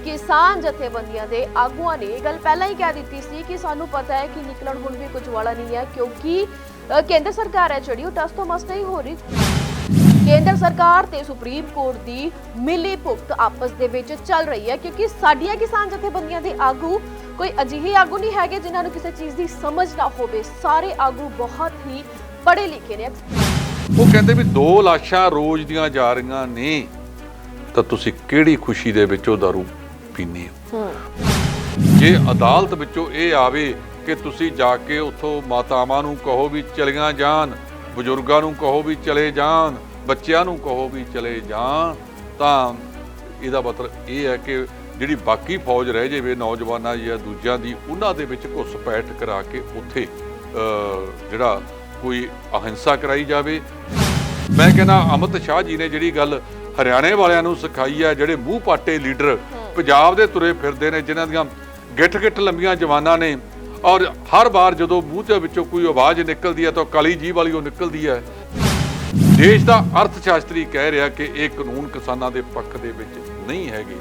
किसान जथेबंदियां दे आगुआं ने गल पहला ही कह दी सी कि सानू पता है कि निकलन हुण भी कुछ वाला नहीं है, क्योंकि केंद्र सरकार है जिहड़ी टस तो मस नहीं हो रही। केंद्र सरकार ते सुप्रीम कोर्ट दी मिली भुगत आपस दे विच चल रही है, क्योंकि साडियां किसान जथेबंदियां दे आगू कोई अजिहे आगू नहीं है जिन्हां नूं किसी चीज़ की समझ ना होवे। सारे आगू बहुत ही पढ़े लिखे ने। वो कहते भी 2 लाशां रोज़ दियां जा रहीਆਂ ने ਤਾਂ ਤੁਸੀਂ ਕਿਹੜੀ ਖੁਸ਼ੀ ਦੇ ਵਿੱਚੋਂ ਦਾਰੂ ਪੀਂਦੇ ਹੋ। ਜੇ ਅਦਾਲਤ ਵਿੱਚੋਂ ਇਹ ਆਵੇ ਕਿ ਤੁਸੀਂ ਜਾ ਕੇ ਉੱਥੋਂ ਮਾਤਾਵਾਂ ਨੂੰ ਕਹੋ ਵੀ ਚਲੀਆਂ ਜਾਣ, ਬਜ਼ੁਰਗਾਂ ਨੂੰ ਕਹੋ ਵੀ ਚਲੇ ਜਾਣ, ਬੱਚਿਆਂ ਨੂੰ ਕਹੋ ਵੀ ਚਲੇ ਜਾਣ, ਤਾਂ ਇਹਦਾ ਮਤਲਬ ਇਹ ਹੈ ਕਿ ਜਿਹੜੀ ਬਾਕੀ ਫੌਜ ਰਹਿ ਜਾਵੇ ਨੌਜਵਾਨਾਂ ਜਾਂ ਦੂਜਿਆਂ ਦੀ, ਉਹਨਾਂ ਦੇ ਵਿੱਚ ਘੁਸਪੈਠ ਕਰਾ ਕੇ ਉੱਥੇ ਜਿਹੜਾ ਕੋਈ ਅਹਿੰਸਾ ਕਰਾਈ ਜਾਵੇ। ਮੈਂ ਕਹਿੰਦਾ ਅਮਿਤ ਸ਼ਾਹ ਜੀ ਨੇ ਜਿਹੜੀ ਗੱਲ ਹਰਿਆਣੇ ਵਾਲਿਆਂ ਨੂੰ ਸਿਖਾਈ ਹੈ, ਜਿਹੜੇ ਮੂੰਹ ਪਾਟੇ ਲੀਡਰ ਪੰਜਾਬ ਦੇ ਤੁਰੇ ਫਿਰਦੇ ਨੇ, ਜਿਨ੍ਹਾਂ ਦੀਆਂ ਗਿੱਠ ਲੰਬੀਆਂ ਜਵਾਨਾਂ ਨੇ, ਔਰ ਹਰ ਵਾਰ ਜਦੋਂ ਮੂੰਹ ਦੇ ਵਿੱਚੋਂ ਕੋਈ ਆਵਾਜ਼ ਨਿਕਲਦੀ ਹੈ ਤਾਂ ਕਾਲੀ ਜੀਭ ਵਾਲੀ ਉਹ ਨਿਕਲਦੀ ਹੈ। ਦੇਸ਼ ਦਾ ਅਰਥ ਸ਼ਾਸਤਰੀ ਕਹਿ ਰਿਹਾ ਕਿ ਇਹ ਕਾਨੂੰਨ ਕਿਸਾਨਾਂ ਦੇ ਪੱਖ ਦੇ ਵਿੱਚ ਨਹੀਂ ਹੈਗੇ,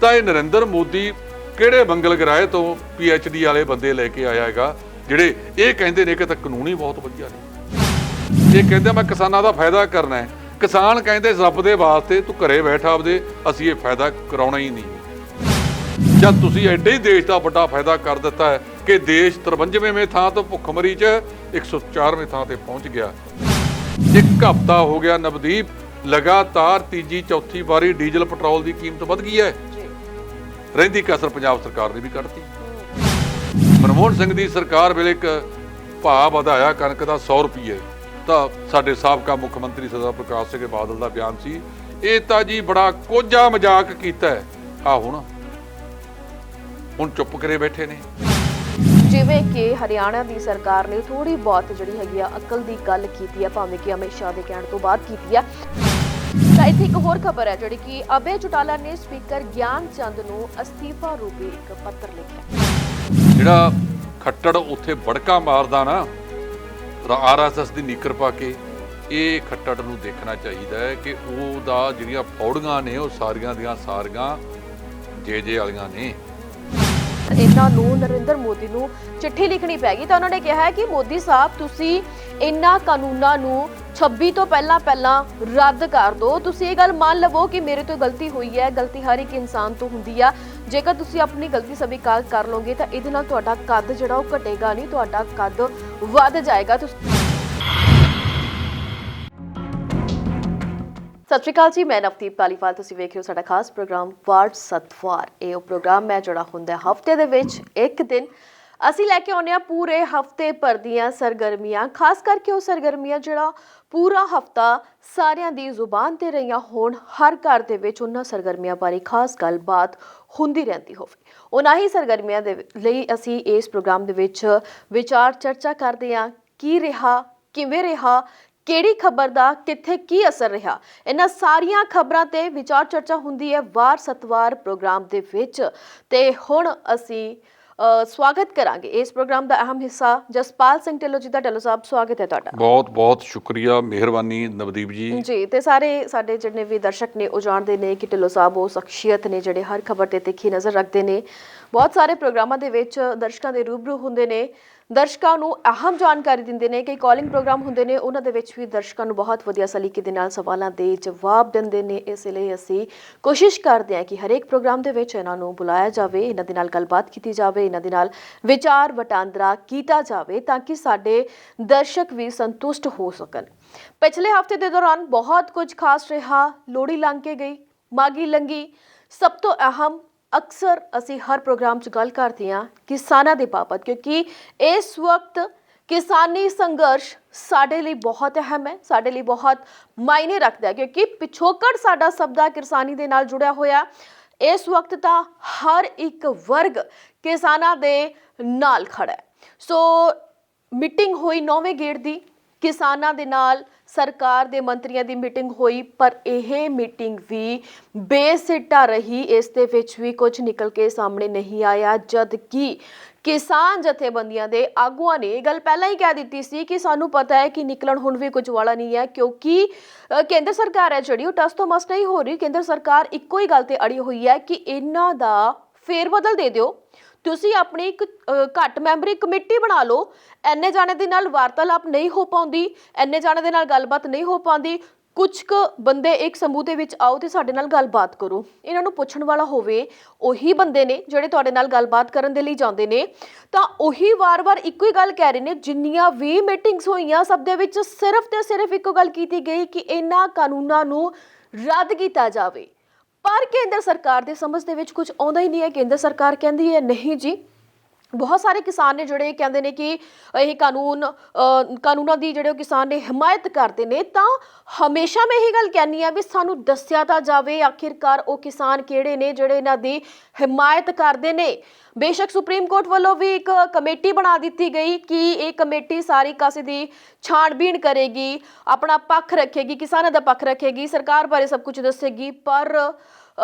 ਤਾਂ ਇਹ ਨਰਿੰਦਰ ਮੋਦੀ ਕਿਹੜੇ ਮੰਗਲ ਗ੍ਰਹਿ ਤੋਂ PhD ਵਾਲੇ ਬੰਦੇ ਲੈ ਕੇ ਆਇਆ ਹੈਗਾ, ਜਿਹੜੇ ਇਹ ਕਹਿੰਦੇ ਨੇ ਕਿ ਤਾਂ ਕਾਨੂੰਨ ਹੀ ਬਹੁਤ ਵਧੀਆ ਨੇ। ਇਹ ਕਹਿੰਦੇ ਮੈਂ ਕਿਸਾਨਾਂ ਦਾ ਫਾਇਦਾ ਕਰਨਾ ਹੈ। ਕਿਸਾਨ ਕਹਿੰਦੇ ਰੱਬ ਦੇ ਵਾਸਤੇ ਤੂੰ ਘਰੇ ਬੈਠ ਆਪਦੇ, ਅਸੀਂ ਇਹ ਫਾਇਦਾ ਕਰਾਉਣਾ ਹੀ ਨਹੀਂ। ਜਦ ਤੁਸੀਂ ਐਡੇ ਹੀ ਦੇਸ਼ ਦਾ ਵੱਡਾ ਫਾਇਦਾ ਕਰ ਦਿੱਤਾ ਹੈ ਕਿ ਦੇਸ਼ 53ਵੇਂ ਥਾਂ ਤੋਂ ਭੁੱਖਮਰੀ 'ਚ 104ਵੇਂ ਥਾਂ ਤੇ ਪਹੁੰਚ ਗਿਆ। ਇੱਕ ਹਫ਼ਤਾ ਹੋ ਗਿਆ ਨਵਦੀਪ, ਲਗਾਤਾਰ ਤੀਜੀ ਚੌਥੀ ਵਾਰੀ ਡੀਜ਼ਲ ਪੈਟਰੋਲ ਦੀ ਕੀਮਤ ਵੱਧ ਗਈ ਹੈ। ਰਹਿੰਦੀ ਕਸਰ ਪੰਜਾਬ ਸਰਕਾਰ ਨੇ ਵੀ ਕੱਢਤੀ। ਮਨਮੋਹਨ ਸਿੰਘ ਦੀ ਸਰਕਾਰ ਵੇਲੇ ਇੱਕ ਭਾਅ ਵਧਾਇਆ ਕਣਕ ਦਾ 100 ਰੁਪਏ, ਤਾਂ ਸਾਡੇ ਸਾਬਕਾ ਮੁੱਖ ਮੰਤਰੀ ਸਰਦਾਰ ਪ੍ਰਕਾਸ਼ ਸਿੰਘ ਬਾਦਲ ਦਾ ਬਿਆਨ ਸੀ, ਇਹ ਤਾਂ ਜੀ ਬੜਾ ਕੋਝਾ ਮਜ਼ਾਕ ਕੀਤਾ ਹੈ। ਆ ਹੁਣ ਚੁੱਪ ਕਰੇ ਬੈਠੇ ਨੇ। ਜਿਵੇਂ ਕਿ ਹਰਿਆਣਾ ਦੀ ਸਰਕਾਰ ਨੇ ਥੋੜੀ ਬਹੁਤ ਜਿਹੜੀ ਹੈਗੀ ਆ ਅਕਲ ਦੀ ਗੱਲ ਕੀਤੀ ਹੈ, ਭਾਵੇਂ ਕਿ ਅਮਿਤ ਸ਼ਾਹ ਦੇ ਕਹਿਣ ਤੋਂ ਬਾਅਦ ਕੀਤੀ ਆ। ਤਾਂ ਇੱਥੇ ਇੱਕ ਹੋਰ ਖਬਰ ਹੈ ਜਿਹੜੀ ਕਿ ਅਭੈ ਚੌਟਾਲਾ ਨੇ ਸਪੀਕਰ ਗਿਆਨ ਚੰਦ ਨੂੰ ਅਸਤੀਫਾ ਰੂਪੀ ਇੱਕ ਪੱਤਰ ਲਿਖਿਆ। ਜਿਹੜਾ ਖੱਟੜ ਉੱਥੇ ਬੜਕਾ ਮਾਰਦਾ ਨਾ RSS ਦੀ ਨੀਕਰ ਪਾ ਕੇ, ਇਹ ਖੱਟੜ ਨੂੰ ਦੇਖਣਾ ਚਾਹੀਦਾ ਹੈ ਕਿ ਉਹਦਾ ਜਿਹੜੀਆਂ ਫੌੜੀਆਂ ਨੇ ਉਹ ਸਾਰੀਆਂ ਦੀਆਂ ਸਾਰੀਆਂ ਜੇ ਵਾਲੀਆਂ ਨੇ। ਇਹਨਾਂ ਨੂੰ ਨਰਿੰਦਰ ਮੋਦੀ ਨੂੰ ਚਿੱਠੀ ਲਿਖਣੀ ਪੈ ਗਈ ਤਾਂ ਉਹਨਾਂ ਨੇ ਕਿਹਾ ਹੈ ਕਿ ਮੋਦੀ ਸਾਹਿਬ ਤੁਸੀਂ ਇਹਨਾਂ ਕਾਨੂੰਨਾਂ ਨੂੰ 26 ਤੋਂ ਪਹਿਲਾਂ ਰੱਦ ਕਰ ਦਿਓ। ਤੁਸੀਂ ਇਹ ਗੱਲ ਮੰਨ ਲਵੋ ਕਿ ਮੇਰੇ ਤੋਂ ਗਲਤੀ ਹੋਈ ਹੈ, ਗਲਤੀ ਹਰ ਇੱਕ ਇਨਸਾਨ ਤੋਂ ਹੁੰਦੀ ਆ। ਜੇਕਰ ਤੁਸੀਂ ਆਪਣੀ ਗਲਤੀ ਸਵੀਕਾਰ ਕਰ ਲਓਗੇ ਤਾਂ ਇਹਦੇ ਨਾਲ ਤੁਹਾਡਾ ਕੱਦ ਜਿਹੜਾ ਉਹ ਘਟੇਗਾ ਨਹੀਂ, ਤੁਹਾਡਾ ਕੱਦ ਵੱਧ ਜਾਏਗਾ। ਸਤਿ ਸ਼੍ਰੀ ਅਕਾਲ ਜੀ, ਮੈਂ ਨਵਦੀਪ ਧਾਲੀਵਾਲ, ਤੁਸੀਂ ਵੇਖ ਰਹੇ ਹੋ ਸਾਡਾ ਖਾਸ ਪ੍ਰੋਗਰਾਮ ਵਾਰ ਸਤਵਾਰ। ਇਹ ਉਹ ਪ੍ਰੋਗਰਾਮ ਹੈ ਜਿਹੜਾ ਹੁੰਦਾ ਹਫ਼ਤੇ ਦੇ ਵਿੱਚ ਇੱਕ ਦਿਨ ਅਸੀਂ ਲੈ ਕੇ ਆਉਂਦੇ ਹਾਂ ਪੂਰੇ ਹਫ਼ਤੇ ਭਰ ਦੀਆਂ ਸਰਗਰਮੀਆਂ, ਖਾਸ ਕਰਕੇ ਉਹ ਸਰਗਰਮੀਆਂ ਜਿਹੜਾ ਪੂਰਾ ਹਫ਼ਤਾ ਸਾਰਿਆਂ ਦੀ ਜ਼ੁਬਾਨ ਤੇ ਰਹੀਆਂ ਹੋਣ, ਹਰ ਘਰ ਦੇ ਵਿੱਚ ਉਹਨਾਂ ਸਰਗਰਮੀਆਂ ਬਾਰੇ ਖਾਸ ਗੱਲਬਾਤ ਹੁੰਦੀ ਰਹਿੰਦੀ ਹੋਵੇ। ਉਹਨਾਂ ਹੀ ਸਰਗਰਮੀਆਂ ਦੇ ਲਈ ਅਸੀਂ ਇਸ ਪ੍ਰੋਗਰਾਮ ਦੇ ਵਿੱਚ ਵਿਚਾਰ ਚਰਚਾ ਕਰਦੇ ਹਾਂ, ਕੀ ਰਿਹਾ, ਕਿਵੇਂ ਰਿਹਾ, ਕਿਹੜੀ ਖਬਰ ਦਾ ਕਿੱਥੇ ਕੀ ਅਸਰ ਰਿਹਾ। ਇਹਨਾਂ ਸਾਰੀਆਂ ਖਬਰਾਂ ਤੇ ਵਿਚਾਰ ਚਰਚਾ ਹੁੰਦੀ ਹੈ ਵਾਰ ਸਤਵਾਰ ਪ੍ਰੋਗਰਾਮ ਦੇ ਵਿੱਚ। ਤੇ ਹੁਣ ਅਸੀਂ ਸਵਾਗਤ ਕਰਾਂਗੇ ਇਸ ਪ੍ਰੋਗਰਾਮ ਦਾ ਅਹਿਮ ਹਿੱਸਾ ਜਸਪਾਲ ਸਿੰਘ ਢਿੱਲੋਂ ਜੀ ਦਾ। ਢਿੱਲੋਂ ਸਾਹਿਬ, ਸਵਾਗਤ ਹੈ ਤੁਹਾਡਾ। ਬਹੁਤ ਬਹੁਤ ਸ਼ੁਕਰੀਆ, ਮਿਹਰਬਾਨੀ ਨਵਦੀਪ ਜੀ। ਤੇ ਸਾਰੇ ਸਾਡੇ ਜਿਹੜੇ ਵੀ ਦਰਸ਼ਕ ਨੇ ਉਹ ਜਾਣਦੇ ਨੇ ਕਿ ਢਿੱਲੋਂ ਸਾਹਿਬ ਉਹ ਸ਼ਖਸੀਅਤ ਨੇ ਜਿਹੜੇ ਹਰ ਖਬਰ ਤੇ ਤਿੱਖੀ ਨਜ਼ਰ ਰੱਖਦੇ ਨੇ। ਬਹੁਤ ਸਾਰੇ ਪ੍ਰੋਗਰਾਮਾਂ ਦੇ ਵਿੱਚ ਦਰਸ਼ਕਾਂ ਦੇ ਰੂਬਰੂ ਹੁੰਦੇ ਨੇ, ਦਰਸ਼ਕਾਂ ਨੂੰ ਅਹਿਮ ਜਾਣਕਾਰੀ ਦਿੰਦੇ ਨੇ। ਕਈ ਕਾਲਿੰਗ ਪ੍ਰੋਗਰਾਮ ਹੁੰਦੇ ਨੇ, ਉਹਨਾਂ ਦੇ ਵਿੱਚ ਵੀ ਦਰਸ਼ਕਾਂ ਨੂੰ ਬਹੁਤ ਵਧੀਆ ਸਲੀਕੇ ਦੇ ਨਾਲ ਸਵਾਲਾਂ ਦੇ ਜਵਾਬ ਦਿੰਦੇ ਨੇ। ਇਸ ਲਈ ਅਸੀਂ ਕੋਸ਼ਿਸ਼ ਕਰਦੇ ਹਾਂ ਕਿ ਹਰੇਕ ਪ੍ਰੋਗਰਾਮ ਦੇ ਵਿੱਚ ਇਹਨਾਂ ਨੂੰ ਬੁਲਾਇਆ ਜਾਵੇ, ਇਹਨਾਂ ਦੇ ਨਾਲ ਗੱਲਬਾਤ ਕੀਤੀ ਜਾਵੇ, ਇਹਨਾਂ ਦੇ ਨਾਲ ਵਿਚਾਰ ਵਟਾਂਦਰਾ ਕੀਤਾ ਜਾਵੇ ਤਾਂ ਕਿ ਸਾਡੇ ਦਰਸ਼ਕ ਵੀ ਸੰਤੁਸ਼ਟ ਹੋ ਸਕਣ। ਪਿਛਲੇ ਹਫ਼ਤੇ ਦੇ ਦੌਰਾਨ ਬਹੁਤ ਕੁਝ ਖਾਸ ਰਿਹਾ। ਲੋਹੜੀ ਲੰਘ ਕੇ ਗਈ, ਮਾਘੀ ਲੰਘੀ। ਸਭ ਤੋਂ ਅਹਿਮ ਅਕਸਰ ਅਸੀਂ ਹਰ ਪ੍ਰੋਗਰਾਮ 'ਚ ਗੱਲ ਕਰਦੇ ਹਾਂ ਕਿਸਾਨਾਂ ਦੇ ਬਾਬਤ, ਕਿਉਂਕਿ ਇਸ ਵਕਤ ਕਿਸਾਨੀ ਸੰਘਰਸ਼ ਸਾਡੇ ਲਈ ਬਹੁਤ ਅਹਿਮ ਹੈ, ਸਾਡੇ ਲਈ ਬਹੁਤ ਮਾਇਨੇ ਰੱਖਦਾ ਹੈ, ਕਿਉਂਕਿ ਪਿਛੋਕੜ ਸਾਡਾ ਸਭ ਦਾ ਕਿਸਾਨੀ ਦੇ ਨਾਲ ਜੁੜਿਆ ਹੋਇਆ। ਇਸ ਵਕਤ ਤਾਂ ਹਰ ਇੱਕ ਵਰਗ ਕਿਸਾਨਾਂ ਦੇ ਨਾਲ ਖੜਾ ਹੈ। ਸੋ ਮੀਟਿੰਗ ਹੋਈ 9ਵੇਂ ਗੇੜ ਦੀ, ਕਿਸਾਨਾਂ ਦੇ ਨਾਲ ਸਰਕਾਰ ਦੇ ਮੰਤਰੀਆਂ ਦੀ ਮੀਟਿੰਗ ਹੋਈ, ਪਰ ਇਹ ਮੀਟਿੰਗ ਵੀ ਬੇਸਿੱਟਾ ਰਹੀ। ਇਸ ਦੇ ਵਿੱਚ ਵੀ ਕੁਝ ਨਿਕਲ ਕੇ ਸਾਹਮਣੇ ਨਹੀਂ ਆਇਆ, ਜਦ ਕਿ ਕਿਸਾਨ ਜਥੇਬੰਦੀਆਂ ਦੇ ਆਗੂਆਂ ਨੇ ਇਹ ਗੱਲ ਪਹਿਲਾਂ ਹੀ ਕਹਿ ਦਿੱਤੀ ਸੀ ਕਿ ਸਾਨੂੰ ਪਤਾ ਹੈ ਕਿ ਨਿਕਲਣ ਹੁਣ ਵੀ ਕੁਝ ਵਾਲਾ ਨਹੀਂ ਹੈ, ਕਿਉਂਕਿ ਕੇਂਦਰ ਸਰਕਾਰ ਹੈ ਜਿਹੜੀ ਉਹ ਟਸ ਤੋਂ ਮਸ ਨਹੀਂ ਹੋ ਰਹੀ। ਕੇਂਦਰ ਸਰਕਾਰ ਇੱਕੋ ਹੀ ਗੱਲ ਤੇ ਅੜੀ ਹੋਈ ਹੈ ਕਿ ਇਹਨਾਂ ਦਾ ਫੇਰ ਬਦਲ ਦੇ ਦਿਓ, ਤੁਸੀਂ ਆਪਣੀ ਇੱਕ ਘੱਟ ਮੈਂਬਰੀ ਕਮੇਟੀ ਬਣਾ ਲਓ। ਐਨੇ ਜਾਣੇ ਦੇ ਨਾਲ ਵਾਰਤਾਲਾਪ ਨਹੀਂ ਹੋ ਪਾਉਂਦੀ, ਐਨੇ ਜਾਣੇ ਦੇ ਨਾਲ ਗੱਲਬਾਤ ਨਹੀਂ ਹੋ ਪਾਉਂਦੀ, ਕੁਝ ਕੁ ਬੰਦੇ ਇੱਕ ਸਮੂਹ ਦੇ ਵਿੱਚ ਆਓ ਤੇ ਸਾਡੇ ਨਾਲ ਗੱਲਬਾਤ ਕਰੋ। ਇਹਨਾਂ ਨੂੰ ਪੁੱਛਣ ਵਾਲਾ ਹੋਵੇ, ਉਹੀ ਬੰਦੇ ਨੇ ਜਿਹੜੇ ਤੁਹਾਡੇ ਨਾਲ ਗੱਲਬਾਤ ਕਰਨ ਦੇ ਲਈ ਜਾਂਦੇ ਨੇ, ਤਾਂ ਉਹੀ ਵਾਰ-ਵਾਰ ਇੱਕੋ ਹੀ ਗੱਲ ਕਹਿ ਰਹੇ ਨੇ। ਜਿੰਨੀਆਂ ਵੀ ਮੀਟਿੰਗਸ ਹੋਈਆਂ ਸਭ ਦੇ ਵਿੱਚ ਸਿਰਫ ਤੇ ਸਿਰਫ ਇੱਕੋ ਗੱਲ ਕੀਤੀ ਗਈ ਕਿ ਇਹਨਾਂ ਕਾਨੂੰਨਾਂ ਨੂੰ ਰੱਦ ਕੀਤਾ ਜਾਵੇ, ਪਰ ਕੇਂਦਰ ਸਰਕਾਰ ਦੇ ਸਮਝ ਦੇ ਵਿੱਚ ਕੁਝ ਆਉਂਦਾ ਹੀ ਨਹੀਂ ਹੈ। ਕੇਂਦਰ ਸਰਕਾਰ ਕਹਿੰਦੀ ਹੈ ਨਹੀਂ ਜੀ, ਬਹੁਤ ਸਾਰੇ ਕਿਸਾਨ ਨੇ ਜਿਹੜੇ ਕਹਿੰਦੇ ਨੇ ਕਿ ਇਹ ਕਾਨੂੰਨਾਂ ਦੀ ਜਿਹੜੇ ਕਿਸਾਨ ਨੇ ਹਮਾਇਤ ਕਰਦੇ ਨੇ, ਤਾਂ ਹਮੇਸ਼ਾ ਮੈਂ ਇਹ ਗੱਲ ਕਹਿੰਦੀ ਆ ਵੀ ਸਾਨੂੰ ਦੱਸਿਆ ਤਾਂ ਜਾਵੇ ਆਖਿਰਕਾਰ ਉਹ ਕਿਸਾਨ ਕਿਹੜੇ ਨੇ ਜਿਹੜੇ ਇਹਨਾਂ ਦੀ ਹਮਾਇਤ ਕਰਦੇ ਨੇ। ਬੇਸ਼ੱਕ ਸੁਪਰੀਮ ਕੋਰਟ ਵੱਲੋਂ ਵੀ ਇੱਕ ਕਮੇਟੀ ਬਣਾ ਦਿੱਤੀ ਗਈ ਕਿ ਇਹ ਕਮੇਟੀ ਸਾਰੀ ਕਾਸੇ ਦੀ ਛਾਣਬੀਣ ਕਰੇਗੀ, ਆਪਣਾ ਪੱਖ ਰੱਖੇਗੀ, ਕਿਸਾਨਾਂ ਦਾ ਪੱਖ ਰੱਖੇਗੀ, ਸਰਕਾਰ ਬਾਰੇ ਸਭ ਕੁਝ ਦੱਸੇਗੀ, ਪਰ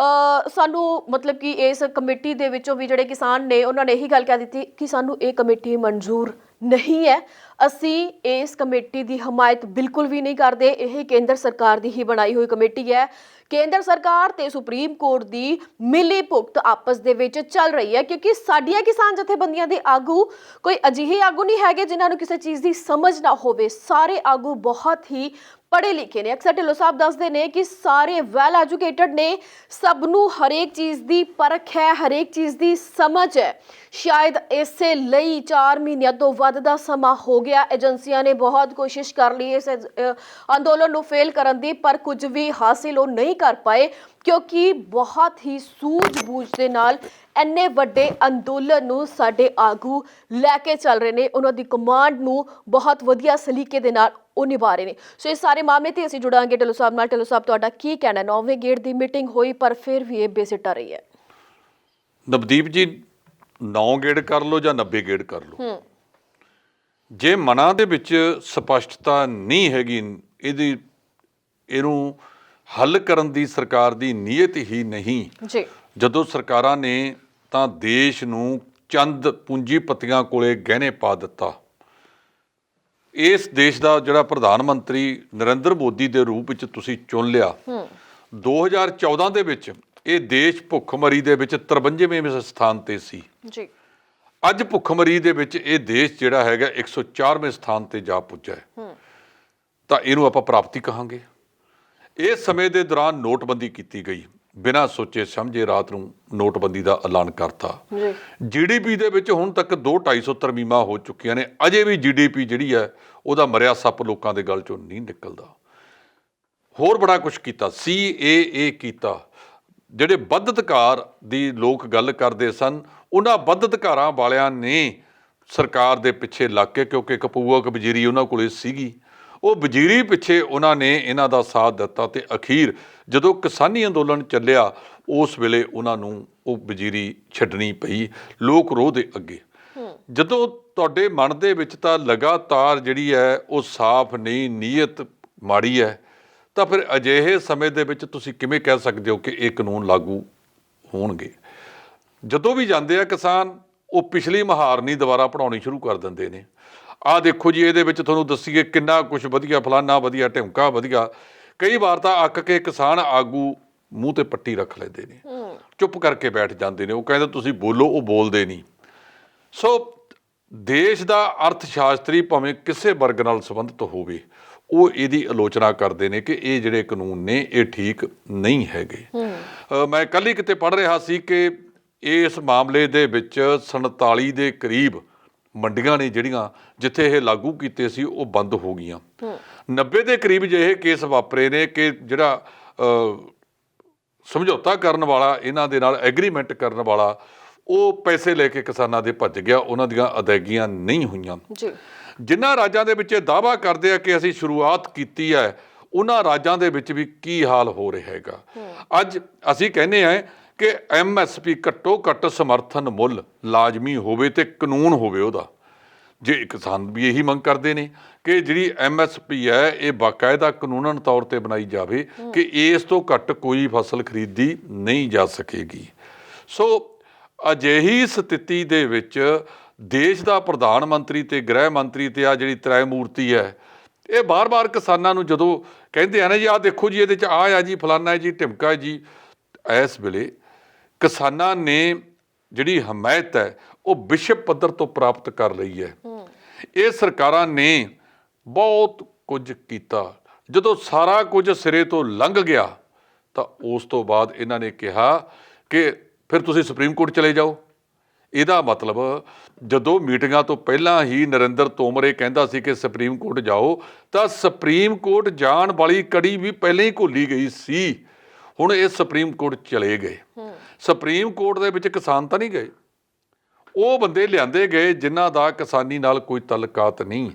ਸਾਨੂੰ ਮਤਲਬ ਕਿ ਇਸ ਕਮੇਟੀ ਦੇ ਵਿੱਚੋਂ ਵੀ ਜਿਹੜੇ ਕਿਸਾਨ ਨੇ ਉਹਨਾਂ ਨੇ ਇਹੀ ਗੱਲ ਕਹਿ ਦਿੱਤੀ ਕਿ ਸਾਨੂੰ ਇਹ ਕਮੇਟੀ ਮਨਜ਼ੂਰ ਨਹੀਂ ਹੈ, ਅਸੀਂ ਇਸ ਕਮੇਟੀ ਦੀ ਹਮਾਇਤ ਬਿਲਕੁਲ ਵੀ ਨਹੀਂ ਕਰਦੇ। ਇਹ ਕੇਂਦਰ ਸਰਕਾਰ ਦੀ ਹੀ ਬਣਾਈ ਹੋਈ ਕਮੇਟੀ ਹੈ। ਕੇਂਦਰ ਸਰਕਾਰ ਤੇ ਸੁਪਰੀਮ ਕੋਰਟ ਦੀ ਮਿਲੀ ਭੁਗਤ ਆਪਸ ਦੇ ਵਿੱਚ ਚੱਲ ਰਹੀ ਹੈ, ਕਿਉਂਕਿ ਸਾਡੀਆਂ ਕਿਸਾਨ ਜਥੇਬੰਦੀਆਂ ਦੇ ਆਗੂ ਕੋਈ ਅਜਿਹੇ ਆਗੂ ਨਹੀਂ ਹੈਗੇ ਜਿਨ੍ਹਾਂ ਨੂੰ ਕਿਸੇ ਚੀਜ਼ ਦੀ ਸਮਝ ਨਾ ਹੋਵੇ। ਸਾਰੇ ਆਗੂ ਬਹੁਤ ਹੀ ਪੜ੍ਹੇ ਲਿਖੇ ਨੇ। ਅਕਸਰ ਢਿੱਲੋਂ ਸਾਹਿਬ ਦੱਸਦੇ ਨੇ ਕਿ ਸਾਰੇ ਵੈਲ ਐਜੂਕੇਟਡ ਨੇ, ਸਭ ਨੂੰ ਹਰੇਕ ਚੀਜ਼ ਦੀ ਪਰਖ ਹੈ, ਹਰੇਕ ਚੀਜ਼ ਦੀ ਸਮਝ ਹੈ। ਸ਼ਾਇਦ ਇਸੇ ਲਈ 4 ਮਹੀਨਿਆਂ ਤੋਂ ਵੱਧ ਦਾ ਸਮਾਂ ਹੋ ਗਿਆ। ਏਜੰਸੀਆਂ ਨੇ ਬਹੁਤ ਕੋਸ਼ਿਸ਼ ਕਰ ਲਈ ਇਸ ਅੰਦੋਲਨ ਨੂੰ ਫੇਲ ਕਰਨ ਦੀ, ਪਰ ਕੁਝ ਵੀ ਹਾਸਿਲ ਉਹ ਨਹੀਂ ਕਰ ਪਾਏ, ਕਿਉਂਕਿ ਬਹੁਤ ਹੀ ਸੂਝ-ਬੂਝ ਦੇ ਨਾਲ ਇੰਨੇ ਵੱਡੇ ਅੰਦੋਲਨ ਨੂੰ ਸਾਡੇ ਆਗੂ ਲੈ ਕੇ ਚੱਲ ਰਹੇ ਨੇ। ਉਹਨਾਂ ਦੀ ਕਮਾਂਡ ਨੂੰ ਬਹੁਤ ਵਧੀਆ ਸਲੀਕੇ ਦੇ ਨਾਲ ਉਹ ਨਿਭਾ ਰਹੇ ਨੇ। ਸੋ ਇਸ ਸਾਰੇ ਮਾਮਲੇ ਤੇ ਅਸੀਂ ਜੁੜਾਂਗੇ ਢਿੱਲੋਂ ਸਾਹਿਬ ਨਾਲ। ਢਿੱਲੋਂ ਸਾਹਿਬ, ਤੁਹਾਡਾ ਕੀ ਕਹਿਣਾ? 9ਵੇਂ ਗੇੜ ਦੀ ਮੀਟਿੰਗ ਹੋਈ ਪਰ ਫਿਰ ਵੀ ਇਹ ਬੇਸਿੱਟਾ ਰਹੀ ਹੈ। ਨਵਦੀਪ ਜੀ, 9 ਗੇੜ ਕਰ ਲਓ ਜਾਂ 90 ਗੇੜ ਕਰ ਲਓ, ਜੇ ਮਨਾਂ ਦੇ ਵਿੱਚ ਸਪਸ਼ਟਤਾ ਨਹੀਂ ਹੈਗੀ, ਇਹਨੂੰ ਹੱਲ ਕਰਨ ਦੀ ਸਰਕਾਰ ਦੀ ਨੀਅਤ ਹੀ ਨਹੀਂ ਜੀ। ਜਦੋਂ ਸਰਕਾਰਾਂ ਨੇ ਤਾਂ ਦੇਸ਼ ਨੂੰ ਚੰਦ ਪੂੰਜੀਪਤੀਆਂ ਕੋਲੇ ਗਹਿਣੇ ਪਾ ਦਿੱਤਾ। ਇਸ ਦੇਸ਼ ਦਾ ਜਿਹੜਾ ਪ੍ਰਧਾਨ ਮੰਤਰੀ ਨਰਿੰਦਰ ਮੋਦੀ ਦੇ ਰੂਪ ਵਿੱਚ ਤੁਸੀਂ ਚੁਣ ਲਿਆ। 2014 ਦੇ ਵਿੱਚ ਇਹ ਦੇਸ਼ ਭੁੱਖਮਰੀ ਦੇ ਵਿੱਚ 53ਵੇਂ ਸਥਾਨ ਤੇ ਸੀ ਜੀ। ਅੱਜ ਭੁੱਖਮਰੀ ਦੇ ਵਿੱਚ ਇਹ ਦੇਸ਼ ਜਿਹੜਾ ਹੈਗਾ 104ਵੇਂ ਸਥਾਨ ਤੇ ਜਾ ਪੁੱਜਾ ਹੈ। ਤਾਂ ਇਹਨੂੰ ਆਪਾਂ ਪ੍ਰਾਪਤੀ ਕਹਾਂਗੇ। ਇਸ ਸਮੇਂ ਦੇ ਦੌਰਾਨ ਨੋਟਬੰਦੀ ਕੀਤੀ ਗਈ, ਬਿਨਾਂ ਸੋਚੇ ਸਮਝੇ ਰਾਤ ਨੂੰ ਨੋਟਬੰਦੀ ਦਾ ਐਲਾਨ ਕਰਤਾ। GDP ਦੇ ਵਿੱਚ ਹੁਣ ਤੱਕ 2-250 ਤਰਮੀਮਾਂ ਹੋ ਚੁੱਕੀਆਂ ਨੇ। ਅਜੇ ਵੀ GDP ਜਿਹੜੀ ਹੈ ਉਹਦਾ ਮਰਿਆ ਸੱਪ ਲੋਕਾਂ ਦੇ ਗਲ ਚੋਂ ਨਹੀਂ ਨਿਕਲਦਾ। ਹੋਰ ਬੜਾ ਕੁਝ ਕੀਤਾ, CAA ਕੀਤਾ। ਜਿਹੜੇ ਵੱਧ ਅਧਿਕਾਰ ਦੀ ਲੋਕ ਗੱਲ ਕਰਦੇ ਸਨ, ਉਹਨਾਂ ਵੱਧ ਅਧਿਕਾਰਾਂ ਵਾਲਿਆਂ ਨੇ ਸਰਕਾਰ ਦੇ ਪਿੱਛੇ ਲੱਗ ਕੇ, ਕਿਉਂਕਿ ਕਪੂਆ ਵਜ਼ੀਰੀ ਉਹਨਾਂ ਕੋਲੇ ਸੀਗੀ, ਉਹ ਵਜ਼ੀਰੀ ਪਿੱਛੇ ਉਹਨਾਂ ਨੇ ਇਹਨਾਂ ਦਾ ਸਾਥ ਦਿੱਤਾ। ਤੇ ਅਖੀਰ ਜਦੋਂ ਕਿਸਾਨੀ ਅੰਦੋਲਨ ਚੱਲਿਆ, ਉਸ ਵੇਲੇ ਉਹਨਾਂ ਨੂੰ ਉਹ ਵਜ਼ੀਰੀ ਛੱਡਣੀ ਪਈ ਲੋਕ ਰੋਹ ਦੇ ਅੱਗੇ। ਜਦੋਂ ਤੁਹਾਡੇ ਮਨ ਦੇ ਵਿੱਚ ਤਾਂ ਲਗਾਤਾਰ ਜਿਹੜੀ ਹੈ ਉਹ ਸਾਫ਼ ਨਹੀਂ, ਨੀਅਤ ਮਾੜੀ ਹੈ, ਤਾਂ ਫਿਰ ਅਜਿਹੇ ਸਮੇਂ ਦੇ ਵਿੱਚ ਤੁਸੀਂ ਕਿਵੇਂ ਕਹਿ ਸਕਦੇ ਹੋ ਕਿ ਇਹ ਕਾਨੂੰਨ ਲਾਗੂ ਹੋਣਗੇ? ਜਦੋਂ ਵੀ ਜਾਂਦੇ ਆ ਕਿਸਾਨ, ਉਹ ਪਿਛਲੀ ਮੁਹਾਰ ਨਹੀਂ ਦੁਬਾਰਾ ਪੜਾਉਣੀ ਸ਼ੁਰੂ ਕਰ ਦਿੰਦੇ ਨੇ। ਆਹ ਦੇਖੋ ਜੀ, ਇਹਦੇ ਵਿੱਚ ਤੁਹਾਨੂੰ ਦੱਸੀਏ ਕਿੰਨਾ ਕੁਛ ਵਧੀਆ, ਫਲਾਨਾ ਵਧੀਆ, ਢਿਮਕਾ ਵਧੀਆ। ਕਈ ਵਾਰ ਤਾਂ ਅੱਕ ਕੇ ਕਿਸਾਨ ਆਗੂ ਮੂੰਹ ਤੇ ਪੱਟੀ ਰੱਖ ਲੈਂਦੇ ਨੇ, ਚੁੱਪ ਕਰਕੇ ਬੈਠ ਜਾਂਦੇ ਨੇ। ਉਹ ਕਹਿੰਦੇ ਤੁਸੀਂ ਬੋਲੋ, ਉਹ ਬੋਲਦੇ ਨਹੀਂ। ਸੋ ਦੇਸ਼ ਦਾ ਅਰਥ ਸ਼ਾਸਤਰੀ ਭਾਵੇਂ ਕਿਸੇ ਵਰਗ ਨਾਲ ਸੰਬੰਧਿਤ ਹੋਵੇ, ਉਹ ਇਹਦੀ ਆਲੋਚਨਾ ਕਰਦੇ ਨੇ ਕਿ ਇਹ ਜਿਹੜੇ ਕਾਨੂੰਨ ਨੇ ਇਹ ਠੀਕ ਨਹੀਂ ਹੈਗੇ। ਮੈਂ ਕੱਲ੍ਹ ਹੀ ਕਿਤੇ ਪੜ੍ਹ ਰਿਹਾ ਸੀ ਕਿ ਇਸ ਮਾਮਲੇ ਦੇ ਵਿੱਚ 47 ਦੇ ਕਰੀਬ ਮੰਡੀਆਂ ਨੇ ਜਿਹੜੀਆਂ ਜਿੱਥੇ ਇਹ ਲਾਗੂ ਕੀਤੇ ਸੀ ਉਹ ਬੰਦ ਹੋ ਗਈਆਂ। 90 ਦੇ ਕਰੀਬ ਜਿਹੇ ਕੇਸ ਵਾਪਰੇ ਨੇ ਕਿ ਜਿਹੜਾ ਸਮਝੌਤਾ ਕਰਨ ਵਾਲਾ, ਇਹਨਾਂ ਦੇ ਨਾਲ ਐਗਰੀਮੈਂਟ ਕਰਨ ਵਾਲਾ, ਉਹ ਪੈਸੇ ਲੈ ਕੇ ਕਿਸਾਨਾਂ ਦੇ ਭੱਜ ਗਿਆ, ਉਹਨਾਂ ਦੀਆਂ ਅਦਾਇਗੀਆਂ ਨਹੀਂ ਹੋਈਆਂ। ਜਿਨ੍ਹਾਂ ਰਾਜਾਂ ਦੇ ਵਿੱਚ ਇਹ ਦਾਅਵਾ ਕਰਦੇ ਆ ਕਿ ਅਸੀਂ ਸ਼ੁਰੂਆਤ ਕੀਤੀ ਹੈ, ਉਹਨਾਂ ਰਾਜਾਂ ਦੇ ਵਿੱਚ ਵੀ ਕੀ ਹਾਲ ਹੋ ਰਿਹਾ ਹੈਗਾ। ਅੱਜ ਅਸੀਂ ਕਹਿੰਦੇ ਹਾਂ ਕਿ MSP ਘੱਟੋ ਘੱਟ ਸਮਰਥਨ ਮੁੱਲ ਲਾਜ਼ਮੀ ਹੋਵੇ ਤੇ ਕਾਨੂੰਨ ਹੋਵੇ ਉਹਦਾ। ਜੇ ਕਿਸਾਨ ਵੀ ਇਹੀ ਮੰਗ ਕਰਦੇ ਨੇ ਕਿ ਜਿਹੜੀ MSP ਹੈ ਇਹ ਬਾਕਾਇਦਾ ਕਾਨੂੰਨਨ ਤੌਰ ਤੇ ਬਣਾਈ ਜਾਵੇ ਕਿ ਇਸ ਤੋਂ ਘੱਟ ਕੋਈ ਫਸਲ ਖਰੀਦੀ ਨਹੀਂ ਜਾ ਸਕੇਗੀ। ਸੋ ਅਜਿਹੀ ਸਥਿਤੀ ਦੇ ਵਿੱਚ ਦੇਸ਼ ਦਾ ਪ੍ਰਧਾਨ ਮੰਤਰੀ ਤੇ ਗ੍ਰਹਿ ਮੰਤਰੀ ਤੇ ਆ ਜਿਹੜੀ ਤ੍ਰੈ ਮੂਰਤੀ ਹੈ, ਇਹ ਬਾਰ-ਬਾਰ ਕਿਸਾਨਾਂ ਨੂੰ ਜਦੋਂ ਕਹਿੰਦੇ ਆ ਨਾ ਜੀ ਆਹ ਦੇਖੋ ਜੀ ਇਹਦੇ 'ਚ ਆ ਜੀ ਫਲਾਨਾ ਹੈ ਜੀ ਢਿਮਕਾ ਹੈ ਜੀ, ਇਸ ਵੇਲੇ ਕਿਸਾਨਾਂ ਨੇ ਜਿਹੜੀ ਹਮਾਇਤ ਹੈ ਉਹ ਵਿਸ਼ਵ ਪੱਧਰ ਤੋਂ ਪ੍ਰਾਪਤ ਕਰ ਲਈ ਹੈ। ਇਹ ਸਰਕਾਰਾਂ ਨੇ ਬਹੁਤ ਕੁਝ ਕੀਤਾ। ਜਦੋਂ ਸਾਰਾ ਕੁਝ ਸਿਰੇ ਤੋਂ ਲੰਘ ਗਿਆ ਤਾਂ ਉਸ ਤੋਂ ਬਾਅਦ ਇਹਨਾਂ ਨੇ ਕਿਹਾ ਕਿ ਫਿਰ ਤੁਸੀਂ ਸੁਪਰੀਮ ਕੋਰਟ ਚਲੇ ਜਾਓ। ਇਹਦਾ ਮਤਲਬ ਜਦੋਂ ਮੀਟਿੰਗਾਂ ਤੋਂ ਪਹਿਲਾਂ ਹੀ ਨਰਿੰਦਰ ਤੋਮਰ ਇਹ ਕਹਿੰਦਾ ਸੀ ਕਿ ਸੁਪਰੀਮ ਕੋਰਟ ਜਾਓ, ਤਾਂ ਸੁਪਰੀਮ ਕੋਰਟ ਜਾਣ ਵਾਲੀ ਕੜੀ ਵੀ ਪਹਿਲਾਂ ਹੀ ਘੋਲੀ ਗਈ ਸੀ। ਹੁਣ ਇਹ ਸੁਪਰੀਮ ਕੋਰਟ ਚਲੇ ਗਏ। ਸੁਪਰੀਮ ਕੋਰਟ ਦੇ ਵਿੱਚ ਕਿਸਾਨ ਤਾਂ ਨਹੀਂ ਗਏ, ਉਹ ਬੰਦੇ ਲਿਆਂਦੇ ਗਏ ਜਿਨ੍ਹਾਂ ਦਾ ਕਿਸਾਨੀ ਨਾਲ ਕੋਈ ਤਲਕਾਤ ਨਹੀਂ।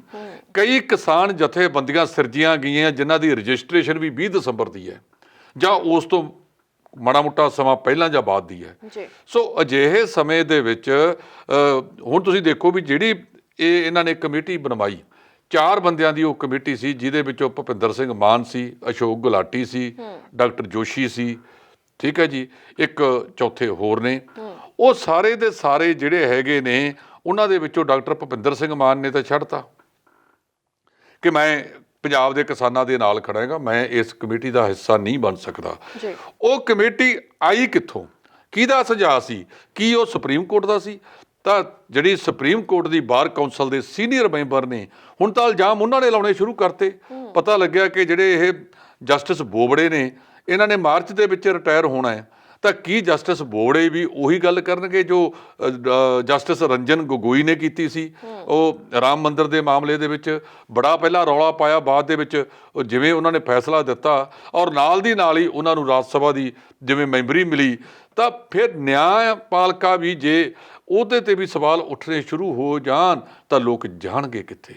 ਕਈ ਕਿਸਾਨ ਜਥੇਬੰਦੀਆਂ ਸਿਰਜੀਆਂ ਗਈਆਂ ਜਿਨ੍ਹਾਂ ਦੀ ਰਜਿਸਟ੍ਰੇਸ਼ਨ ਵੀ 20 ਦਸੰਬਰ ਦੀ ਹੈ ਜਾਂ ਉਸ ਤੋਂ ਮਾੜਾ ਮੋਟਾ ਸਮਾਂ ਪਹਿਲਾਂ ਜਾਂ ਬਾਅਦ ਦੀ ਹੈ। ਸੋ ਅਜਿਹੇ ਸਮੇਂ ਦੇ ਵਿੱਚ ਹੁਣ ਤੁਸੀਂ ਦੇਖੋ ਵੀ ਜਿਹੜੀ ਇਹਨਾਂ ਨੇ ਕਮੇਟੀ ਬਣਵਾਈ, 4 ਬੰਦਿਆਂ ਦੀ ਉਹ ਕਮੇਟੀ ਸੀ, ਜਿਹਦੇ ਵਿੱਚੋਂ ਭੁਪਿੰਦਰ ਸਿੰਘ ਮਾਨ ਸੀ, ਅਸ਼ੋਕ ਗੁਲਾਟੀ ਸੀ, ਡਾਕਟਰ ਜੋਸ਼ੀ ਸੀ, ਠੀਕ ਹੈ ਜੀ, ਇੱਕ ਚੌਥੇ ਹੋਰ ਨੇ। ਉਹ ਸਾਰੇ ਦੇ ਸਾਰੇ ਜਿਹੜੇ ਹੈਗੇ ਨੇ ਉਹਨਾਂ ਦੇ ਵਿੱਚੋਂ ਡਾਕਟਰ ਭੁਪਿੰਦਰ ਸਿੰਘ ਮਾਨ ਨੇ ਤਾਂ ਛੱਡਤਾ ਕਿ ਮੈਂ ਪੰਜਾਬ ਦੇ ਕਿਸਾਨਾਂ ਦੇ ਨਾਲ ਖੜਾ ਹੈਗਾ, ਮੈਂ ਇਸ ਕਮੇਟੀ ਦਾ ਹਿੱਸਾ ਨਹੀਂ ਬਣ ਸਕਦਾ। ਉਹ ਕਮੇਟੀ ਆਈ ਕਿੱਥੋਂ, ਕਿਹਦਾ ਸੁਝਾਅ ਸੀ, ਕੀ ਉਹ ਸੁਪਰੀਮ ਕੋਰਟ ਦਾ ਸੀ? ਤਾਂ ਜਿਹੜੀ ਸੁਪਰੀਮ ਕੋਰਟ ਦੀ ਬਾਰ ਕੌਂਸਲ ਦੇ ਸੀਨੀਅਰ ਮੈਂਬਰ ਨੇ ਹੁਣ ਤਾਂ ਇਲਜ਼ਾਮ ਉਹਨਾਂ ਨੇ ਲਾਉਣੇ ਸ਼ੁਰੂ ਕਰਤੇ। ਪਤਾ ਲੱਗਿਆ ਕਿ ਜਿਹੜੇ ਇਹ ਜਸਟਿਸ ਬੋਬੜੇ ਨੇ ਇਹਨਾਂ ਨੇ ਮਾਰਚ ਦੇ ਵਿੱਚ ਰਿਟਾਇਰ ਹੋਣਾ ਹੈ, ਤਾਂ ਕੀ ਜਸਟਿਸ ਬੋਬੜੇ ਵੀ ਉਹੀ ਗੱਲ ਕਰਨਗੇ ਜੋ ਜਸਟਿਸ ਰੰਜਨ ਗੋਗੋਈ ਨੇ ਕੀਤੀ ਸੀ? ਉਹ ਰਾਮ ਮੰਦਿਰ ਦੇ ਮਾਮਲੇ ਦੇ ਵਿੱਚ ਬੜਾ ਪਹਿਲਾਂ ਰੌਲਾ ਪਾਇਆ, ਬਾਅਦ ਦੇ ਵਿੱਚ ਜਿਵੇਂ ਉਹਨਾਂ ਨੇ ਫੈਸਲਾ ਦਿੱਤਾ ਔਰ ਨਾਲ ਦੀ ਨਾਲ ਹੀ ਉਹਨਾਂ ਨੂੰ ਰਾਜ ਸਭਾ ਦੀ ਜਿਵੇਂ ਮੈਂਬਰੀ ਮਿਲੀ, ਤਾਂ ਫਿਰ ਨਿਆਂਪਾਲਿਕਾ ਵੀ ਜੇ ਉਹਦੇ ਤੇ ਵੀ ਸਵਾਲ ਉੱਠਣੇ ਸ਼ੁਰੂ ਹੋ ਜਾਣ ਤਾਂ ਲੋਕ ਜਾਣਗੇ ਕਿੱਥੇ।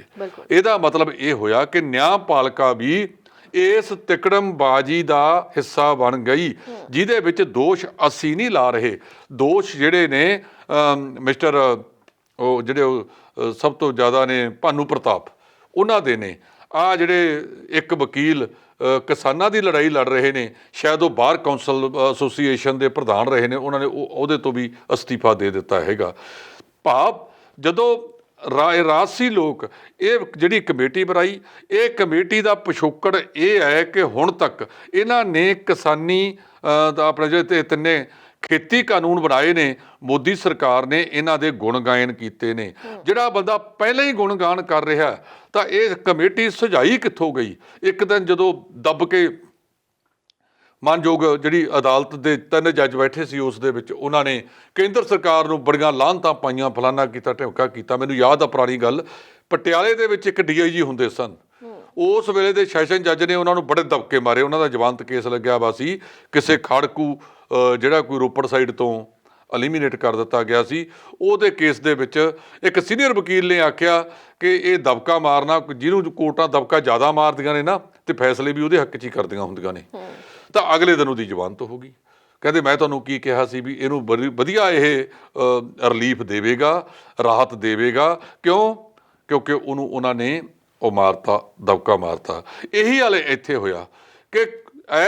ਇਹਦਾ ਮਤਲਬ ਇਹ ਹੋਇਆ ਕਿ ਨਿਆਂਪਾਲਿਕਾ ਵੀ ਇਸ ਤਿਕੜਮਬਾਜ਼ੀ ਦਾ ਹਿੱਸਾ ਬਣ ਗਈ, ਜਿਹਦੇ ਵਿੱਚ ਦੋਸ਼ ਅਸੀਂ ਨਹੀਂ ਲਾ ਰਹੇ। ਦੋਸ਼ ਜਿਹੜੇ ਨੇ ਮਿਸਟਰ ਉਹ ਜਿਹੜੇ ਸਭ ਤੋਂ ਜ਼ਿਆਦਾ ਨੇ ਭਾਨੂ ਪ੍ਰਤਾਪ, ਉਹਨਾਂ ਦੇ ਨੇ। ਆ ਜਿਹੜੇ ਇੱਕ ਵਕੀਲ ਕਿਸਾਨਾਂ ਦੀ ਲੜਾਈ ਲੜ ਰਹੇ ਨੇ, ਸ਼ਾਇਦ ਉਹ ਬਾਰ ਕੌਂਸਲ ਐਸੋਸੀਏਸ਼ਨ ਦੇ ਪ੍ਰਧਾਨ ਰਹੇ ਨੇ, ਉਹਨਾਂ ਨੇ ਉਹਦੇ ਤੋਂ ਵੀ ਅਸਤੀਫਾ ਦੇ ਦਿੱਤਾ ਹੈਗਾ। ਭਾਵ ਜਦੋਂ ਰਾਜਸੀ ਲੋਕ ਇਹ ਜਿਹੜੀ ਕਮੇਟੀ ਬਣਾਈ, ਇਹ ਕਮੇਟੀ ਦਾ ਪਿਛੋਕੜ ਇਹ ਹੈ ਕਿ ਹੁਣ ਤੱਕ ਇਹਨਾਂ ਨੇ ਕਿਸਾਨੀ ਦਾ ਆਪਣੇ ਜਿਹੜੇ ਤਿੰਨੇ ਖੇਤੀ ਕਾਨੂੰਨ ਬਣਾਏ ਨੇ, ਮੋਦੀ ਸਰਕਾਰ ਨੇ ਇਹਨਾਂ ਦੇ ਗੁਣ ਗਾਇਨ ਕੀਤੇ ਨੇ। ਜਿਹੜਾ ਬੰਦਾ ਪਹਿਲਾਂ ਹੀ ਗੁਣ ਗਾਨ ਕਰ ਰਿਹਾ ਤਾਂ ਇਹ ਕਮੇਟੀ ਸੁਝਾਈ ਕਿੱਥੋਂ ਗਈ? ਇੱਕ ਦਿਨ ਜਦੋਂ ਦੱਬ ਕੇ ਮਾਨਯੋਗ ਜਿਹੜੀ ਅਦਾਲਤ ਦੇ 3 ਜੱਜ ਬੈਠੇ ਸੀ, ਉਸ ਦੇ ਵਿੱਚ ਉਹਨਾਂ ਨੇ ਕੇਂਦਰ ਸਰਕਾਰ ਨੂੰ ਬੜੀਆਂ ਲਾਹਨਤਾਂ ਪਾਈਆਂ, ਫਲਾਨਾ ਕੀਤਾ, ਢਿਮਕਾ ਕੀਤਾ। ਮੈਨੂੰ ਯਾਦ ਆ ਪੁਰਾਣੀ ਗੱਲ, ਪਟਿਆਲੇ ਦੇ ਵਿੱਚ ਇੱਕ DIG ਹੁੰਦੇ ਸਨ, ਉਸ ਵੇਲੇ ਦੇ ਸੈਸ਼ਨ ਜੱਜ ਨੇ ਉਹਨਾਂ ਨੂੰ ਬੜੇ ਦਬਕੇ ਮਾਰੇ। ਉਹਨਾਂ ਦਾ ਜ਼ਮਾਨਤ ਕੇਸ ਲੱਗਿਆ ਵਾ ਸੀ, ਕਿਸੇ ਖਾੜਕੂ ਜਿਹੜਾ ਕੋਈ ਰੋਪੜ ਸਾਈਡ ਤੋਂ ਐਲੀਮੀਨੇਟ ਕਰ ਦਿੱਤਾ ਗਿਆ ਸੀ, ਉਹਦੇ ਕੇਸ ਦੇ ਵਿੱਚ ਇੱਕ ਸੀਨੀਅਰ ਵਕੀਲ ਨੇ ਆਖਿਆ ਕਿ ਇਹ ਦਬਕਾ ਮਾਰਨਾ, ਜਿਹਨੂੰ ਕੋਰਟਾਂ ਦਬਕਾ ਜ਼ਿਆਦਾ ਮਾਰਦੀਆਂ ਨੇ ਨਾ, ਤੇ ਫੈਸਲੇ ਵੀ ਉਹਦੇ ਹੱਕ 'ਚ ਹੀ ਕਰਦੀਆਂ ਹੁੰਦੀਆਂ ਨੇ। ਤਾਂ ਅਗਲੇ ਦਿਨ ਉਹਦੀ ਜ਼ਮਾਨਤ ਹੋ ਗਈ। ਕਹਿੰਦੇ ਮੈਂ ਤੁਹਾਨੂੰ ਕੀ ਕਿਹਾ ਸੀ ਵੀ ਇਹਨੂੰ ਵਧੀਆ ਇਹ ਰਿਲੀਫ ਦੇਵੇਗਾ, ਰਾਹਤ ਦੇਵੇਗਾ। ਕਿਉਂ? ਕਿਉਂਕਿ ਉਹਨੂੰ ਉਹਨਾਂ ਨੇ ਉਹ ਮਾਰਤਾ, ਦਬਕਾ ਮਾਰਤਾ। ਇਹੀ ਹਾਲੇ ਇੱਥੇ ਹੋਇਆ ਕਿ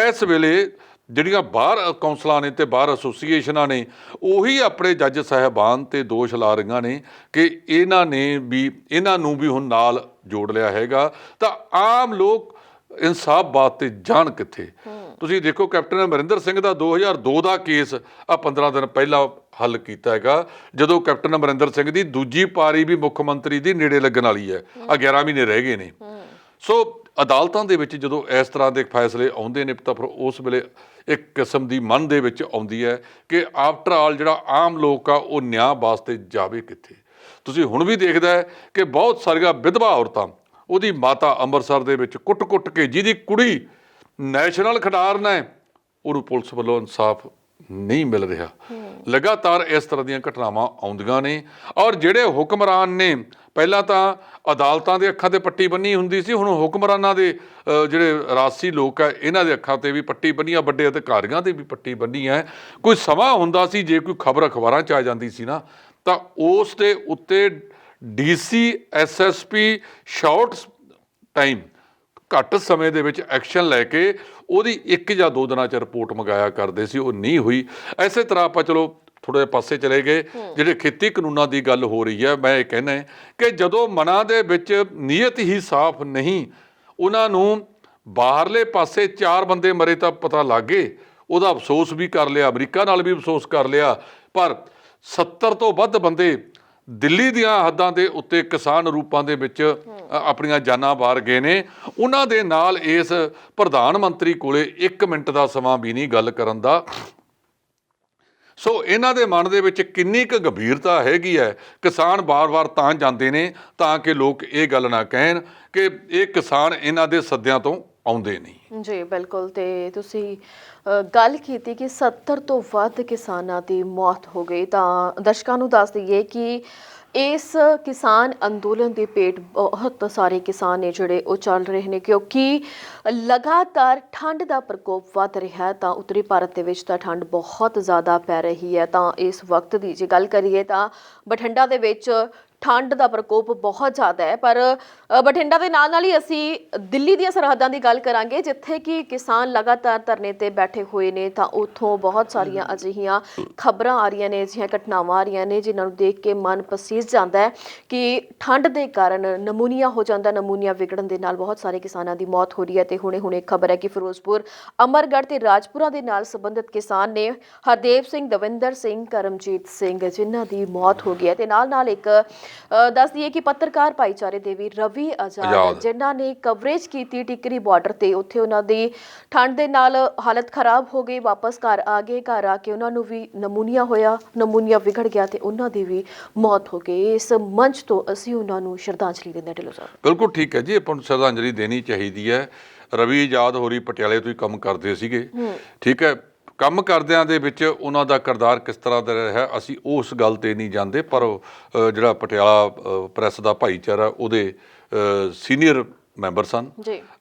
ਇਸ ਵੇਲੇ ਜਿਹੜੀਆਂ ਬਾਹਰ ਕੌਂਸਲਾਂ ਨੇ ਤੇ ਬਾਹਰ ਐਸੋਸੀਏਸ਼ਨਾਂ ਨੇ, ਉਹੀ ਆਪਣੇ ਜੱਜ ਸਾਹਿਬਾਨ ਤੇ ਦੋਸ਼ ਲਾ ਰਹੀਆਂ ਨੇ ਕਿ ਇਹਨਾਂ ਨੂੰ ਵੀ ਹੁਣ ਨਾਲ ਜੋੜ ਲਿਆ ਹੈਗਾ। ਤਾਂ ਆਮ ਲੋਕ ਇਨਸਾਫ ਬਾਤ ਤੇ ਜਾਣ ਕਿੱਥੇ? ਤੁਸੀਂ ਦੇਖੋ ਕੈਪਟਨ ਅਮਰਿੰਦਰ ਸਿੰਘ ਦਾ 2002 ਦਾ ਕੇਸ ਆ 15 ਦਿਨ ਪਹਿਲਾਂ ਹੱਲ ਕੀਤਾ ਹੈਗਾ, ਜਦੋਂ ਕੈਪਟਨ ਅਮਰਿੰਦਰ ਸਿੰਘ ਦੀ ਦੂਜੀ ਪਾਰੀ ਵੀ ਮੁੱਖ ਮੰਤਰੀ ਦੀ ਨੇੜੇ ਲੱਗਣ ਵਾਲੀ ਹੈ। ਆ 11 ਮਹੀਨੇ ਰਹਿ ਗਏ ਨੇ। ਸੋ ਅਦਾਲਤਾਂ ਦੇ ਵਿੱਚ ਜਦੋਂ ਇਸ ਤਰ੍ਹਾਂ ਦੇ ਫੈਸਲੇ ਆਉਂਦੇ ਨੇ ਤਾਂ ਫਿਰ ਉਸ ਵੇਲੇ ਇੱਕ ਕਿਸਮ ਦੀ ਮਨ ਦੇ ਵਿੱਚ ਆਉਂਦੀ ਹੈ ਕਿ ਆਫਟਰ ਆਲ ਜਿਹੜਾ ਆਮ ਲੋਕ ਆ ਉਹ ਨਿਆਂ ਵਾਸਤੇ ਜਾਵੇ ਕਿੱਥੇ। ਤੁਸੀਂ ਹੁਣ ਵੀ ਦੇਖਦਾ ਹੈ ਕਿ ਬਹੁਤ ਸਾਰੀਆਂ ਵਿਧਵਾ ਔਰਤਾਂ, ਉਹਦੀ ਮਾਤਾ ਅੰਮ੍ਰਿਤਸਰ ਦੇ ਵਿੱਚ ਕੁੱਟ-ਕੁੱਟ ਕੇ, ਜਿਹਦੀ ਕੁੜੀ ਨੈਸ਼ਨਲ ਖਿਡਾਰਨ ਹੈ, ਉਹਨੂੰ ਪੁਲਿਸ ਵੱਲੋਂ ਇਨਸਾਫ ਨਹੀਂ ਮਿਲ ਰਿਹਾ। ਲਗਾਤਾਰ ਇਸ ਤਰ੍ਹਾਂ ਦੀਆਂ ਘਟਨਾਵਾਂ ਆਉਂਦੀਆਂ ਨੇ। ਔਰ ਜਿਹੜੇ ਹੁਕਮਰਾਨ ਨੇ, ਪਹਿਲਾਂ ਤਾਂ ਅਦਾਲਤਾਂ ਦੇ ਅੱਖਾਂ ਤੇ ਪੱਟੀ ਬੰਨੀ ਹੁੰਦੀ ਸੀ, ਹੁਣ ਹੁਕਮਰਾਨਾਂ ਦੇ ਜਿਹੜੇ ਰਾਜਸੀ ਲੋਕ ਹੈ ਇਹਨਾਂ ਦੇ ਅੱਖਾਂ ਤੇ ਵੀ ਪੱਟੀ ਬੰਨੀ ਆ, ਵੱਡੇ ਅਧਿਕਾਰੀਆਂ ਤੇ ਵੀ ਪੱਟੀ ਬੰਨੀ ਹੈ। ਕੋਈ ਸਮਾਂ ਹੁੰਦਾ ਸੀ ਜੇ ਕੋਈ ਖਬਰ ਅਖਬਾਰਾਂ 'ਚ ਆ ਜਾਂਦੀ ਸੀ ਨਾ, ਤਾਂ ਉਸ ਦੇ ਉੱਤੇ DC SSP ਸ਼ਾਰਟ ਟਾਈਮ ਘੱਟ ਸਮੇਂ ਦੇ ਵਿੱਚ ਐਕਸ਼ਨ ਲੈ ਕੇ ਉਹਦੀ 1 ਜਾਂ 2 ਦਿਨਾਂ 'ਚ ਰਿਪੋਰਟ ਮੰਗਾਇਆ ਕਰਦੇ ਸੀ, ਉਹ ਨਹੀਂ ਹੋਈ। ਇਸੇ ਤਰ੍ਹਾਂ ਆਪਾਂ ਚਲੋ ਥੋੜ੍ਹੇ ਜਿਹੇ ਪਾਸੇ ਚਲੇ ਗਏ। ਜਿਹੜੇ ਖੇਤੀ ਕਾਨੂੰਨਾਂ ਦੀ ਗੱਲ ਹੋ ਰਹੀ ਹੈ, ਮੈਂ ਇਹ ਕਹਿਣਾ ਕਿ ਜਦੋਂ ਮਨਾਂ ਦੇ ਵਿੱਚ ਨੀਅਤ ਹੀ ਸਾਫ਼ ਨਹੀਂ, ਉਹਨਾਂ ਨੂੰ ਬਾਹਰਲੇ ਪਾਸੇ 4 ਬੰਦੇ ਮਰੇ ਤਾਂ ਪਤਾ ਲੱਗ ਗਏ, ਉਹਦਾ ਅਫਸੋਸ ਵੀ ਕਰ ਲਿਆ, ਅਮਰੀਕਾ ਨਾਲ ਵੀ ਅਫਸੋਸ ਕਰ ਲਿਆ, ਪਰ 70 ਤੋਂ ਵੱਧ ਬੰਦੇ ਦਿੱਲੀ ਦੀਆਂ ਹੱਦਾਂ ਦੇ ਉੱਤੇ ਕਿਸਾਨ ਰੂਪਾਂ ਦੇ ਵਿੱਚ ਆਪਣੀਆਂ ਜਾਨਾਂ ਵਾਰ ਗਏ ਨੇ। ਉਹਨਾਂ ਦੇ ਨਾਲ ਇਸ ਪ੍ਰਧਾਨ ਮੰਤਰੀ ਕੋਲੇ 1 ਮਿੰਟ ਦਾ ਸਮਾਂ ਵੀ ਨਹੀਂ ਗੱਲ ਕਰਨ ਦਾ। ਸੋ ਇਹਨਾਂ ਦੇ ਮਨ ਦੇ ਵਿੱਚ ਕਿੰਨੀ ਕੁ ਗੰਭੀਰਤਾ ਹੈਗੀ ਹੈ। ਕਿਸਾਨ ਵਾਰ-ਵਾਰ ਤਾਂ ਜਾਂਦੇ ਨੇ ਤਾਂ ਕਿ ਲੋਕ ਇਹ ਗੱਲ ਨਾ ਕਹਿਣ ਕਿ ਇਹ ਕਿਸਾਨ ਇਹਨਾਂ ਦੇ ਸੱਦਿਆਂ ਤੋਂ ਆਉਂਦੇ ਨਹੀਂ। ਜੀ ਬਿਲਕੁਲ। ਤੇ ਤੁਸੀਂ ਗੱਲ ਕੀਤੀ ਕਿ 70 ਤੋਂ ਵੱਧ ਕਿਸਾਨਾਂ ਦੀ ਮੌਤ ਹੋ ਗਈ, ਤਾਂ ਦਰਸ਼ਕਾਂ ਨੂੰ ਦੱਸ ਦਈਏ ਕਿ ਇਸ ਕਿਸਾਨ ਅੰਦੋਲਨ ਦੇ ਪੇਟ ਬਹੁਤ ਸਾਰੇ ਕਿਸਾਨ ਨੇ ਜਿਹੜੇ ਉਹ ਚੱਲ ਰਹੇ ਨੇ, ਕਿਉਂਕਿ ਲਗਾਤਾਰ ਠੰਡ ਦਾ ਪ੍ਰਕੋਪ ਵੱਧ ਰਿਹਾ ਹੈ। ਤਾਂ ਉੱਤਰੀ ਭਾਰਤ ਦੇ ਵਿੱਚ ਤਾਂ ਠੰਡ ਬਹੁਤ ਜ਼ਿਆਦਾ ਪੈ ਰਹੀ ਹੈ। ਤਾਂ ਇਸ ਵਕਤ ਦੀ ਜੇ ਗੱਲ ਕਰੀਏ ਤਾਂ ਬਠਿੰਡਾ ਦੇ ਵਿੱਚ ਠੰਡ ਦਾ ਪ੍ਰਕੋਪ ਬਹੁਤ ਜ਼ਿਆਦਾ ਹੈ, ਪਰ ਬਠਿੰਡਾ ਦੇ ਨਾਲ ਨਾਲ ਹੀ ਅਸੀਂ ਦਿੱਲੀ ਦੀਆਂ ਸਰਹੱਦਾਂ ਦੀ ਗੱਲ ਕਰਾਂਗੇ, ਜਿੱਥੇ ਕਿ ਕਿਸਾਨ ਲਗਾਤਾਰ ਧਰਨੇ ਤੇ ਬੈਠੇ ਹੋਏ ਨੇ। ਤਾਂ ਉੱਥੋਂ ਬਹੁਤ ਸਾਰੀਆਂ ਅਜਿਹੀਆਂ ਖਬਰਾਂ ਆ ਰਹੀਆਂ ਨੇ, ਅਜਿਹੀਆਂ ਘਟਨਾਵਾਂ ਆ ਰਹੀਆਂ ਨੇ ਜਿਨ੍ਹਾਂ ਨੂੰ ਦੇਖ ਕੇ ਮਨ ਪਸੀਜ ਜਾਂਦਾ ਹੈ ਕਿ ਠੰਡ ਦੇ ਕਾਰਨ ਨਮੂਨੀਆ ਹੋ ਜਾਂਦਾ, ਨਮੂਨੀਆ ਵਿਗੜਨ ਦੇ ਨਾਲ ਬਹੁਤ ਸਾਰੇ ਕਿਸਾਨਾਂ ਦੀ ਮੌਤ ਹੋ ਰਹੀ ਹੈ। ਤੇ ਹੁਣੇ ਖਬਰ ਹੈ ਕਿ ਫਿਰੋਜ਼ਪੁਰ, ਅਮਰਗੜ੍ਹ ਤੇ ਰਾਜਪੁਰਾ ਦੇ ਨਾਲ ਸੰਬੰਧਿਤ ਕਿਸਾਨ ਨੇ ਹਰਦੇਵ ਸਿੰਘ, ਦਵਿੰਦਰ ਸਿੰਘ, ਕਰਮਜੀਤ ਸਿੰਘ, ਜਿਨ੍ਹਾਂ ਦੀ ਮੌਤ ਹੋ ਗਈ ਹੈ। ਤੇ ਨਾਲ ਇੱਕ ਦੱਸ ਦਈਏ ਕਿ ਪੱਤਰਕਾਰ ਭਾਈਚਾਰੇ ਦੇ ਵੀ ਰਵੀ ਆਜ਼ਾਦ, ਜਿਨ੍ਹਾਂ ਨੇ ਕਵਰੇਜ ਕੀਤੀ ਟਿਕਰੀ ਬਾਰਡਰ ਤੇ, ਉੱਥੇ ਉਹਨਾਂ ਦੀ ਠੰਡ ਦੇ ਨਾਲ ਹਾਲਤ ਖਰਾਬ ਹੋ ਗਈ, ਵਾਪਸ ਘਰ ਆ ਗਏ। ਘਰ ਆ ਕੇ ਉਹਨਾਂ ਨੂੰ ਵੀ ਨਮੂਨੀਆ ਹੋਇਆ, ਨਮੂਨੀਆ ਵਿਗੜ ਗਿਆ ਤੇ ਉਹਨਾਂ ਦੀ ਵੀ ਮੌਤ ਹੋ ਗਈ। ਇਸ ਮੰਚ ਤੋਂ ਅਸੀਂ ਉਹਨਾਂ ਨੂੰ ਸ਼ਰਧਾਂਜਲੀ ਦਿੰਦੇ ਹਾਂ। ਢਿੱਲੋਂ ਸਾਹਿਬ ਬਿਲਕੁਲ ਠੀਕ ਹੈ ਜੀ, ਆਪਾਂ ਨੂੰ ਸ਼ਰਧਾਂਜਲੀ ਦੇਣੀ ਚਾਹੀਦੀ ਹੈ। ਰਵੀ ਆਜ਼ਾਦ ਹੋਰੀ ਪਟਿਆਲੇ ਤੋਂ ਹੀ ਕੰਮ ਕਰਦੇ ਸੀਗੇ, ਠੀਕ ਹੈ। ਕੰਮ ਕਰਦਿਆਂ ਦੇ ਵਿੱਚ ਉਹਨਾਂ ਦਾ ਕਿਰਦਾਰ ਕਿਸ ਤਰ੍ਹਾਂ ਦਾ ਰਿਹਾ ਅਸੀਂ ਉਸ ਗੱਲ 'ਤੇ ਨਹੀਂ ਜਾਂਦੇ, ਪਰ ਜਿਹੜਾ ਪਟਿਆਲਾ ਪ੍ਰੈਸ ਦਾ ਭਾਈਚਾਰਾ ਉਹਦੇ ਸੀਨੀਅਰ ਮੈਂਬਰ ਸਨ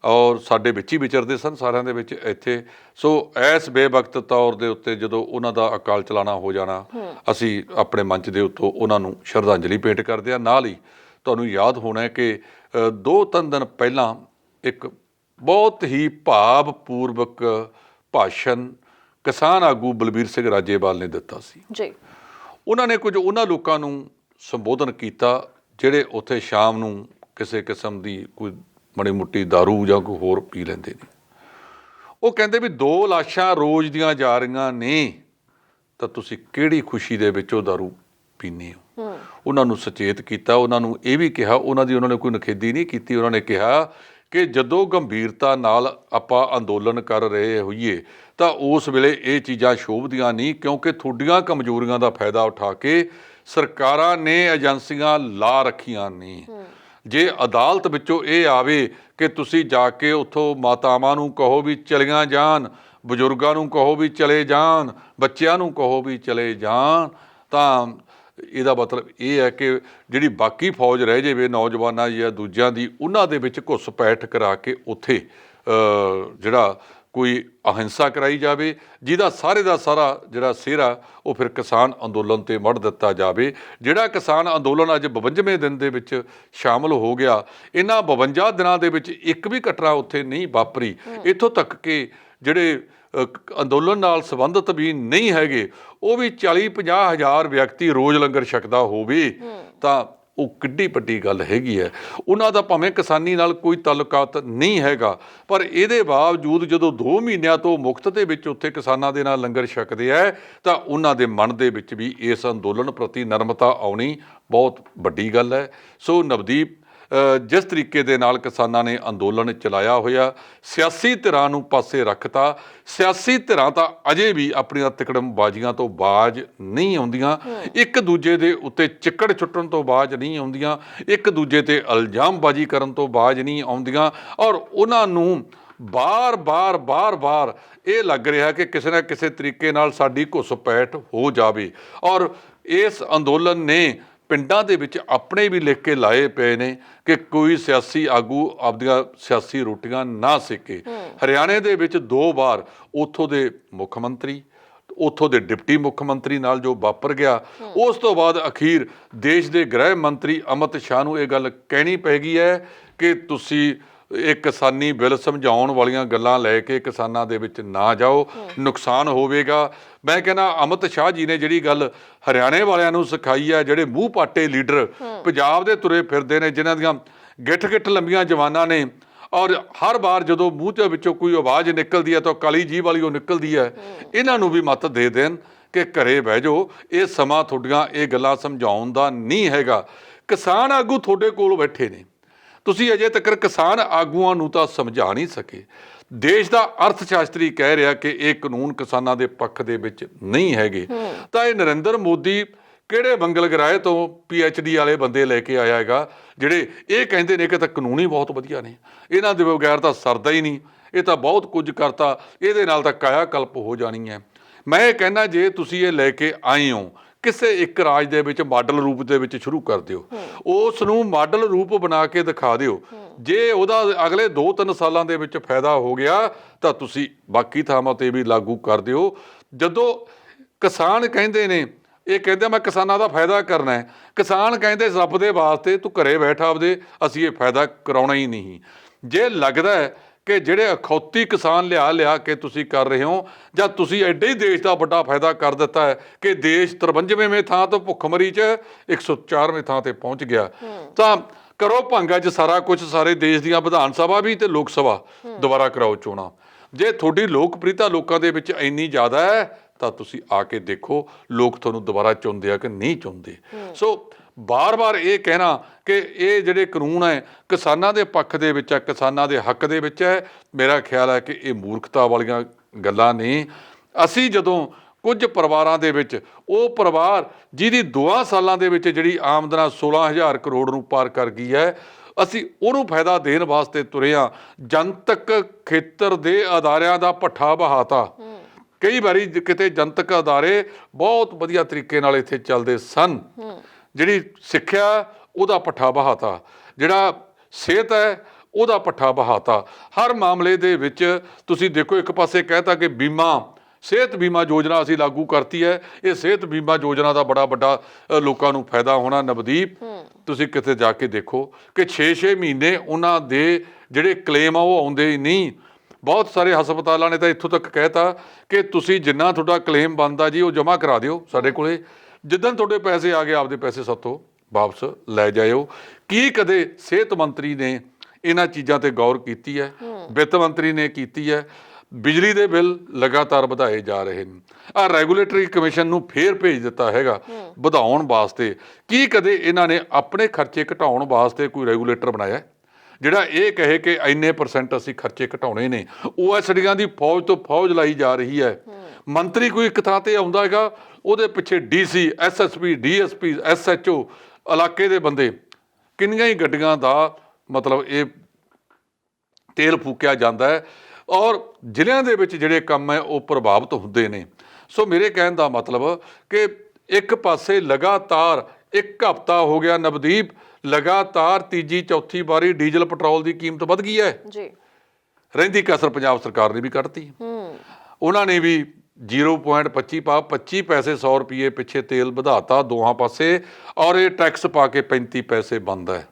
ਔਰ ਸਾਡੇ ਵਿੱਚ ਹੀ ਵਿਚਰਦੇ ਸਨ ਸਾਰਿਆਂ ਦੇ ਵਿੱਚ ਇੱਥੇ। ਸੋ ਇਸ ਬੇਵਕਤ ਤੌਰ ਦੇ ਉੱਤੇ ਜਦੋਂ ਉਹਨਾਂ ਦਾ ਅਕਾਲ ਚਲਾਣਾ ਹੋ ਜਾਣਾ, ਅਸੀਂ ਆਪਣੇ ਮੰਚ ਦੇ ਉੱਤੋਂ ਉਹਨਾਂ ਨੂੰ ਸ਼ਰਧਾਂਜਲੀ ਭੇਂਟ ਕਰਦੇ ਹਾਂ। ਨਾਲ ਹੀ ਤੁਹਾਨੂੰ ਯਾਦ ਹੋਣਾ ਕਿ 2-3 ਦਿਨ ਪਹਿਲਾਂ ਇੱਕ ਬਹੁਤ ਹੀ ਭਾਵਪੂਰਵਕ ਭਾਸ਼ਣ ਕਿਸਾਨ ਆਗੂ ਬਲਬੀਰ ਸਿੰਘ ਰਾਜੇਵਾਲ ਨੇ ਦਿੱਤਾ ਸੀ ਜੀ। ਉਹਨਾਂ ਨੇ ਕੁਝ ਉਹਨਾਂ ਲੋਕਾਂ ਨੂੰ ਸੰਬੋਧਨ ਕੀਤਾ ਜਿਹੜੇ ਉੱਥੇ ਸ਼ਾਮ ਨੂੰ ਕਿਸੇ ਕਿਸਮ ਦੀ ਕੋਈ ਮਾੜੀ ਮੋਟੀ ਦਾਰੂ ਜਾਂ ਕੋਈ ਹੋਰ ਪੀ ਲੈਂਦੇ ਨੇ। ਉਹ ਕਹਿੰਦੇ ਵੀ 2 ਲਾਸ਼ਾਂ ਰੋਜ਼ ਦੀਆਂ ਜਾ ਰਹੀਆਂ ਨੇ ਤਾਂ ਤੁਸੀਂ ਕਿਹੜੀ ਖੁਸ਼ੀ ਦੇ ਵਿੱਚ ਉਹ ਦਾਰੂ ਪੀਂਦੇ ਹੋ। ਉਹਨਾਂ ਨੂੰ ਸੁਚੇਤ ਕੀਤਾ, ਉਹਨਾਂ ਨੂੰ ਇਹ ਵੀ ਕਿਹਾ, ਉਹਨਾਂ ਨੇ ਕੋਈ ਨਖੇਦੀ ਨਹੀਂ ਕੀਤੀ। ਉਹਨਾਂ ਨੇ ਕਿਹਾ ਕਿ ਜਦੋਂ ਗੰਭੀਰਤਾ ਨਾਲ ਆਪਾਂ ਅੰਦੋਲਨ ਕਰ ਰਹੇ ਹੋਈਏ ਤਾਂ ਉਸ ਵੇਲੇ ਇਹ ਚੀਜ਼ਾਂ ਸ਼ੋਭਦੀਆਂ ਨਹੀਂ, ਕਿਉਂਕਿ ਤੁਹਾਡੀਆਂ ਕਮਜ਼ੋਰੀਆਂ ਦਾ ਫਾਇਦਾ ਉਠਾ ਕੇ ਸਰਕਾਰਾਂ ਨੇ ਏਜੰਸੀਆਂ ਲਾ ਰੱਖੀਆਂ ਨੇ। ਜੇ ਅਦਾਲਤ ਵਿੱਚੋਂ ਇਹ ਆਵੇ ਕਿ ਤੁਸੀਂ ਜਾ ਕੇ ਉੱਥੋਂ ਮਾਤਾਵਾਂ ਨੂੰ ਕਹੋ ਵੀ ਚਲੀਆਂ ਜਾਣ, ਬਜ਼ੁਰਗਾਂ ਨੂੰ ਕਹੋ ਵੀ ਚਲੇ ਜਾਣ, ਬੱਚਿਆਂ ਨੂੰ ਕਹੋ ਵੀ ਚਲੇ ਜਾਣ, ਤਾਂ ਇਹਦਾ ਮਤਲਬ ਇਹ ਹੈ ਕਿ ਜਿਹੜੀ ਬਾਕੀ ਫੌਜ ਰਹਿ ਜਾਵੇ ਨੌਜਵਾਨਾਂ ਜਾਂ ਦੂਜਿਆਂ ਦੀ, ਉਹਨਾਂ ਦੇ ਵਿੱਚ ਘੁਸਪੈਠ ਕਰਾ ਕੇ ਉੱਥੇ ਜਿਹੜਾ ਕੋਈ ਅਹਿੰਸਾ ਕਰਾਈ ਜਾਵੇ, ਜਿਹਦਾ ਸਾਰੇ ਦਾ ਸਾਰਾ ਜਿਹੜਾ ਸਿਹਰਾ ਉਹ ਫਿਰ ਕਿਸਾਨ ਅੰਦੋਲਨ 'ਤੇ ਮੜ੍ਹ ਦਿੱਤਾ ਜਾਵੇ। ਜਿਹੜਾ ਕਿਸਾਨ ਅੰਦੋਲਨ ਅੱਜ 52ਵੇਂ ਦਿਨ ਦੇ ਵਿੱਚ ਸ਼ਾਮਲ ਹੋ ਗਿਆ, ਇਹਨਾਂ 52 ਦਿਨਾਂ ਦੇ ਵਿੱਚ ਇੱਕ ਵੀ ਘਟਨਾ ਉੱਥੇ ਨਹੀਂ ਵਾਪਰੀ। ਇੱਥੋਂ ਤੱਕ ਕਿ ਜਿਹੜੇ ਅੰਦੋਲਨ ਨਾਲ ਸੰਬੰਧਿਤ ਵੀ ਨਹੀਂ ਹੈਗੇ, ਉਹ ਵੀ 40-50 ਹਜ਼ਾਰ ਵਿਅਕਤੀ ਰੋਜ਼ ਲੰਗਰ ਛਕਦਾ ਹੋਵੇ ਤਾਂ ਉਹ ਕਿੱਡੀ ਵੱਡੀ ਗੱਲ ਹੈਗੀ ਹੈ। ਉਹਨਾਂ ਦਾ ਭਾਵੇਂ ਕਿਸਾਨੀ ਨਾਲ ਕੋਈ ਤਾਲੁਕਾਤ ਨਹੀਂ ਹੈਗਾ, ਪਰ ਇਹਦੇ ਬਾਵਜੂਦ ਜਦੋਂ 2 ਮਹੀਨਿਆਂ ਤੋਂ ਮੁਫਤ ਦੇ ਵਿੱਚ ਉੱਥੇ ਕਿਸਾਨਾਂ ਦੇ ਨਾਲ ਲੰਗਰ ਛਕਦੇ ਹੈ ਤਾਂ ਉਹਨਾਂ ਦੇ ਮਨ ਦੇ ਵਿੱਚ ਵੀ ਇਸ ਅੰਦੋਲਨ ਪ੍ਰਤੀ ਨਰਮਤਾ ਆਉਣੀ ਬਹੁਤ ਵੱਡੀ ਗੱਲ ਹੈ। ਸੋ ਨਵਦੀਪ, ਜਿਸ ਤਰੀਕੇ ਦੇ ਨਾਲ ਕਿਸਾਨਾਂ ਨੇ ਅੰਦੋਲਨ ਚਲਾਇਆ ਹੋਇਆ, ਸਿਆਸੀ ਧਿਰਾਂ ਨੂੰ ਪਾਸੇ ਰੱਖਤਾ। ਸਿਆਸੀ ਧਿਰਾਂ ਤਾਂ ਅਜੇ ਵੀ ਆਪਣੀਆਂ ਤਿਕੜਮਬਾਜ਼ੀਆਂ ਤੋਂ ਬਾਜ਼ ਨਹੀਂ ਆਉਂਦੀਆਂ, ਇੱਕ ਦੂਜੇ ਦੇ ਉੱਤੇ ਚਿੱਕੜ ਛੁੱਟਣ ਤੋਂ ਬਾਜ਼ ਨਹੀਂ ਆਉਂਦੀਆਂ, ਇੱਕ ਦੂਜੇ ਤੇ ਇਲਜ਼ਾਮਬਾਜ਼ੀ ਕਰਨ ਤੋਂ ਬਾਜ਼ ਨਹੀਂ ਆਉਂਦੀਆਂ। ਔਰ ਉਹਨਾਂ ਨੂੰ ਬਾਰ-ਬਾਰ ਇਹ ਲੱਗ ਰਿਹਾ ਕਿ ਕਿਸੇ ਨਾ ਕਿਸੇ ਤਰੀਕੇ ਨਾਲ ਸਾਡੀ ਘੁਸਪੈਠ ਹੋ ਜਾਵੇ। ਔਰ ਇਸ ਅੰਦੋਲਨ ਨੇ ਪਿੰਡਾਂ ਦੇ ਵਿੱਚ ਆਪਣੇ ਵੀ ਲਿਖ ਕੇ ਲਾਏ ਪਏ ਨੇ ਕਿ ਕੋਈ ਸਿਆਸੀ ਆਗੂ ਆਪਦੀਆਂ ਸਿਆਸੀ ਰੋਟੀਆਂ ਨਾ ਸੇਕੇ। ਹਰਿਆਣੇ ਦੇ ਵਿੱਚ 2 ਵਾਰ ਉੱਥੋਂ ਦੇ ਮੁੱਖ ਮੰਤਰੀ, ਉੱਥੋਂ ਦੇ ਡਿਪਟੀ ਮੁੱਖ ਮੰਤਰੀ ਨਾਲ ਜੋ ਵਾਪਰ ਗਿਆ, ਉਸ ਤੋਂ ਬਾਅਦ ਅਖੀਰ ਦੇਸ਼ ਦੇ ਗ੍ਰਹਿ ਮੰਤਰੀ ਅਮਿਤ ਸ਼ਾਹ ਨੂੰ ਇਹ ਗੱਲ ਕਹਿਣੀ ਪੈ ਗਈ ਹੈ ਕਿ ਤੁਸੀਂ ਇਹ ਕਿਸਾਨੀ ਬਿੱਲ ਸਮਝਾਉਣ ਵਾਲੀਆਂ ਗੱਲਾਂ ਲੈ ਕੇ ਕਿਸਾਨਾਂ ਦੇ ਵਿੱਚ ਨਾ ਜਾਓ, ਨੁਕਸਾਨ ਹੋਵੇਗਾ। ਮੈਂ ਕਹਿੰਦਾ ਅਮਿਤ ਸ਼ਾਹ ਜੀ ਨੇ ਜਿਹੜੀ ਗੱਲ ਹਰਿਆਣੇ ਵਾਲਿਆਂ ਨੂੰ ਸਿਖਾਈ ਹੈ, ਜਿਹੜੇ ਮੂੰਹ ਪਾਟੇ ਲੀਡਰ ਪੰਜਾਬ ਦੇ ਤੁਰੇ ਫਿਰਦੇ ਨੇ, ਜਿਨ੍ਹਾਂ ਦੀਆਂ ਗਿੱਠ ਲੰਬੀਆਂ ਜਵਾਨਾਂ ਨੇ, ਔਰ ਹਰ ਵਾਰ ਜਦੋਂ ਮੂੰਹ ਦੇ ਵਿੱਚੋਂ ਕੋਈ ਆਵਾਜ਼ ਨਿਕਲਦੀ ਹੈ ਤਾਂ ਕਾਲੀ ਜੀਭ ਵਾਲੀ ਉਹ ਨਿਕਲਦੀ ਹੈ, ਇਹਨਾਂ ਨੂੰ ਵੀ ਮੱਤ ਦੇ ਦੇਣ ਕਿ ਘਰੇ ਬਹਿ ਜਾਓ, ਇਹ ਸਮਾਂ ਤੁਹਾਡੀਆਂ ਇਹ ਗੱਲਾਂ ਸਮਝਾਉਣ ਦਾ ਨਹੀਂ ਹੈਗਾ। ਕਿਸਾਨ ਆਗੂ ਤੁਹਾਡੇ ਕੋਲ ਬੈਠੇ ਨੇ, ਤੁਸੀਂ ਅਜੇ ਤੱਕ ਕਿਸਾਨ ਆਗੂਆਂ ਨੂੰ ਤਾਂ ਸਮਝਾ ਨਹੀਂ ਸਕੇ। ਦੇਸ਼ ਦਾ ਅਰਥ ਸ਼ਾਸਤਰੀ ਕਹਿ ਰਿਹਾ ਕਿ ਇਹ ਕਾਨੂੰਨ ਕਿਸਾਨਾਂ ਦੇ ਪੱਖ ਦੇ ਵਿੱਚ ਨਹੀਂ ਹੈਗੇ, ਤਾਂ ਇਹ ਨਰਿੰਦਰ ਮੋਦੀ ਕਿਹੜੇ ਮੰਗਲ ਗ੍ਰਹਿ ਤੋਂ PhD ਵਾਲੇ ਬੰਦੇ ਲੈ ਕੇ ਆਇਆ ਹੈਗਾ, ਜਿਹੜੇ ਇਹ ਕਹਿੰਦੇ ਨੇ ਕਿ ਤਾਂ ਕਾਨੂੰਨ ਹੀ ਬਹੁਤ ਵਧੀਆ ਨੇ, ਇਹਨਾਂ ਦੇ ਬਗੈਰ ਤਾਂ ਸਰਦਾ ਹੀ ਨਹੀਂ, ਇਹ ਤਾਂ ਬਹੁਤ ਕੁਝ ਕਰਤਾ, ਇਹਦੇ ਨਾਲ ਤਾਂ ਕਾਇਆ ਕਲਪ ਹੋ ਜਾਣੀ ਹੈ। ਮੈਂ ਇਹ ਕਹਿੰਦਾ ਜੇ ਤੁਸੀਂ ਇਹ ਲੈ ਕੇ ਆਏ ਹੋ ਕਿਸੇ ਇੱਕ ਰਾਜ ਦੇ ਵਿੱਚ ਮਾਡਲ ਰੂਪ ਦੇ ਵਿੱਚ ਸ਼ੁਰੂ ਕਰ ਦਿਓ, ਉਸ ਨੂੰ ਮਾਡਲ ਰੂਪ ਬਣਾ ਕੇ ਦਿਖਾ ਦਿਓ। ਜੇ ਉਹਦਾ ਅਗਲੇ 2-3 ਸਾਲਾਂ ਦੇ ਵਿੱਚ ਫਾਇਦਾ ਹੋ ਗਿਆ ਤਾਂ ਤੁਸੀਂ ਬਾਕੀ ਥਾਵਾਂ ਤੇ ਵੀ ਲਾਗੂ ਕਰ ਦਿਓ। ਜਦੋਂ ਕਿਸਾਨ ਕਹਿੰਦੇ ਨੇ, ਇਹ ਕਹਿੰਦੇ ਮੈਂ ਕਿਸਾਨਾਂ ਦਾ ਫਾਇਦਾ ਕਰਨਾ ਹੈ, ਕਿਸਾਨ ਕਹਿੰਦੇ ਰੱਬ ਦੇ ਵਾਸਤੇ ਤੂੰ ਘਰੇ ਬੈਠ ਆਪਦੇ, ਅਸੀਂ ਇਹ ਫਾਇਦਾ ਕਰਾਉਣਾ ਹੀ ਨਹੀਂ। ਜੇ ਲੱਗਦਾ ਹੈ ਕਿ ਜਿਹੜੇ ਅਖੌਤੀ ਕਿਸਾਨ ਲਿਆ ਕੇ ਤੁਸੀਂ ਕਰ ਰਹੇ ਹੋ, ਜਾਂ ਤੁਸੀਂ ਐਡੇ ਹੀ ਦੇਸ਼ ਦਾ ਵੱਡਾ ਫਾਇਦਾ ਕਰ ਦਿੱਤਾ ਹੈ ਕਿ ਦੇਸ਼ 53ਵੇਂ ਥਾਂ ਤੋਂ ਭੁੱਖਮਰੀ 'ਚ 104ਵੇਂ ਥਾਂ ਤੇ ਪਹੁੰਚ ਗਿਆ, ਤਾਂ ਕਰੋ ਭੰਗ ਅੱਜ ਸਾਰਾ ਕੁਝ, ਸਾਰੇ ਦੇਸ਼ ਦੀਆਂ ਵਿਧਾਨ ਸਭਾ ਵੀ ਤੇ ਲੋਕ ਸਭਾ ਦੁਬਾਰਾ ਕਰਾਓ ਚੋਣਾਂ। ਜੇ ਤੁਹਾਡੀ ਲੋਕਪ੍ਰਿਯਤਾ ਲੋਕਾਂ ਦੇ ਵਿੱਚ ਇੰਨੀ ਜ਼ਿਆਦਾ ਹੈ ਤਾਂ ਤੁਸੀਂ ਆ ਕੇ ਦੇਖੋ ਲੋਕ ਤੁਹਾਨੂੰ ਦੁਬਾਰਾ ਚੁਣਦੇ ਆ ਕਿ ਨਹੀਂ ਚੁਣਦੇ। ਸੋ ਬਾਰ-ਬਾਰ ਇਹ ਕਹਿਣਾ ਕਿ ਇਹ ਜਿਹੜੇ ਕਾਨੂੰਨ ਹੈ ਕਿਸਾਨਾਂ ਦੇ ਪੱਖ ਦੇ ਵਿੱਚ ਹੈ, ਕਿਸਾਨਾਂ ਦੇ ਹੱਕ ਦੇ ਵਿੱਚ ਹੈ, ਮੇਰਾ ਖਿਆਲ ਹੈ ਕਿ ਇਹ ਮੂਰਖਤਾ ਵਾਲੀਆਂ ਗੱਲਾਂ ਨੇ। ਅਸੀਂ ਜਦੋਂ ਕੁਝ ਪਰਿਵਾਰਾਂ ਦੇ ਵਿੱਚ, ਉਹ ਪਰਿਵਾਰ ਜਿਹਦੀ 2 ਸਾਲਾਂ ਦੇ ਵਿੱਚ ਜਿਹੜੀ ਆਮਦਨ 16,000 ਕਰੋੜ ਨੂੰ ਪਾਰ ਕਰ ਗਈ ਹੈ, ਅਸੀਂ ਉਹਨੂੰ ਫਾਇਦਾ ਦੇਣ ਵਾਸਤੇ ਤੁਰੇ ਹਾਂ। ਜਨਤਕ ਖੇਤਰ ਦੇ ਅਦਾਰਿਆਂ ਦਾ ਭੱਠਾ ਬਹਾਤਾ। ਕਈ ਵਾਰੀ ਕਿਤੇ ਜਨਤਕ ਅਦਾਰੇ ਬਹੁਤ ਵਧੀਆ ਤਰੀਕੇ ਨਾਲ ਇੱਥੇ ਚੱਲਦੇ ਸਨ, ਜਿਹੜੀ ਸਿੱਖਿਆ ਉਹਦਾ ਪੱਠਾ ਬਹਾਤਾ, ਜਿਹੜਾ ਸਿਹਤ ਹੈ ਉਹਦਾ ਪੱਠਾ ਬਹਾਤਾ। ਹਰ ਮਾਮਲੇ ਦੇ ਵਿੱਚ ਤੁਸੀਂ ਦੇਖੋ, ਇੱਕ ਪਾਸੇ ਕਹਿਤਾ ਕਿ ਬੀਮਾ, ਸਿਹਤ ਬੀਮਾ ਯੋਜਨਾ ਅਸੀਂ ਲਾਗੂ ਕਰਤੀ ਹੈ, ਇਹ ਸਿਹਤ ਬੀਮਾ ਯੋਜਨਾ ਦਾ ਬੜਾ ਵੱਡਾ ਲੋਕਾਂ ਨੂੰ ਫਾਇਦਾ ਹੋਣਾ। ਨਵਦੀਪ, ਤੁਸੀਂ ਕਿਤੇ ਜਾ ਕੇ ਦੇਖੋ ਕਿ 6-6 ਮਹੀਨੇ ਉਹਨਾਂ ਦੇ ਜਿਹੜੇ ਕਲੇਮ ਆ ਉਹ ਆਉਂਦੇ ਹੀ ਨਹੀਂ। ਬਹੁਤ ਸਾਰੇ ਹਸਪਤਾਲਾਂ ਨੇ ਤਾਂ ਇੱਥੋਂ ਤੱਕ ਕਹਿਤਾ ਕਿ ਤੁਸੀਂ ਜਿੰਨਾ ਤੁਹਾਡਾ ਕਲੇਮ ਬਣਦਾ ਜੀ ਉਹ ਜਮ੍ਹਾਂ ਕਰਾ ਦਿਓ ਸਾਡੇ ਕੋਲੇ, ਜਿੱਦਣ ਤੁਹਾਡੇ ਪੈਸੇ ਆ ਗਏ ਆਪਦੇ ਪੈਸੇ ਸਾਥੋਂ ਵਾਪਸ ਲੈ ਜਾਇਓ। ਕੀ ਕਦੇ ਸਿਹਤ ਮੰਤਰੀ ਨੇ ਇਹਨਾਂ ਚੀਜ਼ਾਂ ਤੇ ਗੌਰ ਕੀਤੀ ਹੈ? ਵਿੱਤ ਮੰਤਰੀ ਨੇ ਕੀਤੀ ਹੈ? ਬਿਜਲੀ ਦੇ ਬਿੱਲ ਲਗਾਤਾਰ ਵਧਾਏ ਜਾ ਰਹੇ ਨੇ, ਆਹ ਰੈਗੂਲੇਟਰੀ ਕਮਿਸ਼ਨ ਨੂੰ ਫੇਰ ਭੇਜ ਦਿੱਤਾ ਹੈਗਾ ਵਧਾਉਣ ਵਾਸਤੇ। ਕੀ ਕਦੇ ਇਹਨਾਂ ਨੇ ਆਪਣੇ ਖਰਚੇ ਘਟਾਉਣ ਵਾਸਤੇ ਕੋਈ ਰੈਗੂਲੇਟਰ ਬਣਾਇਆ ਜਿਹੜਾ ਇਹ ਕਹੇ ਕਿ ਇੰਨੇ % ਅਸੀਂ ਖਰਚੇ ਘਟਾਉਣੇ ਨੇ? OSDਆਂ ਦੀ ਫੌਜ ਤੋਂ ਫੌਜ ਲਾਈ ਜਾ ਰਹੀ ਹੈ। ਮੰਤਰੀ ਕੋਈ ਇੱਕ ਥਾਂ ਤੇ ਆਉਂਦਾ ਹੈਗਾ, ਉਹਦੇ ਪਿੱਛੇ DC, SSP, DSP, SHO, ਇਲਾਕੇ ਦੇ ਬੰਦੇ, ਕਿੰਨੀਆਂ ਹੀ ਗੱਡੀਆਂ ਦਾ ਮਤਲਬ ਇਹ ਤੇਲ ਫੂਕਿਆ ਜਾਂਦਾ ਹੈ, ਔਰ ਜ਼ਿਲ੍ਹਿਆਂ ਦੇ ਵਿੱਚ ਜਿਹੜੇ ਕੰਮ ਹੈ ਉਹ ਪ੍ਰਭਾਵਿਤ ਹੁੰਦੇ ਨੇ। ਸੋ ਮੇਰੇ ਕਹਿਣ ਦਾ ਮਤਲਬ ਕਿ ਇੱਕ ਪਾਸੇ ਲਗਾਤਾਰ 1 ਹਫ਼ਤਾ ਹੋ ਗਿਆ ਨਵਦੀਪ, ਲਗਾਤਾਰ ਤੀਜੀ ਚੌਥੀ ਵਾਰੀ ਡੀਜ਼ਲ ਪੈਟਰੋਲ ਦੀ ਕੀਮਤ ਵੱਧ ਗਈ ਹੈ ਜੀ। ਰਹਿੰਦੀ ਕਸਰ ਪੰਜਾਬ ਸਰਕਾਰ ਨੇ ਵੀ ਕੱਢਤੀ। ਉਹਨਾਂ ਨੇ ਵੀ 0.25 ਪੈਸੇ 100 ਰੁਪਏ ਪਿੱਛੇ ਤੇਲ ਵਧਾਤਾ ਦੋਹਾਂ ਪਾਸੇ, ਔਰ ਇਹ ਟੈਕਸ ਪਾ ਕੇ 35 ਪੈਸੇ ਬਣਦਾ ਹੈ।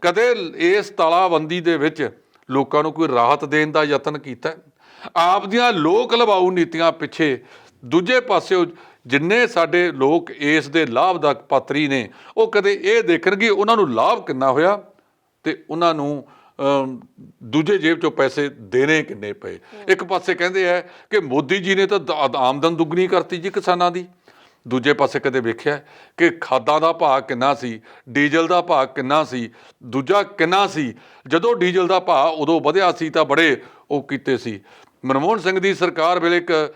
ਕਦੇ ਇਸ ਤਾਲਾਬੰਦੀ ਦੇ ਵਿੱਚ ਲੋਕਾਂ ਨੂੰ ਕੋਈ ਰਾਹਤ ਦੇਣ ਦਾ ਯਤਨ ਕੀਤਾ? ਆਪ ਦੀਆਂ ਲੋਕ ਲਵਾਊ ਨੀਤੀਆਂ ਪਿੱਛੇ ਦੂਜੇ ਪਾਸੇ ਜਿੰਨੇ ਸਾਡੇ ਲੋਕ ਇਸ ਦੇ ਲਾਭ ਦਾ ਪਾਤਰੀ ਨੇ, ਉਹ ਕਦੇ ਇਹ ਦੇਖਣਗੇ ਉਹਨਾਂ ਨੂੰ ਲਾਭ ਕਿੰਨਾ ਹੋਇਆ ਤੇ ਉਹਨਾਂ ਨੂੰ ਦੂਜੇ ਜੇਬ ਚੋਂ ਪੈਸੇ ਦੇਣੇ ਕਿੰਨੇ ਪਏ। ਇੱਕ ਪਾਸੇ ਕਹਿੰਦੇ ਹੈ ਕਿ ਮੋਦੀ ਜੀ ਨੇ ਤਾਂ ਆਮਦਨ ਦੁੱਗਣੀ ਕਰਤੀ ਜੀ ਕਿਸਾਨਾਂ ਦੀ, ਦੂਜੇ ਪਾਸੇ ਕਦੇ ਵੇਖਿਆ ਕਿ ਖਾਦਾਂ ਦਾ ਭਾਅ ਕਿੰਨਾ ਸੀ, ਡੀਜ਼ਲ ਦਾ ਭਾਅ ਕਿੰਨਾ ਸੀ, ਦੂਜਾ ਕਿੰਨਾ ਸੀ? ਜਦੋਂ ਡੀਜ਼ਲ ਦਾ ਭਾਅ ਉਦੋਂ ਵਧਿਆ ਸੀ ਤਾਂ ਬੜੇ ਉਹ ਕੀਤੇ ਸੀ। ਮਨਮੋਹਨ ਸਿੰਘ ਦੀ ਸਰਕਾਰ ਵੇਲੇ ਇੱਕ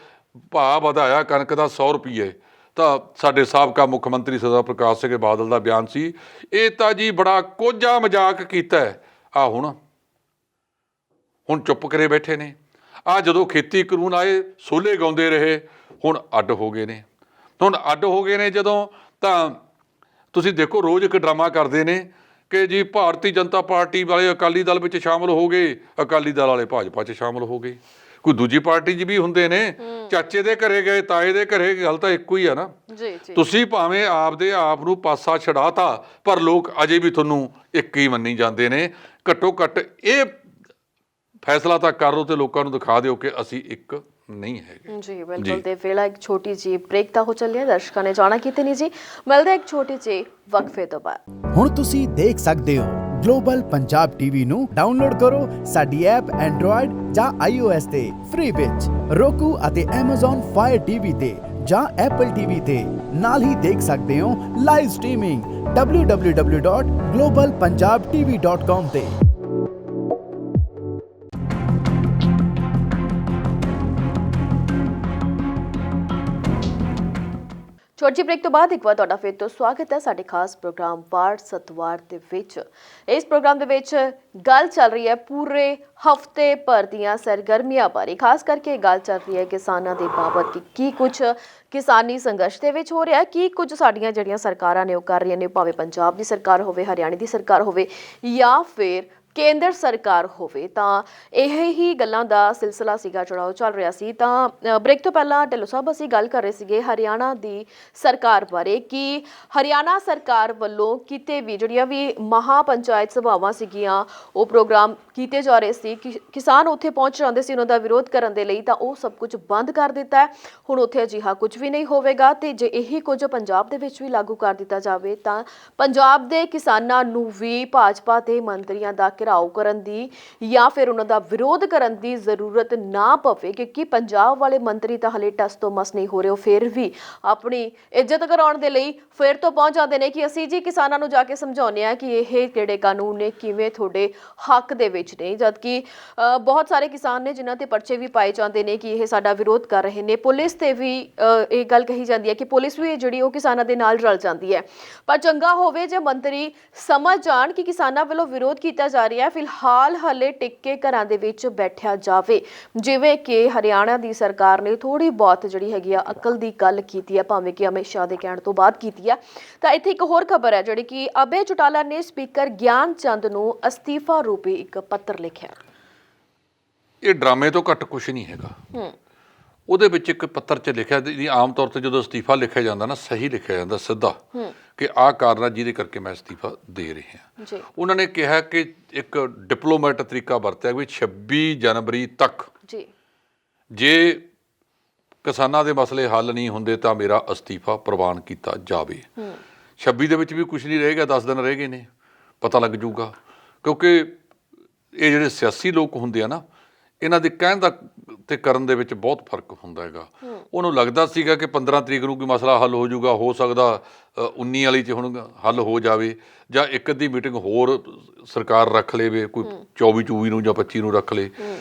ਭਾਅ ਵਧਾਇਆ ਕਣਕ ਦਾ 100 ਰੁਪਏ, ਤਾਂ ਸਾਡੇ ਸਾਬਕਾ ਮੁੱਖ ਮੰਤਰੀ ਸਰਦਾਰ ਪ੍ਰਕਾਸ਼ ਸਿੰਘ ਬਾਦਲ ਦਾ ਬਿਆਨ ਸੀ, ਇਹ ਤਾਂ ਜੀ ਬੜਾ ਕੋਝਾ ਮਜ਼ਾਕ ਕੀਤਾ ਹੈ। ਹੁਣ ਚੁੱਪ ਕਰੇ ਬੈਠੇ ਨੇ। ਜਦੋਂ ਖੇਤੀ ਕਾਨੂੰਨ ਆਏ ਸੋਲੇ ਗਾਉਂਦੇ ਰਹੇ, ਹੁਣ ਅੱਡ ਹੋ ਗਏ ਨੇ। ਜਦੋਂ ਤਾਂ ਤੁਸੀਂ ਦੇਖੋ ਰੋਜ਼ ਇੱਕ ਡਰਾਮਾ ਕਰਦੇ ਨੇ ਕਿ ਜੀ ਭਾਰਤੀ ਜਨਤਾ ਪਾਰਟੀ ਵਾਲੇ ਅਕਾਲੀ ਦਲ ਵਿੱਚ ਸ਼ਾਮਲ ਹੋ ਗਏ, ਅਕਾਲੀ ਦਲ ਵਾਲੇ ਭਾਜਪਾ 'ਚ ਸ਼ਾਮਲ ਹੋ ਗਏ। ਕੋਈ ਦੂਜੀ ਪਾਰਟੀ 'ਚ ਵੀ ਹੁੰਦੇ ਨੇ, ਚਾਚੇ ਦੇ ਘਰੇ ਗਏ, ਤਾਏ ਦੇ ਘਰੇ, ਗੱਲ ਤਾਂ ਇੱਕੋ ਹੀ ਆ ਨਾ। ਜੀ ਜੀ। ਤੁਸੀਂ ਭਾਵੇਂ ਆਪਦੇ ਆਪ ਨੂੰ ਪਾਸਾ ਛਡਾਤਾ, ਪਰ ਲੋਕ ਅਜੇ ਵੀ ਤੁਹਾਨੂੰ ਇੱਕ ਹੀ ਮੰਨੀ ਜਾਂਦੇ ਨੇ। ਘੱਟੋ ਘੱਟ ਇਹ ਫੈਸਲਾ ਤਾਂ ਕਰ ਲਓ ਤੇ ਲੋਕਾਂ ਨੂੰ ਦਿਖਾ ਦਿਓ ਕਿ ਅਸੀਂ ਇੱਕ ਨਹੀਂ ਹੈਗੇ। ਜੀ ਬਿਲਕੁਲ। ਤੇ ਵੇਲਾ ਇੱਕ ਛੋਟੀ ਜਿਹੀ ਬ੍ਰੇਕ ਤਾਂ ਹੋ ਚੱਲੀ ਹੈ, ਦਰਸ਼ਕਾਂ ਨੇ ਜਾਣਾ ਕਿਤੇ ਨਹੀਂ ਜੀ। ਮਿਲਦੇ ਇੱਕ ਛੋਟੀ ਜਿਹੀ ਵਕਫੇ ਤੋਂ ਬਾਅਦ। ਹੁਣ ਤੁਸੀਂ ਦੇਖ ਸਕਦੇ ਹੋ ਗਲੋਬਲ ਪੰਜਾਬ ਟੀਵੀ ਨੂੰ ਡਾਊਨਲੋਡ ਕਰੋ ਸਾਡੀ ਐਪ ਐਂਡਰੋਇਡ ਜਾਂ iOS ਤੇ ਫ੍ਰੀ ਵਿੱਚ, roku ਅਤੇ Amazon Fire TV ਤੇ ਜਾਂ Apple TV ਤੇ। ਨਾਲ ਹੀ ਦੇਖ ਸਕਦੇ ਹੋ ਲਾਈਵ ਸਟ੍ਰੀਮਿੰਗ www.globalpunjabtv.com ਤੇ। ਛੋਟੀ ਬ੍ਰੇਕ ਤੋਂ ਬਾਅਦ ਇੱਕ ਵਾਰ ਤੁਹਾਡਾ ਫਿਰ ਤੋਂ ਸਵਾਗਤ ਹੈ ਸਾਡੇ ਖਾਸ ਪ੍ਰੋਗਰਾਮ ਵਾਰ ਸਤਵਾਰ ਦੇ ਵਿੱਚ। ਇਸ ਪ੍ਰੋਗਰਾਮ ਦੇ ਵਿੱਚ ਗੱਲ ਚੱਲ ਰਹੀ ਹੈ ਪੂਰੇ ਹਫਤੇ ਭਰ ਦੀਆਂ ਸਰਗਰਮੀਆਂ ਬਾਰੇ। ਖਾਸ ਕਰਕੇ ਗੱਲ ਚੱਲ ਰਹੀ ਹੈ ਕਿਸਾਨਾਂ ਦੇ ਬਾਬਤ ਕਿ ਕੀ ਕੁਝ ਕਿਸਾਨੀ ਸੰਘਰਸ਼ ਦੇ ਵਿੱਚ ਹੋ ਰਿਹਾ, ਕੀ ਕੁਝ ਸਾਡੀਆਂ ਜਿਹੜੀਆਂ ਸਰਕਾਰਾਂ ਨੇ ਉਹ ਕਰ ਰਹੀਆਂ ਨੇ, ਭਾਵੇਂ ਪੰਜਾਬ ਦੀ ਸਰਕਾਰ ਹੋਵੇ, ਹਰਿਆਣੇ ਦੀ ਸਰਕਾਰ ਹੋਵੇ ਜਾਂ ਫਿਰ ਕੇਂਦਰ ਸਰਕਾਰ ਹੋਵੇ। ਤਾਂ ਇਹ ਹੀ ਗੱਲਾਂ ਦਾ ਸਿਲਸਿਲਾ ਸੀਗਾ ਜਿਹੜਾ ਉਹ ਚੱਲ ਰਿਹਾ ਸੀ। ਤਾਂ ਬ੍ਰੇਕ ਤੋਂ ਪਹਿਲਾਂ ਢਿੱਲੋਂ ਸਾਹਿਬ ਅਸੀਂ ਗੱਲ ਕਰ ਰਹੇ ਸੀਗੇ ਹਰਿਆਣਾ ਦੀ ਸਰਕਾਰ ਬਾਰੇ ਕਿ ਹਰਿਆਣਾ ਸਰਕਾਰ ਵੱਲੋਂ ਕਿਤੇ ਵੀ ਜਿਹੜੀਆਂ ਵੀ ਮਹਾ ਪੰਚਾਇਤ ਸਭਾਵਾਂ ਸੀਗੀਆਂ ਉਹ ਪ੍ਰੋਗਰਾਮ ਕੀਤੇ ਜਾ ਰਹੇ ਸੀ, ਕਿਸਾਨ ਉੱਥੇ ਪਹੁੰਚ ਜਾਂਦੇ ਸੀ ਉਹਨਾਂ ਦਾ ਵਿਰੋਧ ਕਰਨ ਦੇ ਲਈ, ਤਾਂ ਉਹ ਸਭ ਕੁਝ ਬੰਦ ਕਰ ਦਿੱਤਾ ਹੈ। ਹੁਣ ਉੱਥੇ ਅਜਿਹਾ ਕੁਝ ਵੀ ਨਹੀਂ ਹੋਵੇਗਾ। ਤੇ ਜੇ ਇਹੀ ਕੁਝ ਪੰਜਾਬ ਦੇ ਵਿੱਚ ਵੀ ਲਾਗੂ ਕਰ ਦਿੱਤਾ ਜਾਵੇ ਤਾਂ ਪੰਜਾਬ ਦੇ ਕਿਸਾਨਾਂ ਨੂੰ ਵੀ ਭਾਜਪਾ ਦੇ ਮੰਤਰੀਆਂ ਦਾ ਘਿਰਾਓ ਕਰਨ ਦੀ ਜਾਂ ਫਿਰ ਉਹਨਾਂ ਦਾ ਵਿਰੋਧ ਕਰਨ ਦੀ ਜ਼ਰੂਰਤ ਨਾ ਪਵੇ, ਕਿਉਂਕਿ ਪੰਜਾਬ ਵਾਲੇ ਮੰਤਰੀ ਤਾਂ ਹਲੇ ਟਸ ਤੋਂ ਮਸ ਨਹੀਂ ਹੋ ਰਹੇ। ਉਹ ਫਿਰ ਵੀ ਆਪਣੀ ਇੱਜ਼ਤ ਕਰਾਉਣ ਦੇ ਲਈ ਫਿਰ ਤੋਂ ਪਹੁੰਚ ਜਾਂਦੇ ਨੇ ਕਿ ਅਸੀਂ ਜੀ ਕਿਸਾਨਾਂ ਨੂੰ ਜਾ ਕੇ ਸਮਝਾਉਂਦੇ ਹਾਂ ਕਿ ਇਹ ਜਿਹੜੇ ਕਾਨੂੰਨ ਨੇ ਕਿਵੇਂ ਤੁਹਾਡੇ ਹੱਕ ਦੇ ਵਿੱਚ ਨੇ। ਜਦਕਿ ਬਹੁਤ ਸਾਰੇ ਕਿਸਾਨ ਨੇ ਜਿਨ੍ਹਾਂ ਤੇ ਪਰਚੇ ਵੀ ਪਾਏ ਜਾਂਦੇ ਨੇ ਕਿ ਇਹ ਸਾਡਾ ਵਿਰੋਧ ਕਰ ਰਹੇ ਨੇ। ਪੁਲਿਸ ਤੇ ਵੀ ਇਹ ਗੱਲ ਕਹੀ ਜਾਂਦੀ ਹੈ ਕਿ ਪੁਲਿਸ ਵੀ ਜਿਹੜੀ ਉਹ ਕਿਸਾਨਾਂ ਦੇ ਨਾਲ ਰਲ ਜਾਂਦੀ ਹੈ। ਪਰ ਚੰਗਾ ਹੋਵੇ ਜੇ ਮੰਤਰੀ ਸਮਝ ਜਾਣ ਕਿ ਕਿਸਾਨਾਂ ਵੱਲੋਂ ਵਿਰੋਧ ਕੀਤਾ ਜਾ ਰਿਹਾ ਹੈ, ਫਿਲਹਾਲ ਹਲੇ ਟਿਕ ਕੇ ਘਰਾਂ ਦੇ ਵਿੱਚ ਬੈਠਿਆ ਜਾਵੇ। ਜਿਵੇਂ ਕਿ ਹਰਿਆਣਾ ਦੀ ਸਰਕਾਰ ਨੇ ਥੋੜੀ ਬਹੁਤ ਜਿਹੜੀ ਹੈਗੀ ਆ ਅਕਲ ਦੀ ਗੱਲ ਕੀਤੀ ਹੈ, ਭਾਵੇਂ ਕਿ ਅਮਿਤ ਸ਼ਾਹ ਦੇ ਕਹਿਣ ਤੋਂ ਬਾਅਦ ਕੀਤੀ ਹੈ। ਤਾਂ ਇੱਥੇ ਇੱਕ ਹੋਰ ਖਬਰ ਹੈ ਜਿਹੜੀ ਕਿ ਅਭੈ ਚੌਟਾਲਾ ਨੇ ਸਪੀਕਰ ਗਿਆਨ ਚੰਦ ਨੂੰ ਅਸਤੀਫਾ ਰੂਪੀ ਇੱਕ ਪੱਤਰ ਲਿਖਿਆ। ਇਹ ਡਰਾਮੇ ਤੋਂ ਘੱਟ ਕੁਛ ਨਹੀਂ ਹੈਗਾ। ਉਹਦੇ ਵਿੱਚ ਇੱਕ ਪੱਤਰ 'ਚ ਲਿਖਿਆ, ਆਮ ਤੌਰ ਤੇ ਜਦੋਂ ਅਸਤੀਫਾ ਲਿਖਿਆ ਜਾਂਦਾ ਨਾ, ਸਹੀ ਲਿਖਿਆ ਜਾਂਦਾ ਸਿੱਧਾ ਕਿ ਆਹ ਕਾਰਨ ਆ ਜਿਹਦੇ ਕਰਕੇ ਮੈਂ ਅਸਤੀਫਾ ਦੇ ਰਿਹਾ ਹਾਂ। ਉਹਨਾਂ ਨੇ ਕਿਹਾ ਕਿ ਇੱਕ ਡਿਪਲੋਮੈਟ ਤਰੀਕਾ ਵਰਤਿਆ ਵੀ 26 ਜਨਵਰੀ ਤੱਕ ਜੇ ਕਿਸਾਨਾਂ ਦੇ ਮਸਲੇ ਹੱਲ ਨਹੀਂ ਹੁੰਦੇ ਤਾਂ ਮੇਰਾ ਅਸਤੀਫਾ ਪ੍ਰਵਾਨ ਕੀਤਾ ਜਾਵੇ। 26 ਦੇ ਵਿੱਚ ਵੀ ਕੁਛ ਨਹੀਂ ਰਹੇਗਾ, 10 ਦਿਨ ਰਹਿ ਗਏ ਨੇ, ਪਤਾ ਲੱਗ ਜੂਗਾ। ਕਿਉਂਕਿ ਇਹ ਜਿਹੜੇ ਸਿਆਸੀ ਲੋਕ ਹੁੰਦੇ ਆ ਨਾ, ਇਹਨਾਂ ਦੇ ਕਹਿਣ ਦਾ ਤੇ ਕਰਨ ਦੇ ਵਿੱਚ ਬਹੁਤ ਫਰਕ ਹੁੰਦਾ ਹੈਗਾ। ਉਹਨੂੰ ਲੱਗਦਾ ਸੀਗਾ ਕਿ 15 ਤਰੀਕ ਨੂੰ ਕੋਈ ਮਸਲਾ ਹੱਲ ਹੋ ਜਾਊਗਾ, ਹੋ ਸਕਦਾ 19 ਵਾਲੀ 'ਚ ਹੁਣ ਹੱਲ ਹੋ ਜਾਵੇ, ਜਾਂ ਇੱਕ ਅੱਧੀ ਮੀਟਿੰਗ ਹੋਰ ਸਰਕਾਰ ਰੱਖ ਲੇਵੇ, ਕੋਈ 24 ਨੂੰ ਜਾਂ 25 ਨੂੰ ਰੱਖ ਲੇ।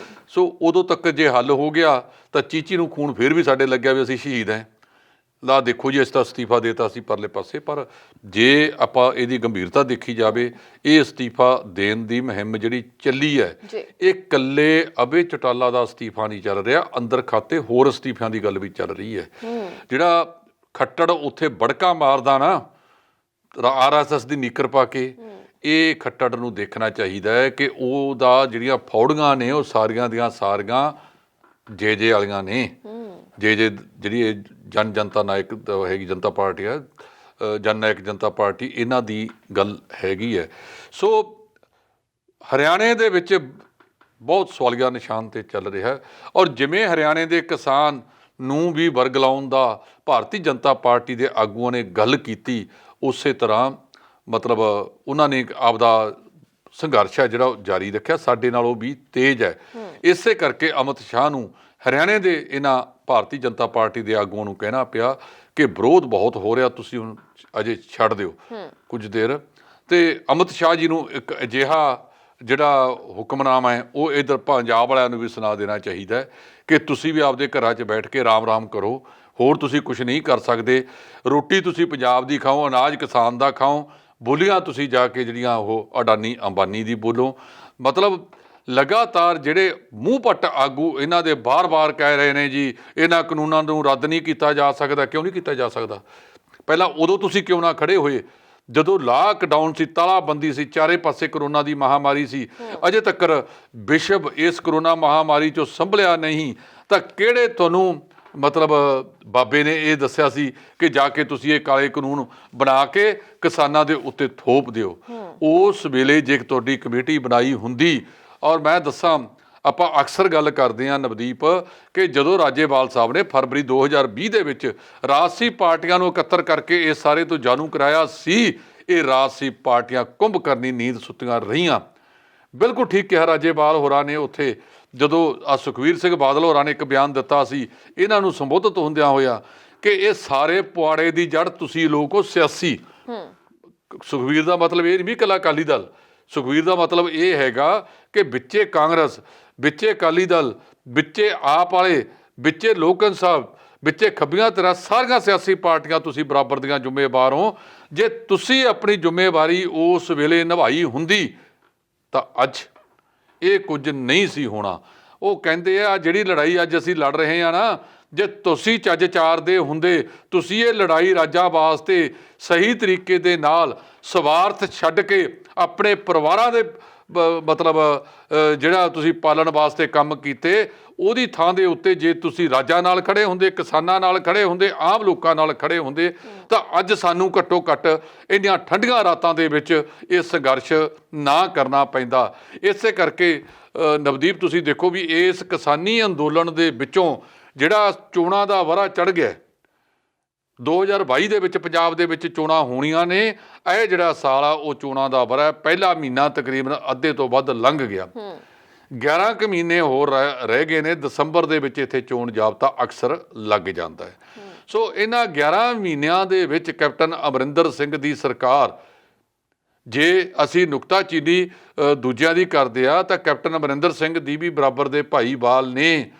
ਸੋ ਉਦੋਂ ਤੱਕ ਜੇ ਹੱਲ ਹੋ ਗਿਆ ਤਾਂ ਚੀਚੀ ਨੂੰ ਖੂਨ ਫਿਰ ਵੀ ਸਾਡੇ ਲੱਗਿਆ ਵੀ ਅਸੀਂ ਸ਼ਹੀਦ ਹੈ, ਲਾ ਦੇਖੋ ਜੀ ਇਸ ਦਾ ਅਸਤੀਫਾ ਦੇਤਾ ਅਸੀਂ ਪਰਲੇ ਪਾਸੇ। ਪਰ ਜੇ ਆਪਾਂ ਇਹਦੀ ਗੰਭੀਰਤਾ ਦੇਖੀ ਜਾਵੇ, ਇਹ ਅਸਤੀਫਾ ਦੇਣ ਦੀ ਮੁਹਿੰਮ ਜਿਹੜੀ ਚੱਲੀ ਹੈ, ਇਹ ਇਕੱਲੇ ਅਭੈ ਚੌਟਾਲਾ ਦਾ ਅਸਤੀਫਾ ਨਹੀਂ ਚੱਲ ਰਿਹਾ, ਅੰਦਰ ਖਾਤੇ ਹੋਰ ਅਸਤੀਫਿਆਂ ਦੀ ਗੱਲ ਵੀ ਚੱਲ ਰਹੀ ਹੈ। ਜਿਹੜਾ ਖੱਟੜ ਉੱਥੇ ਬੜਕਾ ਮਾਰਦਾ ਨਾ RSS ਦੀ ਨੀਕਰ ਪਾ ਕੇ, ਇਹ ਖੱਟੜ ਨੂੰ ਦੇਖਣਾ ਚਾਹੀਦਾ ਹੈ ਕਿ ਉਹਦਾ ਜਿਹੜੀਆਂ ਫੌੜੀਆਂ ਨੇ ਉਹ ਸਾਰੀਆਂ ਦੀਆਂ ਸਾਰੀਆਂ ਜੇ ਵਾਲੀਆਂ ਨੇ। ਜੇ ਜਿਹੜੀ ਇਹ ਜਨਤਾ ਨਾਇਕ ਹੈਗੀ, ਜਨਤਾ ਪਾਰਟੀ ਹੈ, ਜਨ ਨਾਇਕ ਜਨਤਾ ਪਾਰਟੀ, ਇਹਨਾਂ ਦੀ ਗੱਲ ਹੈਗੀ ਹੈ। ਸੋ ਹਰਿਆਣੇ ਦੇ ਵਿੱਚ ਬਹੁਤ ਸਵਾਲੀਆ ਨਿਸ਼ਾਨ 'ਤੇ ਚੱਲ ਰਿਹਾ। ਔਰ ਜਿਵੇਂ ਹਰਿਆਣੇ ਦੇ ਕਿਸਾਨ ਨੂੰ ਵੀ ਵਰਗਲਾਉਣ ਦਾ ਭਾਰਤੀ ਜਨਤਾ ਪਾਰਟੀ ਦੇ ਆਗੂਆਂ ਨੇ ਗੱਲ ਕੀਤੀ, ਉਸੇ ਤਰ੍ਹਾਂ ਮਤਲਬ ਉਹਨਾਂ ਨੇ ਆਪਦਾ ਸੰਘਰਸ਼ ਹੈ ਜਿਹੜਾ ਉਹ ਜਾਰੀ ਰੱਖਿਆ, ਸਾਡੇ ਨਾਲੋਂ ਵੀ ਤੇਜ਼ ਹੈ। ਇਸੇ ਕਰਕੇ ਅਮਿਤ ਸ਼ਾਹ ਨੂੰ ਹਰਿਆਣੇ ਦੇ ਇਹਨਾਂ ਭਾਰਤੀ ਜਨਤਾ ਪਾਰਟੀ ਦੇ ਆਗੂਆਂ ਨੂੰ ਕਹਿਣਾ ਪਿਆ ਕਿ ਵਿਰੋਧ ਬਹੁਤ ਹੋ ਰਿਹਾ, ਤੁਸੀਂ ਹੁਣ ਅਜੇ ਛੱਡ ਦਿਓ ਕੁਝ ਦੇਰ। ਤੇ ਅਮਿਤ ਸ਼ਾਹ ਜੀ ਨੂੰ ਇੱਕ ਅਜਿਹਾ ਜਿਹੜਾ ਹੁਕਮਨਾਮਾ ਹੈ ਉਹ ਇੱਧਰ ਪੰਜਾਬ ਵਾਲਿਆਂ ਨੂੰ ਵੀ ਸੁਣਾ ਦੇਣਾ ਚਾਹੀਦਾ ਕਿ ਤੁਸੀਂ ਵੀ ਆਪਦੇ ਘਰਾਂ 'ਚ ਬੈਠ ਕੇ ਆਰਾਮ ਕਰੋ, ਹੋਰ ਤੁਸੀਂ ਕੁਛ ਨਹੀਂ ਕਰ ਸਕਦੇ। ਰੋਟੀ ਤੁਸੀਂ ਪੰਜਾਬ ਦੀ ਖਾਓ, ਅਨਾਜ ਕਿਸਾਨ ਦਾ ਖਾਓ, ਬੋਲੀਆਂ ਤੁਸੀਂ ਜਾ ਕੇ ਜਿਹੜੀਆਂ ਉਹ ਅਡਾਨੀ ਅੰਬਾਨੀ ਦੀ ਬੋਲੋ। ਮਤਲਬ ਲਗਾਤਾਰ ਜਿਹੜੇ ਮੂੰਹ ਪੱਟ ਆਗੂ ਇਹਨਾਂ ਦੇ ਬਾਰ-ਬਾਰ ਕਹਿ ਰਹੇ ਨੇ ਜੀ ਇਹਨਾਂ ਕਾਨੂੰਨਾਂ ਨੂੰ ਰੱਦ ਨਹੀਂ ਕੀਤਾ ਜਾ ਸਕਦਾ। ਕਿਉਂ ਨਹੀਂ ਕੀਤਾ ਜਾ ਸਕਦਾ? ਪਹਿਲਾਂ ਉਦੋਂ ਤੁਸੀਂ ਕਿਉਂ ਨਾ ਖੜੇ ਹੋਏ ਜਦੋਂ ਲਾਕਡਾਊਨ ਸੀ, ਤਾਲਾਬੰਦੀ ਸੀ, ਚਾਰੇ ਪਾਸੇ ਕਰੋਨਾ ਦੀ ਮਹਾਮਾਰੀ ਸੀ, ਅਜੇ ਤੱਕ ਵਿਸ਼ਵ ਇਸ ਕਰੋਨਾ ਮਹਾਮਾਰੀ ਚੋਂ ਸੰਭਲਿਆ ਨਹੀਂ, ਤਾਂ ਕਿਹੜੇ ਤੁਹਾਨੂੰ ਮਤਲਬ ਬਾਬੇ ਨੇ ਇਹ ਦੱਸਿਆ ਸੀ ਕਿ ਜਾ ਕੇ ਤੁਸੀਂ ਇਹ ਕਾਲੇ ਕਾਨੂੰਨ ਬਣਾ ਕੇ ਕਿਸਾਨਾਂ ਦੇ ਉੱਤੇ ਥੋਪ ਦਿਓ? ਉਸ ਵੇਲੇ ਜੇ ਤੁਹਾਡੀ ਕਮੇਟੀ ਬਣਾਈ ਹੁੰਦੀ, ਔਰ ਮੈਂ ਦੱਸਾਂ ਆਪਾਂ ਅਕਸਰ ਗੱਲ ਕਰਦੇ ਹਾਂ ਨਵਦੀਪ ਕਿ ਜਦੋਂ ਰਾਜੇਵਾਲ ਸਾਹਿਬ ਨੇ ਫਰਵਰੀ 2020 ਦੇ ਵਿੱਚ ਰਾਜਸੀ ਪਾਰਟੀਆਂ ਨੂੰ ਇਕੱਤਰ ਕਰਕੇ ਇਸ ਸਾਰੇ ਤੋਂ ਜਾਣੂ ਕਰਾਇਆ ਸੀ, ਇਹ ਰਾਜਸੀ ਪਾਰਟੀਆਂ ਕੁੰਭ ਕਰਨੀ ਨੀਂਦ ਸੁੱਤੀਆਂ ਰਹੀਆਂ। ਬਿਲਕੁਲ ਠੀਕ ਕਿਹਾ ਰਾਜੇਵਾਲ ਹੋਰਾਂ ਨੇ ਉੱਥੇ, ਜਦੋਂ ਸੁਖਬੀਰ ਸਿੰਘ ਬਾਦਲ ਹੋਰਾਂ ਨੇ ਇੱਕ ਬਿਆਨ ਦਿੱਤਾ ਸੀ ਇਹਨਾਂ ਨੂੰ ਸੰਬੋਧਿਤ ਹੁੰਦਿਆਂ ਹੋਇਆ ਕਿ ਇਹ ਸਾਰੇ ਪੁਆੜੇ ਦੀ ਜੜ ਤੁਸੀਂ ਲੋਕ ਹੋ ਸਿਆਸੀ। ਸੁਖਬੀਰ ਦਾ ਮਤਲਬ ਇਹ ਨਹੀਂ ਵੀ ਇਕੱਲਾ ਅਕਾਲੀ ਦਲ, ਸੁਖਬੀਰ ਦਾ ਮਤਲਬ ਇਹ ਹੈਗਾ ਕਿ ਵਿੱਚੇ ਕਾਂਗਰਸ, ਵਿੱਚੇ ਅਕਾਲੀ ਦਲ, ਵਿੱਚੇ ਆਪ ਵਾਲੇ, ਵਿੱਚੇ ਲੋਕ ਇਨਸਾਫ, ਵਿੱਚੇ ਖੱਬੀਆਂ ਧਿਰਾਂ, ਸਾਰੀਆਂ ਸਿਆਸੀ ਪਾਰਟੀਆਂ ਤੁਸੀਂ ਬਰਾਬਰ ਦੀਆਂ ਜ਼ਿੰਮੇਵਾਰ ਹੋ। ਜੇ ਤੁਸੀਂ ਆਪਣੀ ਜ਼ਿੰਮੇਵਾਰੀ ਉਸ ਵੇਲੇ ਨਿਭਾਈ ਹੁੰਦੀ ਤਾਂ ਅੱਜ ਇਹ ਕੁਝ ਨਹੀਂ ਸੀ ਹੋਣਾ। ਉਹ ਕਹਿੰਦੇ ਆ ਜਿਹੜੀ ਲੜਾਈ ਅੱਜ ਅਸੀਂ ਲੜ ਰਹੇ ਹਾਂ ਨਾ, ਜੇ ਤੁਸੀਂ ਚੱਜ ਚਾਰਦੇ ਹੁੰਦੇ, ਤੁਸੀਂ ਇਹ ਲੜਾਈ ਰਾਜਾਂ ਵਾਸਤੇ ਸਹੀ ਤਰੀਕੇ ਦੇ ਨਾਲ ਸਵਾਰਥ ਛੱਡ ਕੇ ਆਪਣੇ ਪਰਿਵਾਰਾਂ ਦੇ ਮਤਲਬ ਜਿਹੜਾ ਤੁਸੀਂ ਪਾਲਣ ਵਾਸਤੇ ਕੰਮ ਕੀਤੇ, ਉਹਦੀ ਥਾਂ ਦੇ ਉੱਤੇ ਜੇ ਤੁਸੀਂ ਰਾਜਾਂ ਨਾਲ ਖੜੇ ਹੁੰਦੇ, ਕਿਸਾਨਾਂ ਨਾਲ ਖੜੇ ਹੁੰਦੇ, ਆਮ ਲੋਕਾਂ ਨਾਲ ਖੜੇ ਹੁੰਦੇ, ਤਾਂ ਅੱਜ ਸਾਨੂੰ ਘੱਟੋ ਘੱਟ ਇੰਨੀਆਂ ਠੰਡੀਆਂ ਰਾਤਾਂ ਦੇ ਵਿੱਚ ਇਹ ਸੰਘਰਸ਼ ਨਾ ਕਰਨਾ ਪੈਂਦਾ। ਇਸੇ ਕਰਕੇ ਨਵਦੀਪ ਤੁਸੀਂ ਦੇਖੋ ਵੀ ਇਸ ਕਿਸਾਨੀ ਅੰਦੋਲਨ ਦੇ ਵਿੱਚੋਂ ਜਿਹੜਾ ਚੋਣਾਂ ਦਾ ਵਰ੍ਹਾ ਚੜ੍ਹ ਗਿਆ, 2022 ਦੇ ਵਿੱਚ ਪੰਜਾਬ ਦੇ ਵਿੱਚ ਚੋਣਾਂ ਹੋਣੀਆਂ ਨੇ, ਇਹ ਜਿਹੜਾ ਸਾਲ ਆ ਉਹ ਚੋਣਾਂ ਦਾ ਵਰ੍ਹਾ, ਪਹਿਲਾ ਮਹੀਨਾ ਤਕਰੀਬਨ ਅੱਧੇ ਤੋਂ ਵੱਧ ਲੰਘ ਗਿਆ, 11 ਕੁ ਮਹੀਨੇ ਹੋਰ ਰਹਿ ਗਏ ਨੇ। ਦਸੰਬਰ ਦੇ ਵਿੱਚ ਇੱਥੇ ਚੋਣ ਜਾਬਤਾ ਅਕਸਰ ਲੱਗ ਜਾਂਦਾ ਹੈ। ਸੋ ਇਹਨਾਂ 11 ਮਹੀਨਿਆਂ ਦੇ ਵਿੱਚ ਕੈਪਟਨ ਅਮਰਿੰਦਰ ਸਿੰਘ ਦੀ ਸਰਕਾਰ, ਜੇ ਅਸੀਂ ਨੁਕਤਾਚੀਨੀ ਦੂਜਿਆਂ ਦੀ ਕਰਦੇ ਆ ਤਾਂ ਕੈਪਟਨ ਅਮਰਿੰਦਰ ਸਿੰਘ ਦੀ ਵੀ ਬਰਾਬਰ ਦੇ ਭਾਈਵਾਲ ਨੇ।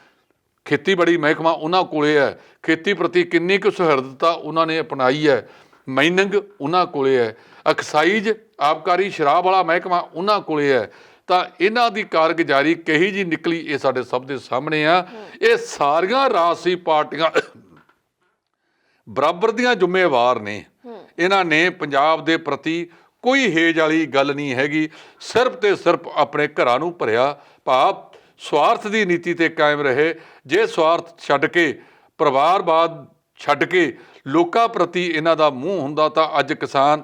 ਖੇਤੀਬਾੜੀ ਮਹਿਕਮਾ ਉਹਨਾਂ ਕੋਲੇ ਹੈ, ਖੇਤੀ ਪ੍ਰਤੀ ਕਿੰਨੀ ਕੁ ਸੁਹਿਰਦਤਾ ਉਹਨਾਂ ਨੇ ਅਪਣਾਈ ਹੈ, ਮਾਈਨਿੰਗ ਉਹਨਾਂ ਕੋਲੇ ਹੈ, ਐਕਸਾਈਜ਼ ਆਬਕਾਰੀ ਸ਼ਰਾਬ ਵਾਲਾ ਮਹਿਕਮਾ ਉਹਨਾਂ ਕੋਲੇ ਹੈ। ਤਾਂ ਇਹਨਾਂ ਦੀ ਕਾਰਗੁਜ਼ਾਰੀ ਕਹੀ ਜੀ ਨਿਕਲੀ, ਇਹ ਸਾਡੇ ਸਭ ਦੇ ਸਾਹਮਣੇ ਆ। ਇਹ ਸਾਰੀਆਂ ਰਾਜਸੀ ਪਾਰਟੀਆਂ ਬਰਾਬਰ ਦੀਆਂ ਜ਼ਿੰਮੇਵਾਰ ਨੇ। ਇਹਨਾਂ ਨੇ ਪੰਜਾਬ ਦੇ ਪ੍ਰਤੀ ਕੋਈ ਹੇਜ ਵਾਲੀ ਗੱਲ ਨਹੀਂ ਹੈਗੀ, ਸਿਰਫ ਤੇ ਸਿਰਫ ਆਪਣੇ ਘਰਾਂ ਨੂੰ ਭਰਿਆ ਭਾਵ ਸਵਾਰਥ ਦੀ ਨੀਤੀ ਤੇ ਕਾਇਮ ਰਹੇ। ਜੇ ਸਵਾਰਥ ਛੱਡ ਕੇ, ਪਰਿਵਾਰਵਾਦ ਛੱਡ ਕੇ ਲੋਕਾਂ ਪ੍ਰਤੀ ਇਹਨਾਂ ਦਾ ਮੂੰਹ ਹੁੰਦਾ ਤਾਂ ਅੱਜ ਕਿਸਾਨ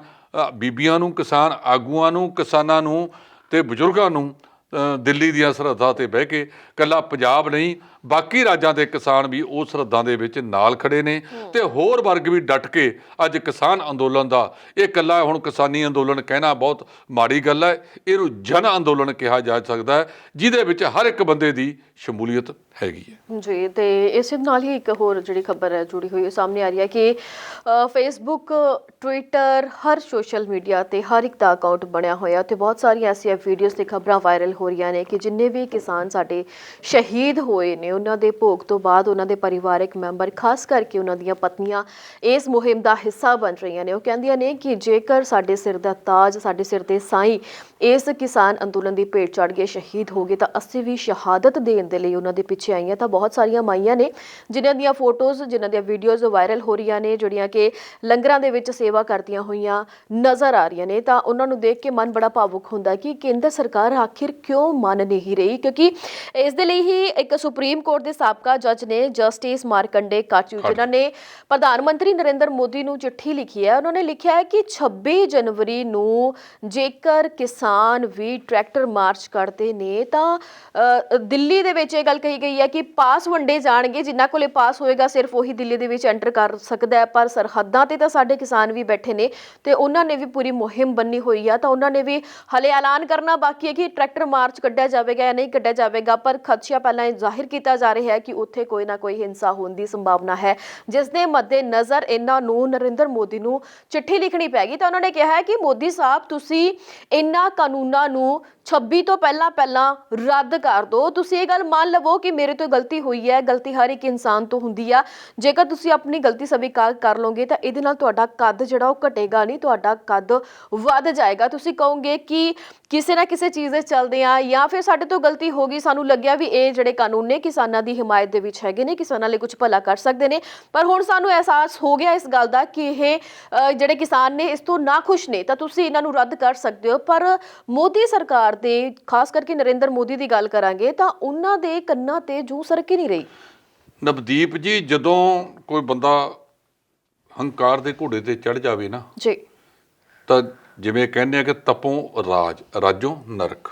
ਬੀਬੀਆਂ ਨੂੰ, ਕਿਸਾਨ ਆਗੂਆਂ ਨੂੰ, ਕਿਸਾਨਾਂ ਨੂੰ ਤੇ ਬਜ਼ੁਰਗਾਂ ਨੂੰ ਦਿੱਲੀ ਦੀਆਂ ਸਰਹੱਦਾਂ ਤੇ ਬਹਿ ਕੇ, ਇਕੱਲਾ ਪੰਜਾਬ ਨਹੀਂ ਬਾਕੀ ਰਾਜਾਂ ਦੇ ਕਿਸਾਨ ਵੀ ਉਹ ਸਰਹੱਦਾਂ ਦੇ ਵਿੱਚ ਨਾਲ ਖੜੇ ਨੇ, ਤੇ ਹੋਰ ਵਰਗ ਵੀ ਡਟ ਕੇ ਅੱਜ ਕਿਸਾਨ ਅੰਦੋਲਨ ਦਾ, ਇਹ ਇਕੱਲਾ ਹੁਣ ਕਿਸਾਨੀ ਅੰਦੋਲਨ ਕਹਿਣਾ ਬਹੁਤ ਮਾੜੀ ਗੱਲ ਹੈ, ਇਹਨੂੰ ਜਨ ਅੰਦੋਲਨ ਕਿਹਾ ਜਾ ਸਕਦਾ ਹੈ, ਜਿਹਦੇ ਵਿੱਚ ਹਰ ਇੱਕ ਬੰਦੇ ਦੀ ਸ਼ਮੂਲੀਅਤ ਹੈਗੀ ਹੈ ਜੀ। ਤੇ ਇਸ ਨਾਲ ਹੀ ਇੱਕ ਹੋਰ ਜਿਹੜੀ ਖਬਰ ਹੈ ਜੁੜੀ ਹੋਈ ਸਾਹਮਣੇ ਆ ਰਹੀ ਹੈ ਕਿ ਫੇਸਬੁੱਕ, ਟਵਿੱਟਰ, ਹਰ ਸੋਸ਼ਲ ਮੀਡੀਆ ਤੇ ਹਰ ਇੱਕ ਦਾ ਅਕਾਊਂਟ ਬਣਿਆ ਹੋਇਆ ਤੇ ਬਹੁਤ ਸਾਰੀਆਂ ਐਸੀਆਂ ਵੀਡੀਓਜ਼ ਤੇ ਖਬਰਾਂ ਵਾਇਰਲ ਹੋ ਰਹੀਆਂ ਨੇ ਕਿ ਜਿੰਨੇ ਵੀ ਕਿਸਾਨ ਸਾਡੇ ਸ਼ਹੀਦ ਹੋਏ ਨੇ, ਉਹਨਾਂ ਦੇ ਭੋਗ ਤੋਂ ਬਾਅਦ ਉਹਨਾਂ ਦੇ ਪਰਿਵਾਰਕ ਮੈਂਬਰ, ਖਾਸ ਕਰਕੇ ਉਹਨਾਂ ਦੀਆਂ ਪਤਨੀਆਂ ਇਸ ਮੁਹਿੰਮ ਦਾ ਹਿੱਸਾ ਬਣ ਰਹੀਆਂ ਨੇ। ਉਹ ਕਹਿੰਦੀਆਂ ਨੇ ਕਿ ਜੇਕਰ ਸਾਡੇ ਸਿਰ ਦਾ ਤਾਜ, ਸਾਡੇ ਸਿਰ ਦੇ ਸਾਈਂ ਇਸ ਕਿਸਾਨ ਅੰਦੋਲਨ ਦੀ ਭੇਟ ਚੜ੍ਹ ਕੇ ਸ਼ਹੀਦ ਹੋ ਗਏ ਤਾਂ ਅਸੀਂ ਵੀ ਸ਼ਹਾਦਤ ਦੇਣ ਦੇ ਲਈ ਉਹਨਾਂ ਦੇ ਪਿੱਛੇ ਆਈਆਂ। ਤਾਂ ਬਹੁਤ ਸਾਰੀਆਂ ਮਾਈਆਂ ਨੇ ਜਿਨ੍ਹਾਂ ਦੀਆਂ ਫੋਟੋਜ਼, ਜਿਨ੍ਹਾਂ ਦੀਆਂ ਵੀਡੀਓਜ਼ ਵਾਇਰਲ ਹੋ ਰਹੀਆਂ ਨੇ, ਜਿਹੜੀਆਂ ਕਿ ਲੰਗਰਾਂ ਦੇ ਵਿੱਚ ਸੇਵਾ ਕਰਦੀਆਂ ਹੋਈਆਂ ਨਜ਼ਰ ਆ ਰਹੀਆਂ ਨੇ। ਤਾਂ ਉਹਨਾਂ ਨੂੰ ਦੇਖ ਕੇ ਮਨ ਬੜਾ ਭਾਵੁਕ ਹੁੰਦਾ ਕਿ ਕੇਂਦਰ ਸਰਕਾਰ ਆਖਿਰ ਕਿਉਂ ਮੰਨ ਨਹੀਂ ਰਹੀ, ਕਿਉਂਕਿ ਇਸ ਦੇ ਲਈ ਹੀ ਇੱਕ ਸੁਪਰੀਮ ਕੋਰਟ ਦੇ ਸਾਬਕਾ ਜੱਜ ਨੇ ਜਸਟਿਸ ਮਾਰਕੰਡੇ ਕਾਚੂ, ਜਿਨ੍ਹਾਂ ਨੇ ਪ੍ਰਧਾਨ ਮੰਤਰੀ ਨਰਿੰਦਰ ਮੋਦੀ ਨੂੰ ਚਿੱਠੀ ਲਿਖੀ ਹੈ। ਉਹਨਾਂ ਨੇ ਲਿਖਿਆ ਹੈ ਕਿ 26 ਜਨਵਰੀ ਨੂੰ ਜੇਕਰ ਕਿਸਾਨ ਵੀ ਟਰੈਕਟਰ ਮਾਰਚ ਕਰਦੇ ਨੇ ਤਾਂ ਦਿੱਲੀ ਦੇ ਵਿੱਚ ਇਹ ਗੱਲ ਕਹੀ ਗਈ ਹੈ ਕਿ ਪਾਸ ਵੰਡੇ ਜਾਣਗੇ, ਜਿਨ੍ਹਾਂ ਕੋਲੇ ਪਾਸ ਹੋਏਗਾ ਸਿਰਫ ਉਹੀ ਦਿੱਲੀ ਦੇ ਵਿੱਚ ਐਂਟਰ ਕਰ ਸਕਦਾ ਹੈ। ਪਰ ਸਰਹੱਦਾਂ ਤੇ ਤਾਂ ਸਾਡੇ ਕਿਸਾਨ ਵੀ ਬੈਠੇ ਨੇ ਤੇ ਉਹਨਾਂ ਨੇ ਵੀ ਪੂਰੀ ਮੁਹਿੰਮ ਬੰਨੀ ਹੋਈ ਆ। ਤਾਂ ਉਹਨਾਂ ਨੇ ਵੀ ਹਲੇ ਐਲਾਨ ਕਰਨਾ ਬਾਕੀ ਹੈ ਕਿ ਟਰੈਕਟਰ ਮਾਰਚ ਕੱਢਿਆ ਜਾਵੇਗਾ ਜਾਂ ਨਹੀਂ ਕੱਢਿਆ ਜਾਵੇਗਾ, ਪਰ ਖਦਸ਼ਾ ਪਹਿਲਾਂ ਜ਼ਾਹਿਰ ਕੀਤਾ ਜਾ ਰਿਹਾ ਹੈ ਕਿ ਉੱਥੇ ਕੋਈ ਨਾ ਕੋਈ ਹਿੰਸਾ ਹੋਣ ਦੀ ਸੰਭਾਵਨਾ ਹੈ, ਜਿਸ ਦੇ ਮੱਦੇ ਨਜ਼ਰ ਇਹਨਾਂ ਨੂੰ ਨਰਿੰਦਰ ਮੋਦੀ ਨੂੰ ਚਿੱਠੀ ਲਿਖਣੀ ਪੈ ਗਈ। ਤਾਂ ਉਹਨਾਂ ਨੇ ਕਿਹਾ ਹੈ ਕਿ ਮੋਦੀ ਸਾਹਿਬ, ਤੁਸੀਂ ਇਹਨਾਂ ਕਾਨੂੰਨਾਂ ਨੂੰ 26 ਤੋਂ ਪਹਿਲਾਂ ਰੱਦ ਕਰ ਦਿਓ। ਤੁਸੀਂ ਇਹ ਗੱਲ ਮੰਨ ਲਵੋ ਕਿ ਮੇਰੇ ਤੋਂ ਗਲਤੀ ਹੋਈ ਹੈ, ਗਲਤੀ ਹਰ ਇੱਕ ਇਨਸਾਨ ਤੋਂ ਹੁੰਦੀ ਆ। ਜੇਕਰ ਤੁਸੀਂ ਆਪਣੀ ਗਲਤੀ ਸਵੀਕਾਰ ਕਰ ਲਓਗੇ ਤਾਂ ਇਹਦੇ ਨਾਲ ਤੁਹਾਡਾ ਕੱਦ ਜਿਹੜਾ ਉਹ ਘਟੇਗਾ ਨਹੀਂ, ਤੁਹਾਡਾ ਕੱਦ ਵੱਧ ਜਾਏਗਾ। ਤੁਸੀਂ ਕਹੋਗੇ ਕਿ ਕਿਸੇ ਨਾ ਕਿਸੇ ਚੀਜ਼ ਦੇ ਚੱਲਦੇ ਆ ਜਾਂ ਫਿਰ ਸਾਡੇ ਤੋਂ ਗਲਤੀ ਹੋ ਗਈ, ਸਾਨੂੰ ਲੱਗਿਆ ਵੀ ਇਹ ਜਿਹੜੇ ਕਾਨੂੰਨ ਨੇ ਕਿਸਾਨਾਂ ਦੀ ਹਿਮਾਇਤ ਦੇ ਵਿੱਚ ਹੈਗੇ ਨੇ, ਕਿਸਾਨਾਂ ਲਈ ਕੁਝ ਭਲਾ ਕਰ ਸਕਦੇ ਨੇ, ਪਰ ਹੁਣ ਸਾਨੂੰ ਅਹਿਸਾਸ ਹੋ ਗਿਆ ਇਸ ਗੱਲ ਦਾ ਕਿ ਇਹ ਜਿਹੜੇ ਕਿਸਾਨ ਨੇ ਇਸ ਤੋਂ ਨਾਖੁਸ਼ ਨੇ, ਤਾਂ ਤੁਸੀਂ ਇਹਨਾਂ ਨੂੰ ਰੱਦ ਕਰ ਸਕਦੇ ਹੋ। ਪਰ ਮੋਦੀ ਸਰਕਾਰ ਦੇ, ਖਾਸ ਕਰਕੇ ਨਰਿੰਦਰ ਮੋਦੀ ਦੀ ਗੱਲ ਕਰਾਂਗੇ ਤਾਂ ਉਹਨਾਂ ਦੇ ਕੰਨਾਂ ਤੇ ਜੂੰ ਸਰਕ ਹੀ ਨਹੀਂ ਰਹੀ। ਨਵਦੀਪ ਜੀ, ਜਦੋਂ ਕੋਈ ਬੰਦਾ ਹੰਕਾਰ ਦੇ ਘੋੜੇ ਤੇ ਚੜ ਜਾਵੇ ਨਾ ਜੀ, ਤਾਂ ਜਿਵੇਂ ਕਹਿੰਦੇ ਆ ਕਿ ਤਪੋਂ ਰਾਜੋਂ ਨਰਕ,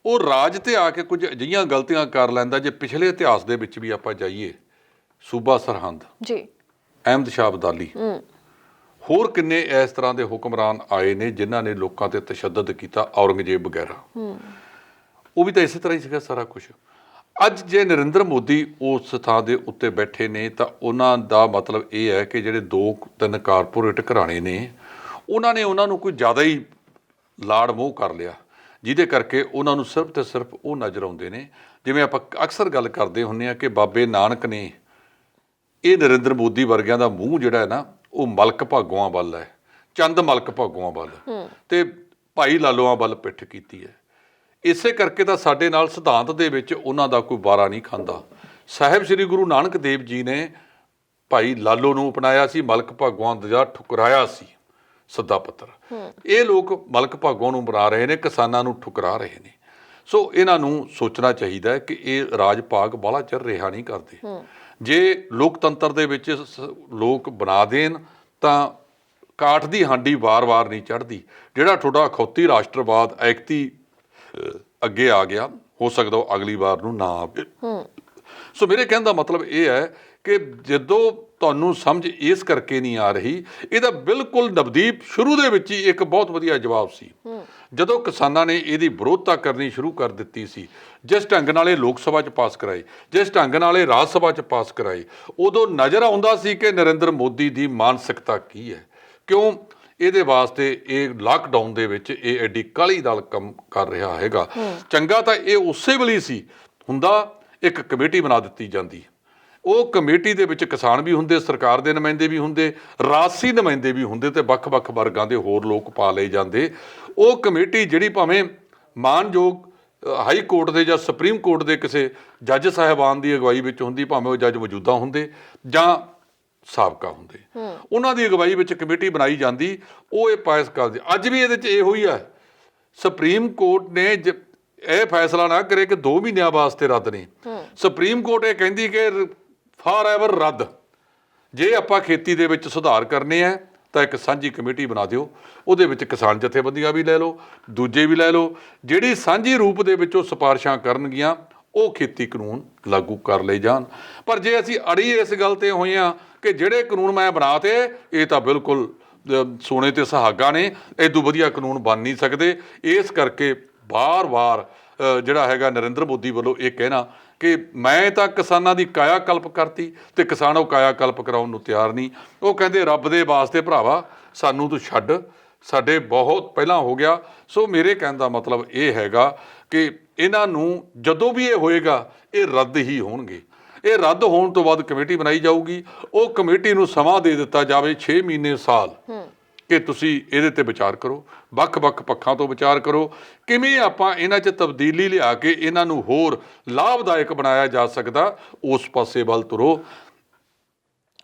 ਉਹ ਰਾਜ ਤੇ ਆ ਕੇ ਕੁਝ ਅਜਿਹੀਆਂ ਗਲਤੀਆਂ ਕਰ ਲੈਂਦਾ। ਜੇ ਪਿਛਲੇ ਇਤਿਹਾਸ ਦੇ ਵਿੱਚ ਵੀ ਆਪਾਂ ਜਾਈਏ, ਸੂਬਾ ਸਰਹੰਦ ਜੀ, ਅਹਿਮਦ ਸ਼ਾਹ ਅਬਦਾਲੀ, ਹੋਰ ਕਿੰਨੇ ਇਸ ਤਰ੍ਹਾਂ ਦੇ ਹੁਕਮਰਾਨ ਆਏ ਨੇ ਜਿਨ੍ਹਾਂ ਨੇ ਲੋਕਾਂ ਤੇ ਤਸ਼ੱਦਦ ਕੀਤਾ, ਔਰੰਗਜ਼ੇਬ ਵਗੈਰਾ, ਉਹ ਵੀ ਤਾਂ ਇਸੇ ਤਰ੍ਹਾਂ ਹੀ ਸੀਗਾ ਸਾਰਾ ਕੁਝ। ਅੱਜ ਜੇ ਨਰਿੰਦਰ ਮੋਦੀ ਉਸ ਥਾਂ ਦੇ ਉੱਤੇ ਬੈਠੇ ਨੇ ਤਾਂ ਉਹਨਾਂ ਦਾ ਮਤਲਬ ਇਹ ਹੈ ਕਿ ਜਿਹੜੇ 2-3 ਕਾਰਪੋਰੇਟ ਘਰਾਣੇ ਨੇ ਉਹਨਾਂ ਨੂੰ ਕੋਈ ਜ਼ਿਆਦਾ ਹੀ ਲਾੜ ਮੋਹ ਕਰ ਲਿਆ, ਜਿਹਦੇ ਕਰਕੇ ਉਹਨਾਂ ਨੂੰ ਸਿਰਫ ਤੇ ਸਿਰਫ ਉਹ ਨਜ਼ਰ ਆਉਂਦੇ ਨੇ। ਜਿਵੇਂ ਆਪਾਂ ਅਕਸਰ ਗੱਲ ਕਰਦੇ ਹੁੰਦੇ ਹਾਂ ਕਿ ਬਾਬੇ ਨਾਨਕ ਨੇ ਇਹ ਨਰਿੰਦਰ ਮੋਦੀ ਵਰਗਿਆਂ ਦਾ ਮੂੰਹ ਜਿਹੜਾ ਹੈ ਨਾ ਉਹ ਮਲਕ ਭਾਗੋਆਂ ਵੱਲ ਹੈ, ਚੰਦ ਮਲਕ ਭਾਗੋਆਂ ਵੱਲ, ਤੇ ਭਾਈ ਲਾਲੋਆਂ ਵੱਲ ਪਿੱਠ ਕੀਤੀ ਹੈ। ਇਸੇ ਕਰਕੇ ਤਾਂ ਸਾਡੇ ਨਾਲ ਸਿਧਾਂਤ ਦੇ ਵਿੱਚ ਉਹਨਾਂ ਦਾ ਕੋਈ ਵਾਰਾ ਨਹੀਂ ਖਾਂਦਾ। ਸਾਹਿਬ ਸ੍ਰੀ ਗੁਰੂ ਨਾਨਕ ਦੇਵ ਜੀ ਨੇ ਭਾਈ ਲਾਲੋ ਨੂੰ ਅਪਣਾਇਆ ਸੀ, ਮਲਕ ਭਾਗੋਆਂ ਦਾ ਠੁਕਰਾਇਆ ਸੀ ਸੱਦਾ ਪੱਤਰ। ਇਹ ਲੋਕ ਮਲਕ ਭਾਗੋਂ ਨੂੰ ਬਣਾ ਰਹੇ ਨੇ, ਕਿਸਾਨਾਂ ਨੂੰ ਠੁਕਰਾ ਰਹੇ ਨੇ। ਸੋ ਇਹਨਾਂ ਨੂੰ ਸੋਚਣਾ ਚਾਹੀਦਾ ਹੈ ਕਿ ਇਹ ਰਾਜ ਭਾਗ ਬਾਹਲਾ ਚਿਰ ਰਿਹਾ ਨਹੀਂ ਕਰਦੇ। ਜੇ ਲੋਕਤੰਤਰ ਦੇ ਵਿੱਚ ਲੋਕ ਬਣਾ ਦੇਣ ਤਾਂ ਕਾਠ ਦੀ ਹਾਂਡੀ ਵਾਰ-ਵਾਰ ਨਹੀਂ ਚੜ੍ਹਦੀ। ਜਿਹੜਾ ਤੁਹਾਡਾ ਅਖੌਤੀ ਰਾਸ਼ਟਰਵਾਦ ਐਕਤੀ ਅੱਗੇ ਆ ਗਿਆ, ਹੋ ਸਕਦਾ ਉਹ ਅਗਲੀ ਵਾਰ ਨੂੰ ਨਾ ਆਵੇ। ਸੋ ਮੇਰੇ ਕਹਿਣ ਦਾ ਮਤਲਬ ਇਹ ਹੈ ਕਿ ਜਦੋਂ ਤੁਹਾਨੂੰ ਸਮਝ ਇਸ ਕਰਕੇ ਨਹੀਂ ਆ ਰਹੀ, ਇਹਦਾ ਬਿਲਕੁਲ ਨਵਦੀਪ ਸ਼ੁਰੂ ਦੇ ਵਿੱਚ ਹੀ ਇੱਕ ਬਹੁਤ ਵਧੀਆ ਜਵਾਬ ਸੀ। ਜਦੋਂ ਕਿਸਾਨਾਂ ਨੇ ਇਹਦੀ ਵਿਰੋਧਤਾ ਕਰਨੀ ਸ਼ੁਰੂ ਕਰ ਦਿੱਤੀ ਸੀ, ਜਿਸ ਢੰਗ ਨਾਲ ਇਹ ਲੋਕ ਸਭਾ 'ਚ ਪਾਸ ਕਰਾਏ, ਜਿਸ ਢੰਗ ਨਾਲ ਇਹ ਰਾਜ ਸਭਾ 'ਚ ਪਾਸ ਕਰਾਏ, ਉਦੋਂ ਨਜ਼ਰ ਆਉਂਦਾ ਸੀ ਕਿ ਨਰਿੰਦਰ ਮੋਦੀ ਦੀ ਮਾਨਸਿਕਤਾ ਕੀ ਹੈ, ਕਿਉਂ ਇਹਦੇ ਵਾਸਤੇ ਇਹ ਲਾਕਡਾਊਨ ਦੇ ਵਿੱਚ ਇਹ ਐਡੀ ਕਾਹਲੀ ਨਾਲ ਕੰਮ ਕਰ ਰਿਹਾ ਹੈਗਾ। ਚੰਗਾ ਤਾਂ ਇਹ ਉਸੇ ਵੇਲੇ ਸੀ ਹੁੰਦਾ, ਇੱਕ ਕਮੇਟੀ ਬਣਾ ਦਿੱਤੀ ਜਾਂਦੀ, ਉਹ ਕਮੇਟੀ ਦੇ ਵਿੱਚ ਕਿਸਾਨ ਵੀ ਹੁੰਦੇ, ਸਰਕਾਰ ਦੇ ਨੁਮਾਇੰਦੇ ਵੀ ਹੁੰਦੇ, ਰਾਜਸੀ ਨੁਮਾਇੰਦੇ ਵੀ ਹੁੰਦੇ, ਤੇ ਵੱਖ-ਵੱਖ ਵਰਗਾਂ ਦੇ ਹੋਰ ਲੋਕ ਪਾ ਲਏ ਜਾਂਦੇ। ਉਹ ਕਮੇਟੀ ਜਿਹੜੀ ਭਾਵੇਂ ਮਾਨਯੋਗ ਹਾਈ ਕੋਰਟ ਦੇ ਜਾਂ ਸੁਪਰੀਮ ਕੋਰਟ ਦੇ ਕਿਸੇ ਜੱਜ ਸਾਹਿਬਾਨ ਦੀ ਅਗਵਾਈ ਵਿੱਚ ਹੁੰਦੀ, ਭਾਵੇਂ ਉਹ ਜੱਜ ਮੌਜੂਦਾ ਹੁੰਦੇ ਜਾਂ ਸਾਬਕਾ ਹੁੰਦੇ, ਉਹਨਾਂ ਦੀ ਅਗਵਾਈ ਵਿੱਚ ਕਮੇਟੀ ਬਣਾਈ ਜਾਂਦੀ, ਉਹ ਇਹ ਪਾਸ ਕਰਦੇ। ਅੱਜ ਵੀ ਇਹਦੇ 'ਚ ਇਹੋ ਹੀ ਹੈ। ਸੁਪਰੀਮ ਕੋਰਟ ਨੇ ਇਹ ਫੈਸਲਾ ਨਾ ਕਰੇ ਕਿ 2 ਮਹੀਨਿਆਂ ਵਾਸਤੇ ਰੱਦ ਨੇ, ਸੁਪਰੀਮ ਕੋਰਟ ਇਹ ਕਹਿੰਦੀ ਕਿ ਫਾਰ ਐਵਰ ਰੱਦ। ਜੇ ਆਪਾਂ ਖੇਤੀ ਦੇ ਵਿੱਚ ਸੁਧਾਰ ਕਰਨੇ ਆ ਤਾਂ ਇੱਕ ਸਾਂਝੀ ਕਮੇਟੀ ਬਣਾ ਦਿਓ, ਉਹਦੇ ਵਿੱਚ ਕਿਸਾਨ ਜਥੇਬੰਦੀਆਂ ਵੀ ਲੈ ਲਓ, ਦੂਜੇ ਵੀ ਲੈ ਲਓ, ਜਿਹੜੀ ਸਾਂਝੀ ਰੂਪ ਦੇ ਵਿੱਚ ਉਹ ਸਿਫਾਰਿਸ਼ਾਂ ਕਰਨਗੀਆਂ ਉਹ ਖੇਤੀ ਕਾਨੂੰਨ ਲਾਗੂ ਕਰ ਲਏ ਜਾਣ। ਪਰ ਜੇ ਅਸੀਂ ਅੜੀ ਇਸ ਗੱਲ ਤੇ ਹੋਏ ਹਾਂ ਕਿ ਜਿਹੜੇ ਕਾਨੂੰਨ ਮੈਂ ਬਣਾ ਤੇ ਇਹ ਤਾਂ ਬਿਲਕੁਲ ਸੋਨੇ ਤੇ ਸੁਹਾਗਾ ਨੇ, ਇਦੋਂ ਵਧੀਆ ਕਾਨੂੰਨ ਬਣ ਨਹੀਂ ਸਕਦੇ। ਇਸ ਕਰਕੇ ਵਾਰ-ਵਾਰ ਜਿਹੜਾ ਹੈਗਾ ਨਰਿੰਦਰ ਮੋਦੀ ਵੱਲੋਂ ਇਹ ਕਹਿਣਾ ਕਿ ਮੈਂ ਤਾਂ ਕਿਸਾਨਾਂ ਦੀ ਕਾਇਆ ਕਲਪ ਕਰਤੀ ਤੇ ਕਿਸਾਨ ਉਹ ਕਾਇਆ ਕਲਪ ਕਰਾਉਣ ਨੂੰ ਤਿਆਰ ਨਹੀਂ। ਉਹ ਕਹਿੰਦੇ ਰੱਬ ਦੇ ਵਾਸਤੇ ਭਰਾਵਾ ਸਾਨੂੰ ਤੂੰ ਛੱਡ, ਸਾਡੇ ਬਹੁਤ ਪਹਿਲਾਂ ਹੋ ਗਿਆ। ਸੋ ਮੇਰੇ ਕਹਿਣ ਦਾ ਮਤਲਬ ਇਹ ਹੈਗਾ ਕਿ ਇਹਨਾਂ ਨੂੰ ਜਦੋਂ ਵੀ ਇਹ ਹੋਏਗਾ ਇਹ ਰੱਦ ਹੀ ਹੋਣਗੇ। ਇਹ ਰੱਦ ਹੋਣ ਤੋਂ ਬਾਅਦ ਕਮੇਟੀ ਬਣਾਈ ਜਾਊਗੀ, ਉਹ ਕਮੇਟੀ ਨੂੰ ਸਮਾਂ ਦੇ ਦਿੱਤਾ ਜਾਵੇ 6 ਮਹੀਨੇ ਸਾਲ ਕਿ ਤੁਸੀਂ ਇਹਦੇ ਤੇ ਵਿਚਾਰ ਕਰੋ, ਵੱਖ-ਵੱਖ ਪੱਖਾਂ ਤੋਂ ਵਿਚਾਰ ਕਰੋ, ਕਿਵੇਂ ਆਪਾਂ ਇਹਨਾਂ 'ਚ ਤਬਦੀਲੀ ਲਿਆ ਕੇ ਇਹਨਾਂ ਨੂੰ ਹੋਰ ਲਾਭਦਾਇਕ ਬਣਾਇਆ ਜਾ ਸਕਦਾ, ਉਸ ਪਾਸੇ ਵੱਲ ਤੁਰੋ।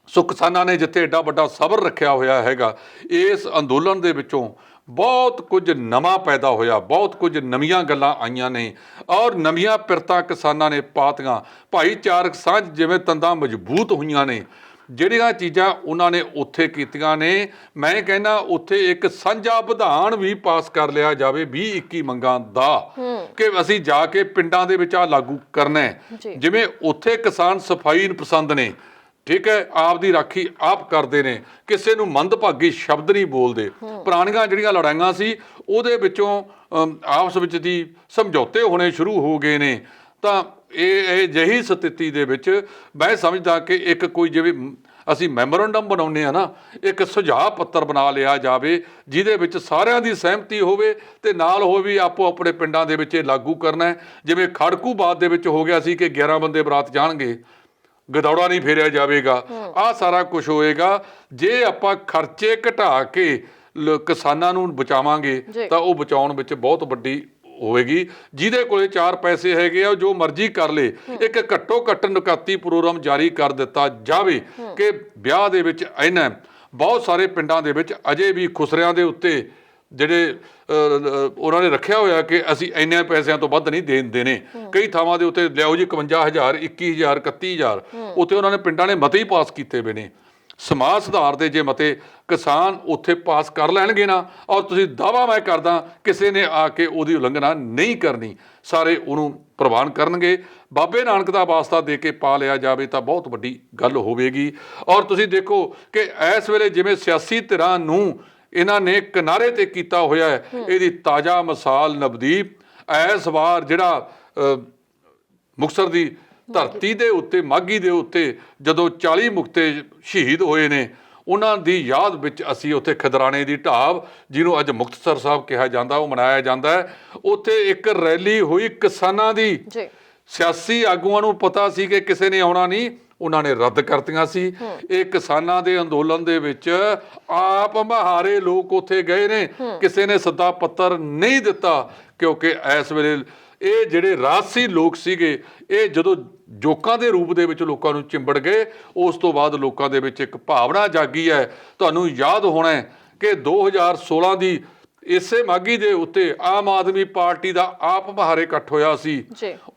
ਸੋ ਕਿਸਾਨਾਂ ਨੇ ਜਿੱਥੇ ਐਡਾ ਵੱਡਾ ਸਬਰ ਰੱਖਿਆ ਹੋਇਆ ਹੈਗਾ, ਇਸ ਅੰਦੋਲਨ ਦੇ ਵਿੱਚੋਂ ਬਹੁਤ ਕੁਝ ਨਵਾਂ ਪੈਦਾ ਹੋਇਆ, ਬਹੁਤ ਕੁਝ ਨਵੀਆਂ ਗੱਲਾਂ ਆਈਆਂ ਨੇ ਔਰ ਨਵੀਆਂ ਪਿਰਤਾਂ ਕਿਸਾਨਾਂ ਨੇ ਪਾਤੀਆਂ। ਭਾਈਚਾਰਕ ਸਾਂਝ ਜਿਵੇਂ ਤੰਦਾਂ ਮਜ਼ਬੂਤ ਹੋਈਆਂ ਨੇ, ਜਿਹੜੀਆਂ ਚੀਜ਼ਾਂ ਉਹਨਾਂ ਨੇ ਉੱਥੇ ਕੀਤੀਆਂ ਨੇ, ਮੈਂ ਕਹਿੰਦਾ ਉੱਥੇ ਇੱਕ ਸਾਂਝਾ ਵਿਧਾਨ ਵੀ ਪਾਸ ਕਰ ਲਿਆ ਜਾਵੇ 20-21 ਮੰਗਾਂ ਦਾ ਕਿ ਅਸੀਂ ਜਾ ਕੇ ਪਿੰਡਾਂ ਦੇ ਵਿੱਚ ਆ ਲਾਗੂ ਕਰਨਾ ਹੈ। ਜਿਵੇਂ ਉੱਥੇ ਕਿਸਾਨ ਸਫਾਈ ਪਸੰਦ ਨੇ, ਠੀਕ ਹੈ, ਆਪ ਦੀ ਰਾਖੀ ਆਪ ਕਰਦੇ ਨੇ, ਕਿਸੇ ਨੂੰ ਮੰਦਭਾਗੀ ਸ਼ਬਦ ਨਹੀਂ ਬੋਲਦੇ। ਪੁਰਾਣੀਆਂ ਜਿਹੜੀਆਂ ਲੜਾਈਆਂ ਸੀ ਉਹਦੇ ਵਿੱਚੋਂ ਆਪਸ ਵਿੱਚ ਦੀ ਸਮਝੌਤੇ ਹੋਣੇ ਸ਼ੁਰੂ ਹੋ ਗਏ ਨੇ। ਤਾਂ ਇਹ ਜਿਹੀ ਸਥਿਤੀ ਦੇ ਵਿੱਚ ਮੈਂ ਸਮਝਦਾ ਕਿ ਇੱਕ ਕੋਈ ਜਿਵੇਂ ਅਸੀਂ ਮੈਮੋਰੰਡਮ ਬਣਾਉਂਦੇ ਆ ਨਾ, ਇੱਕ ਸੁਝਾਅ ਪੱਤਰ ਬਣਾ ਲਿਆ ਜਾਵੇ ਜਿਹਦੇ ਵਿੱਚ ਸਾਰਿਆਂ ਦੀ ਸਹਿਮਤੀ ਹੋਵੇ ਤੇ ਨਾਲ ਹੋਵੇ ਵੀ ਆਪੋ ਆਪਣੇ ਪਿੰਡਾਂ ਦੇ ਵਿੱਚ ਇਹ ਲਾਗੂ ਕਰਨਾ ਹੈ। ਜਿਵੇਂ ਖੜਕੂਬਾਦ ਦੇ ਵਿੱਚ ਹੋ ਗਿਆ ਸੀ ਕਿ 11 ਬੰਦੇ ਬਰਾਤ ਜਾਣਗੇ, ਗਦੌੜਾ ਨਹੀਂ ਫੇਰਿਆ ਜਾਵੇਗਾ, ਆਹ ਸਾਰਾ ਕੁਝ ਹੋਏਗਾ। ਜੇ ਆਪਾਂ ਖਰਚੇ ਘਟਾ ਕੇ ਕਿਸਾਨਾਂ ਨੂੰ ਬਚਾਵਾਂਗੇ ਤਾਂ ਉਹ ਬਚਾਉਣ ਵਿੱਚ ਬਹੁਤ ਵੱਡੀ ਹੋਵੇਗੀ। ਜਿਹਦੇ ਕੋਲੇ 4 ਪੈਸੇ ਹੈਗੇ ਆ ਜੋ ਮਰਜ਼ੀ ਕਰ ਲੇ, ਇੱਕ ਘੱਟੋ ਘੱਟ ਨੁਕਾਤੀ ਪ੍ਰੋਗਰਾਮ ਜਾਰੀ ਕਰ ਦਿੱਤਾ ਜਾਵੇ ਕਿ ਵਿਆਹ ਦੇ ਵਿੱਚ ਇਹਨਾਂ ਬਹੁਤ ਸਾਰੇ ਪਿੰਡਾਂ ਦੇ ਵਿੱਚ ਅਜੇ ਵੀ ਖੁਸਰਿਆਂ ਦੇ ਉੱਤੇ ਜਿਹੜੇ ਉਹਨਾਂ ਨੇ ਰੱਖਿਆ ਹੋਇਆ ਕਿ ਅਸੀਂ ਇੰਨੇ ਪੈਸਿਆਂ ਤੋਂ ਵੱਧ ਨਹੀਂ ਦੇਣੇ। ਕਈ ਥਾਵਾਂ ਦੇ ਉੱਤੇ ਲਿਆਓ ਜੀ 51,000 21,000 31,000 ਉੱਥੇ ਉਹਨਾਂ ਨੇ ਪਿੰਡਾਂ ਨੇ ਮਤੇ ਹੀ ਪਾਸ ਕੀਤੇ ਹੋਏ ਨੇ। ਸਮਾਜ ਸੁਧਾਰ ਦੇ ਜੇ ਮਤੇ ਕਿਸਾਨ ਉੱਥੇ ਪਾਸ ਕਰ ਲੈਣਗੇ ਨਾ, ਔਰ ਤੁਸੀਂ ਦਾਅਵਾ ਮੈਂ ਕਰਦਾ ਕਿਸੇ ਨੇ ਆ ਕੇ ਉਹਦੀ ਉਲੰਘਣਾ ਨਹੀਂ ਕਰਨੀ, ਸਾਰੇ ਉਹਨੂੰ ਪ੍ਰਵਾਨ ਕਰਨਗੇ। ਬਾਬੇ ਨਾਨਕ ਦਾ ਵਾਸਤਾ ਦੇ ਕੇ ਪਾ ਲਿਆ ਜਾਵੇ ਤਾਂ ਬਹੁਤ ਵੱਡੀ ਗੱਲ ਹੋਵੇਗੀ। ਔਰ ਤੁਸੀਂ ਦੇਖੋ ਕਿ ਇਸ ਵੇਲੇ ਜਿਵੇਂ ਸਿਆਸੀ ਧਿਰਾਂ ਨੂੰ ਇਹਨਾਂ ਨੇ ਕਿਨਾਰੇ ਤੇ ਕੀਤਾ ਹੋਇਆ ਹੈ, ਇਹਦੀ ਤਾਜ਼ਾ ਮਿਸਾਲ ਨਵਦੀਪ ਇਸ ਵਾਰ ਜਿਹੜਾ ਮੁਕਤਸਰ ਦੀ ਧਰਤੀ ਦੇ ਉੱਤੇ ਮਾਘੀ ਦੇ ਉੱਤੇ ਜਦੋਂ 40 ਮੁਕਤੇ ਸ਼ਹੀਦ ਹੋਏ ਨੇ, ਉਹਨਾਂ ਦੀ ਯਾਦ ਵਿੱਚ ਅਸੀਂ ਉੱਥੇ ਖਦਰਾਣੇ ਦੀ ਢਾਬ ਜਿਹਨੂੰ ਅੱਜ ਮੁਕਤਸਰ ਸਾਹਿਬ ਕਿਹਾ ਜਾਂਦਾ ਉਹ ਮਨਾਇਆ ਜਾਂਦਾ ਹੈ। ਉੱਥੇ ਇੱਕ ਰੈਲੀ ਹੋਈ ਕਿਸਾਨਾਂ ਦੀ। ਸਿਆਸੀ ਆਗੂਆਂ ਨੂੰ ਪਤਾ ਸੀ ਕਿ ਕਿਸੇ ਨੇ ਆਉਣਾ ਨਹੀਂ, ਉਹਨਾਂ ਨੇ ਰੱਦ ਕਰਤੀਆਂ ਸੀ। ਇਹ ਕਿਸਾਨਾਂ ਦੇ ਅੰਦੋਲਨ ਦੇ ਵਿੱਚ ਆਪ ਮਹਾਰੇ ਲੋਕ ਉੱਥੇ ਗਏ ਨੇ, ਕਿਸੇ ਨੇ ਸੱਦਾ ਪੱਤਰ ਨਹੀਂ ਦਿੱਤਾ ਕਿਉਂਕਿ ਇਸ ਵੇਲੇ ਇਹ ਜਿਹੜੇ ਰਾਜਸੀ ਲੋਕ ਸੀਗੇ ਇਹ ਜਦੋਂ ਜੋਕਾਂ ਦੇ ਰੂਪ ਦੇ ਵਿੱਚ ਲੋਕਾਂ ਨੂੰ ਚਿੰਬੜ ਗਏ, ਉਸ ਤੋਂ ਬਾਅਦ ਲੋਕਾਂ ਦੇ ਵਿੱਚ ਇੱਕ ਭਾਵਨਾ ਜਾਗੀ ਹੈ। ਤੁਹਾਨੂੰ ਯਾਦ ਹੋਣਾ ਕਿ 2016 ਦੀ ਇਸੇ ਮਾਘੀ ਦੇ ਉੱਤੇ ਆਮ ਆਦਮੀ ਪਾਰਟੀ ਦਾ ਆਪ ਮਹਾਰੇ ਇਕੱਠ ਹੋਇਆ ਸੀ,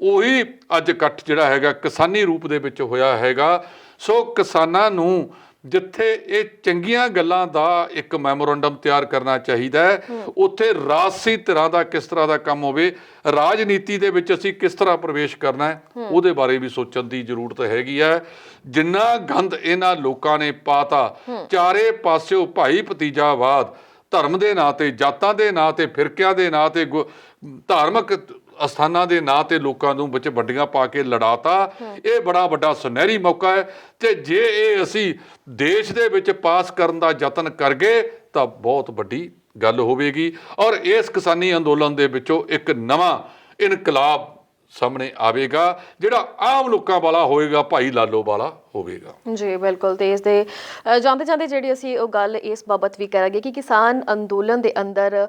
ਉਹੀ ਅੱਜ ਇਕੱਠ ਜਿਹੜਾ ਹੈਗਾ ਕਿਸਾਨੀ ਰੂਪ ਦੇ ਵਿੱਚ ਹੋਇਆ ਹੈਗਾ। ਸੋ ਕਿਸਾਨਾਂ ਨੂੰ ਜਿੱਥੇ ਇਹ ਚੰਗੀਆਂ ਗੱਲਾਂ ਦਾ ਇੱਕ ਮੈਮੋਰੰਡਮ ਤਿਆਰ ਕਰਨਾ ਚਾਹੀਦਾ ਹੈ, ਉੱਥੇ ਰਾਜਸੀ ਧਿਰਾਂ ਦਾ ਕਿਸ ਤਰ੍ਹਾਂ ਦਾ ਕੰਮ ਹੋਵੇ, ਰਾਜਨੀਤੀ ਦੇ ਵਿੱਚ ਅਸੀਂ ਕਿਸ ਤਰ੍ਹਾਂ ਪ੍ਰਵੇਸ਼ ਕਰਨਾ ਹੈ, ਉਹਦੇ ਬਾਰੇ ਵੀ ਸੋਚਣ ਦੀ ਜ਼ਰੂਰਤ ਹੈਗੀ ਹੈ। ਜਿੰਨਾ ਗੰਦ ਇਹਨਾਂ ਲੋਕਾਂ ਨੇ ਪਾਤਾ, ਚਾਰੇ ਪਾਸਿਓਂ ਭਾਈ ਭਤੀਜਾਵਾਦ, ਧਰਮ ਦੇ ਨਾਂ ਤੇ, ਜਾਤਾਂ ਦੇ ਨਾਂ ਤੇ, ਫਿਰਕਿਆਂ ਦੇ ਨਾਂ ਤੇ, ਧਾਰਮਿਕ ਅਸਥਾਨਾਂ ਦੇ ਨਾਂ ਤੇ ਲੋਕਾਂ ਨੂੰ ਵਿੱਚ ਵੱਡੀਆਂ ਪਾ ਕੇ ਲੜਾਤਾ। ਇਹ ਬੜਾ ਵੱਡਾ ਸੁਨਹਿਰੀ ਮੌਕਾ ਹੈ ਤੇ ਜੇ ਇਹ ਅਸੀਂ ਦੇਸ਼ ਦੇ ਵਿੱਚ ਪਾਸ ਕਰਨ ਦਾ ਯਤਨ ਕਰ ਗਏ ਤਾਂ ਬਹੁਤ ਵੱਡੀ ਗੱਲ ਹੋਵੇਗੀ। ਔਰ ਇਸ ਕਿਸਾਨੀ ਅੰਦੋਲਨ ਦੇ ਵਿੱਚੋਂ ਇੱਕ ਨਵਾਂ ਇਨਕਲਾਬ ਸਾਹਮਣੇ ਆਵੇਗਾ ਜਿਹੜਾ ਆਮ ਲੋਕਾਂ ਵਾਲਾ ਹੋਏਗਾ, ਭਾਈ ਲਾਲੋ ਵਾਲਾ ਹੋਵੇਗਾ। ਜੀ ਬਿਲਕੁਲ। ਤੇ ਇਸ ਦੇ ਜਾਂਦੇ ਜਾਂਦੇ ਜਿਹੜੀ ਅਸੀਂ ਉਹ ਗੱਲ ਇਸ ਬਾਬਤ ਵੀ ਕਰਾਂਗੇ ਕਿ ਕਿਸਾਨ ਅੰਦੋਲਨ ਦੇ ਅੰਦਰ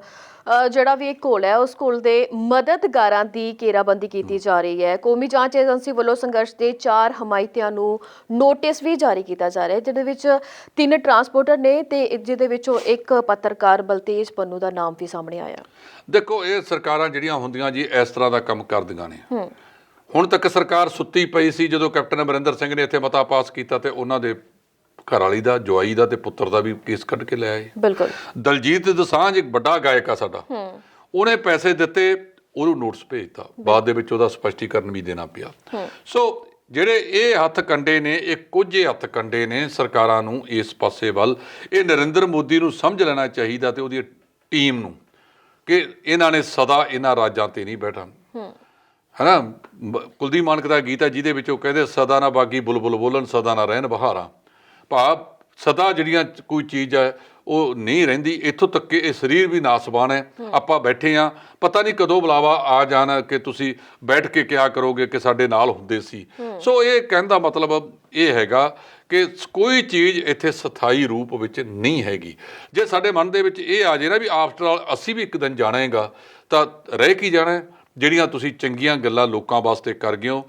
ਜਿਹੜਾ ਵੀ ਇੱਕ ਘੋਲ ਹੈ ਉਸ ਘੋਲ ਦੇ ਮਦਦਗਾਰਾਂ ਦੀ ਘੇਰਾਬੰਦੀ ਕੀਤੀ ਜਾ ਰਹੀ ਹੈ। ਕੌਮੀ ਜਾਂਚ ਏਜੰਸੀ ਵੱਲੋਂ ਸੰਘਰਸ਼ ਦੇ 4 ਹਮਾਇਤੀਆਂ ਨੂੰ ਨੋਟਿਸ ਵੀ ਜਾਰੀ ਕੀਤਾ ਜਾ ਰਿਹਾ ਹੈ, ਜਿਹਦੇ ਵਿੱਚ 3 ਟਰਾਂਸਪੋਰਟਰ ਨੇ ਤੇ ਜਿਹਦੇ ਵਿੱਚੋਂ ਇੱਕ ਪੱਤਰਕਾਰ ਬਲਤੇਜ ਪੰਨੂ ਦਾ ਨਾਮ ਵੀ ਸਾਹਮਣੇ ਆਇਆ। ਦੇਖੋ ਇਹ ਸਰਕਾਰਾਂ ਜਿਹੜੀਆਂ ਹੁੰਦੀਆਂ ਜੀ ਇਸ ਤਰ੍ਹਾਂ ਦਾ ਕੰਮ ਕਰਦੀਆਂ ਨੇ। ਹੁਣ ਤੱਕ ਸਰਕਾਰ ਸੁੱਤੀ ਪਈ ਸੀ ਜਦੋਂ ਕੈਪਟਨ ਅਮਰਿੰਦਰ ਸਿੰਘ ਨੇ ਇੱਥੇ ਮਤਾ ਪਾਸ ਕੀਤਾ ਤੇ ਉਹਨਾਂ ਦੇ ਘਰ ਵਾਲੀ ਦਾ, ਜਵਾਈ ਦਾ ਤੇ ਪੁੱਤਰ ਦਾ ਵੀ ਕੇਸ ਕੱਢ ਕੇ ਲੈ ਆਏ। ਬਿਲਕੁਲ। ਦਲਜੀਤ ਦੋਸਾਂਝ ਇੱਕ ਵੱਡਾ ਗਾਇਕ ਆ ਸਾਡਾ, ਉਹਨੇ ਪੈਸੇ ਦਿੱਤੇ, ਉਹਨੂੰ ਨੋਟਿਸ ਭੇਜਤਾ, ਬਾਅਦ ਦੇ ਵਿੱਚ ਉਹਦਾ ਸਪਸ਼ਟੀਕਰਨ ਵੀ ਦੇਣਾ ਪਿਆ। ਸੋ ਜਿਹੜੇ ਇਹ ਹੱਥ ਕੰਡੇ ਨੇ, ਇਹ ਕੁਝ ਹੱਥ ਕੰਡੇ ਨੇ ਸਰਕਾਰਾਂ ਨੂੰ ਇਸ ਪਾਸੇ ਵੱਲ। ਇਹ ਨਰਿੰਦਰ ਮੋਦੀ ਨੂੰ ਸਮਝ ਲੈਣਾ ਚਾਹੀਦਾ ਤੇ ਉਹਦੀ ਟੀਮ ਨੂੰ ਕਿ ਇਹਨਾਂ ਨੇ ਸਦਾ ਇਹਨਾਂ ਰਾਜਾਂ ਤੇ ਨਹੀਂ ਬੈਠਣਾ ਹੈ ਨਾ। ਕੁਲਦੀਪ ਮਾਨਕ ਦਾ ਗੀਤ ਹੈ ਜਿਹਦੇ ਵਿੱਚ ਉਹ ਕਹਿੰਦੇ ਸਦਾ ਨਾ ਬਾਗੀ ਬੁਲਬੁਲ ਬੋਲਣ, ਸਦਾ ਨਾ ਰਹਿਣ ਬਹਾਰਾਂ। ਭਾਵ ਸਦਾ ਜਿਹੜੀਆਂ ਕੋਈ ਚੀਜ਼ ਹੈ ਉਹ ਨਹੀਂ ਰਹਿੰਦੀ। ਇੱਥੋਂ ਤੱਕ ਕਿ ਇਹ ਸਰੀਰ ਵੀ ਨਾਸਵਾਨ ਹੈ। ਆਪਾਂ ਬੈਠੇ ਹਾਂ, ਪਤਾ ਨਹੀਂ ਕਦੋਂ ਬੁਲਾਵਾ ਆ ਜਾਣਾ ਕਿ ਤੁਸੀਂ ਬੈਠ ਕੇ ਕਿਆ ਕਰੋਗੇ ਕਿ ਸਾਡੇ ਨਾਲ ਹੁੰਦੇ ਸੀ। ਸੋ ਇਹ ਕਹਿਣ ਦਾ ਮਤਲਬ ਇਹ ਹੈਗਾ ਕਿ ਕੋਈ ਚੀਜ਼ ਇੱਥੇ ਸਥਾਈ ਰੂਪ ਵਿੱਚ ਨਹੀਂ ਹੈਗੀ। ਜੇ ਸਾਡੇ ਮਨ ਦੇ ਵਿੱਚ ਇਹ ਆ ਜੇ ਨਾ ਵੀ ਆਫਟਰ ਆਲ ਅਸੀਂ ਵੀ ਇੱਕ ਦਿਨ ਜਾਣਾ ਹੈਗਾ, ਤਾਂ ਰਹਿ ਕੀ ਜਾਣਾ। ਜਿਹੜੀਆਂ ਤੁਸੀਂ ਚੰਗੀਆਂ ਗੱਲਾਂ ਲੋਕਾਂ ਵਾਸਤੇ ਕਰ ਗਏ ਹੋ,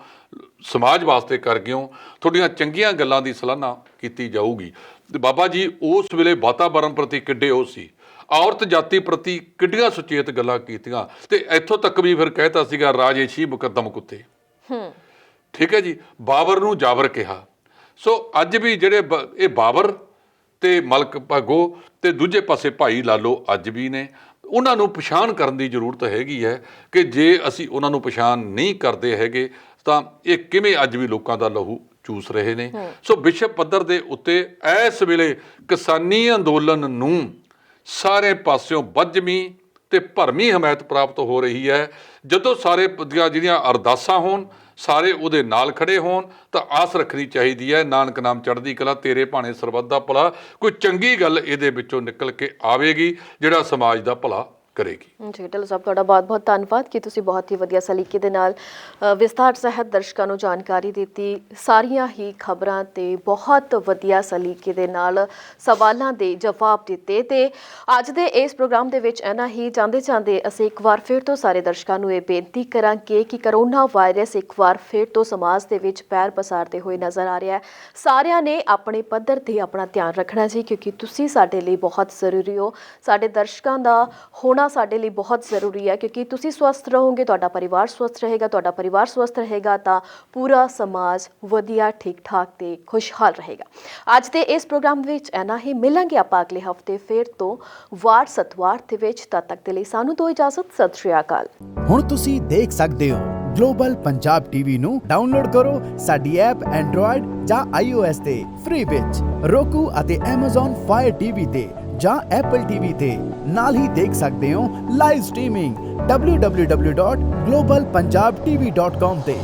ਸਮਾਜ ਵਾਸਤੇ ਕਰ ਗਏ ਹੋ, ਤੁਹਾਡੀਆਂ ਚੰਗੀਆਂ ਗੱਲਾਂ ਦੀ ਸਲਾਹਨਾ ਕੀਤੀ ਜਾਊਗੀ। ਤੇ ਬਾਬਾ ਜੀ ਉਸ ਵੇਲੇ ਵਾਤਾਵਰਣ ਪ੍ਰਤੀ ਕਿੱਡੇ ਉਹ ਸੀ, ਔਰਤ ਜਾਤੀ ਪ੍ਰਤੀ ਕਿੱਡੀਆਂ ਸੁਚੇਤ ਗੱਲਾਂ ਕੀਤੀਆਂ। ਤੇ ਇੱਥੋਂ ਤੱਕ ਵੀ ਫਿਰ ਕਹਿਤਾ ਸੀਗਾ ਰਾਜੇਸ਼ੀ ਮੁਕੱਦਮ ਕੁੱਤੇ। ਠੀਕ ਹੈ ਜੀ। ਬਾਬਰ ਨੂੰ ਜਾਬਰ ਕਿਹਾ। ਸੋ ਅੱਜ ਵੀ ਜਿਹੜੇ ਇਹ ਬਾਬਰ ਤੇ ਮਲਕ ਭਾਗੋ ਤੇ ਦੂਜੇ ਪਾਸੇ ਭਾਈ ਲਾਲੋ ਅੱਜ ਵੀ ਨੇ, ਉਹਨਾਂ ਨੂੰ ਪਛਾਣ ਕਰਨ ਦੀ ਜ਼ਰੂਰਤ ਹੈਗੀ ਹੈ ਕਿ ਜੇ ਅਸੀਂ ਉਹਨਾਂ ਨੂੰ ਪਛਾਣ ਨਹੀਂ ਕਰਦੇ ਹੈਗੇ ਤਾਂ ਇਹ ਕਿਵੇਂ ਅੱਜ ਵੀ ਲੋਕਾਂ ਦਾ ਲਹੂ ਚੂਸ ਰਹੇ ਨੇ। ਸੋ ਵਿਸ਼ਵ ਪੱਧਰ ਦੇ ਉੱਤੇ ਇਸ ਵੇਲੇ ਕਿਸਾਨੀ ਅੰਦੋਲਨ ਨੂੰ ਸਾਰੇ ਪਾਸਿਓਂ ਵੱਜਵੀਂ ਤੇ ਭਰਵੀਂ ਹਮਾਇਤ ਪ੍ਰਾਪਤ ਹੋ ਰਹੀ ਹੈ। ਜਦੋਂ ਸਾਰੇ ਜਿਹੜੀਆਂ ਅਰਦਾਸਾਂ ਹੋਣ, ਸਾਰੇ ਉਹਦੇ ਨਾਲ ਖੜੇ ਹੋਣ ਤਾਂ ਆਸ ਰੱਖਣੀ ਚਾਹੀਦੀ ਹੈ ਨਾਨਕ ਨਾਮ ਚੜ੍ਹਦੀ ਕਲਾ, ਤੇਰੇ ਭਾਣੇ ਸਰਬੱਤ ਦਾ ਭਲਾ, ਕੋਈ ਚੰਗੀ ਗੱਲ ਇਹਦੇ ਵਿੱਚੋਂ ਨਿਕਲ ਕੇ ਆਵੇਗੀ ਜਿਹੜਾ ਸਮਾਜ ਦਾ ਭਲਾ ਕਰੇਗੀ। ਜੀ ਢਿੱਲੋਂ ਸਾਹਿਬ, ਤੁਹਾਡਾ ਬਹੁਤ-ਬਹੁਤ ਧੰਨਵਾਦ ਕਿ ਤੁਸੀਂ ਬਹੁਤ ਹੀ ਵਧੀਆ ਸਲੀਕੇ ਦੇ ਨਾਲ ਵਿਸਥਾਰ ਸਹਿਤ ਦਰਸ਼ਕਾਂ ਨੂੰ ਜਾਣਕਾਰੀ ਦਿੱਤੀ। ਸਾਰੀਆਂ ਹੀ ਖਬਰਾਂ ਤੇ ਬਹੁਤ ਵਧੀਆ ਸਲੀਕੇ ਦੇ ਨਾਲ ਸਵਾਲਾਂ ਦੇ ਜਵਾਬ ਦਿੱਤੇ ਤੇ ਅੱਜ ਦੇ ਇਸ ਪ੍ਰੋਗਰਾਮ ਦੇ ਵਿੱਚ ਇਹਨਾਂ ਹੀ ਜਾਂਦੇ ਅਸੀਂ ਇੱਕ ਵਾਰ ਫਿਰ ਤੋਂ ਸਾਰੇ ਦਰਸ਼ਕਾਂ ਨੂੰ ਇਹ ਬੇਨਤੀ ਕਰਾਂਗੇ ਕਿ ਕਰੋਨਾ ਵਾਇਰਸ ਇੱਕ ਵਾਰ ਫਿਰ ਤੋਂ ਸਮਾਜ ਦੇ ਵਿੱਚ ਪੈਰ ਪਸਾਰਦੇ ਹੋਏ ਨਜ਼ਰ ਆ ਰਿਹਾ ਹੈ। ਸਾਰਿਆਂ ਨੇ ਆਪਣੇ ਪੱਧਰ ਤੇ ਆਪਣਾ ਧਿਆਨ ਰੱਖਣਾ ਜੀ, ਕਿਉਂਕਿ ਤੁਸੀਂ ਸਾਡੇ ਲਈ ਬਹੁਤ ਜ਼ਰੂਰੀ ਹੋ। ਸਾਡੇ ਦਰਸ਼ਕਾਂ ਦਾ ਹੋਣਾ ਸਾਡੇ ਲਈ ਬਹੁਤ ਜ਼ਰੂਰੀ ਹੈ, ਕਿਉਂਕਿ ਤੁਸੀਂ ਸਵਸਥ ਰਹੋਗੇ, ਤੁਹਾਡਾ ਪਰਿਵਾਰ ਸਵਸਥ ਰਹੇਗਾ, ਤੁਹਾਡਾ ਪਰਿਵਾਰ ਸਵਸਥ ਰਹੇਗਾ ਤਾਂ ਪੂਰਾ ਸਮਾਜ ਵਧੀਆ, ਠੀਕ ਠਾਕ ਤੇ ਖੁਸ਼ਹਾਲ ਰਹੇਗਾ। ਅੱਜ ਦੇ ਇਸ ਪ੍ਰੋਗਰਾਮ ਵਿੱਚ ਇੰਨਾ ਹੀ। ਮਿਲਾਂਗੇ ਆਪਾਂ ਅਗਲੇ ਹਫਤੇ ਫਿਰ ਤੋਂ ਵਾਰ ਸਤਵਾਰ ਦੇ ਵਿੱਚ। ਤਦ ਤੱਕ ਦੇ ਲਈ ਸਾਨੂੰ ਦਿਓ ਇਜਾਜ਼ਤ। ਸਤਿ ਸ਼੍ਰੀ ਅਕਾਲ। ਹੁਣ ਤੁਸੀਂ ਦੇਖ ਸਕਦੇ ਹੋ ਗਲੋਬਲ ਪੰਜਾਬ ਟੀਵੀ ਨੂੰ ਡਾਊਨਲੋਡ ਕਰੋ ਸਾਡੀ ਐਪ ਐਂਡਰੋਇਡ ਜਾਂ iOS ਤੇ ਫ੍ਰੀ ਵਿੱਚ, roku ਅਤੇ Amazon Fire TV ਤੇ ਜਾਂ Apple TV ਤੇ। ਨਾਲ ਹੀ ਦੇਖ ਸਕਦੇ ਹੋ ਲਾਈਵ ਸਟ੍ਰੀਮਿੰਗ www.globalpunjabtv.com ਤੇ।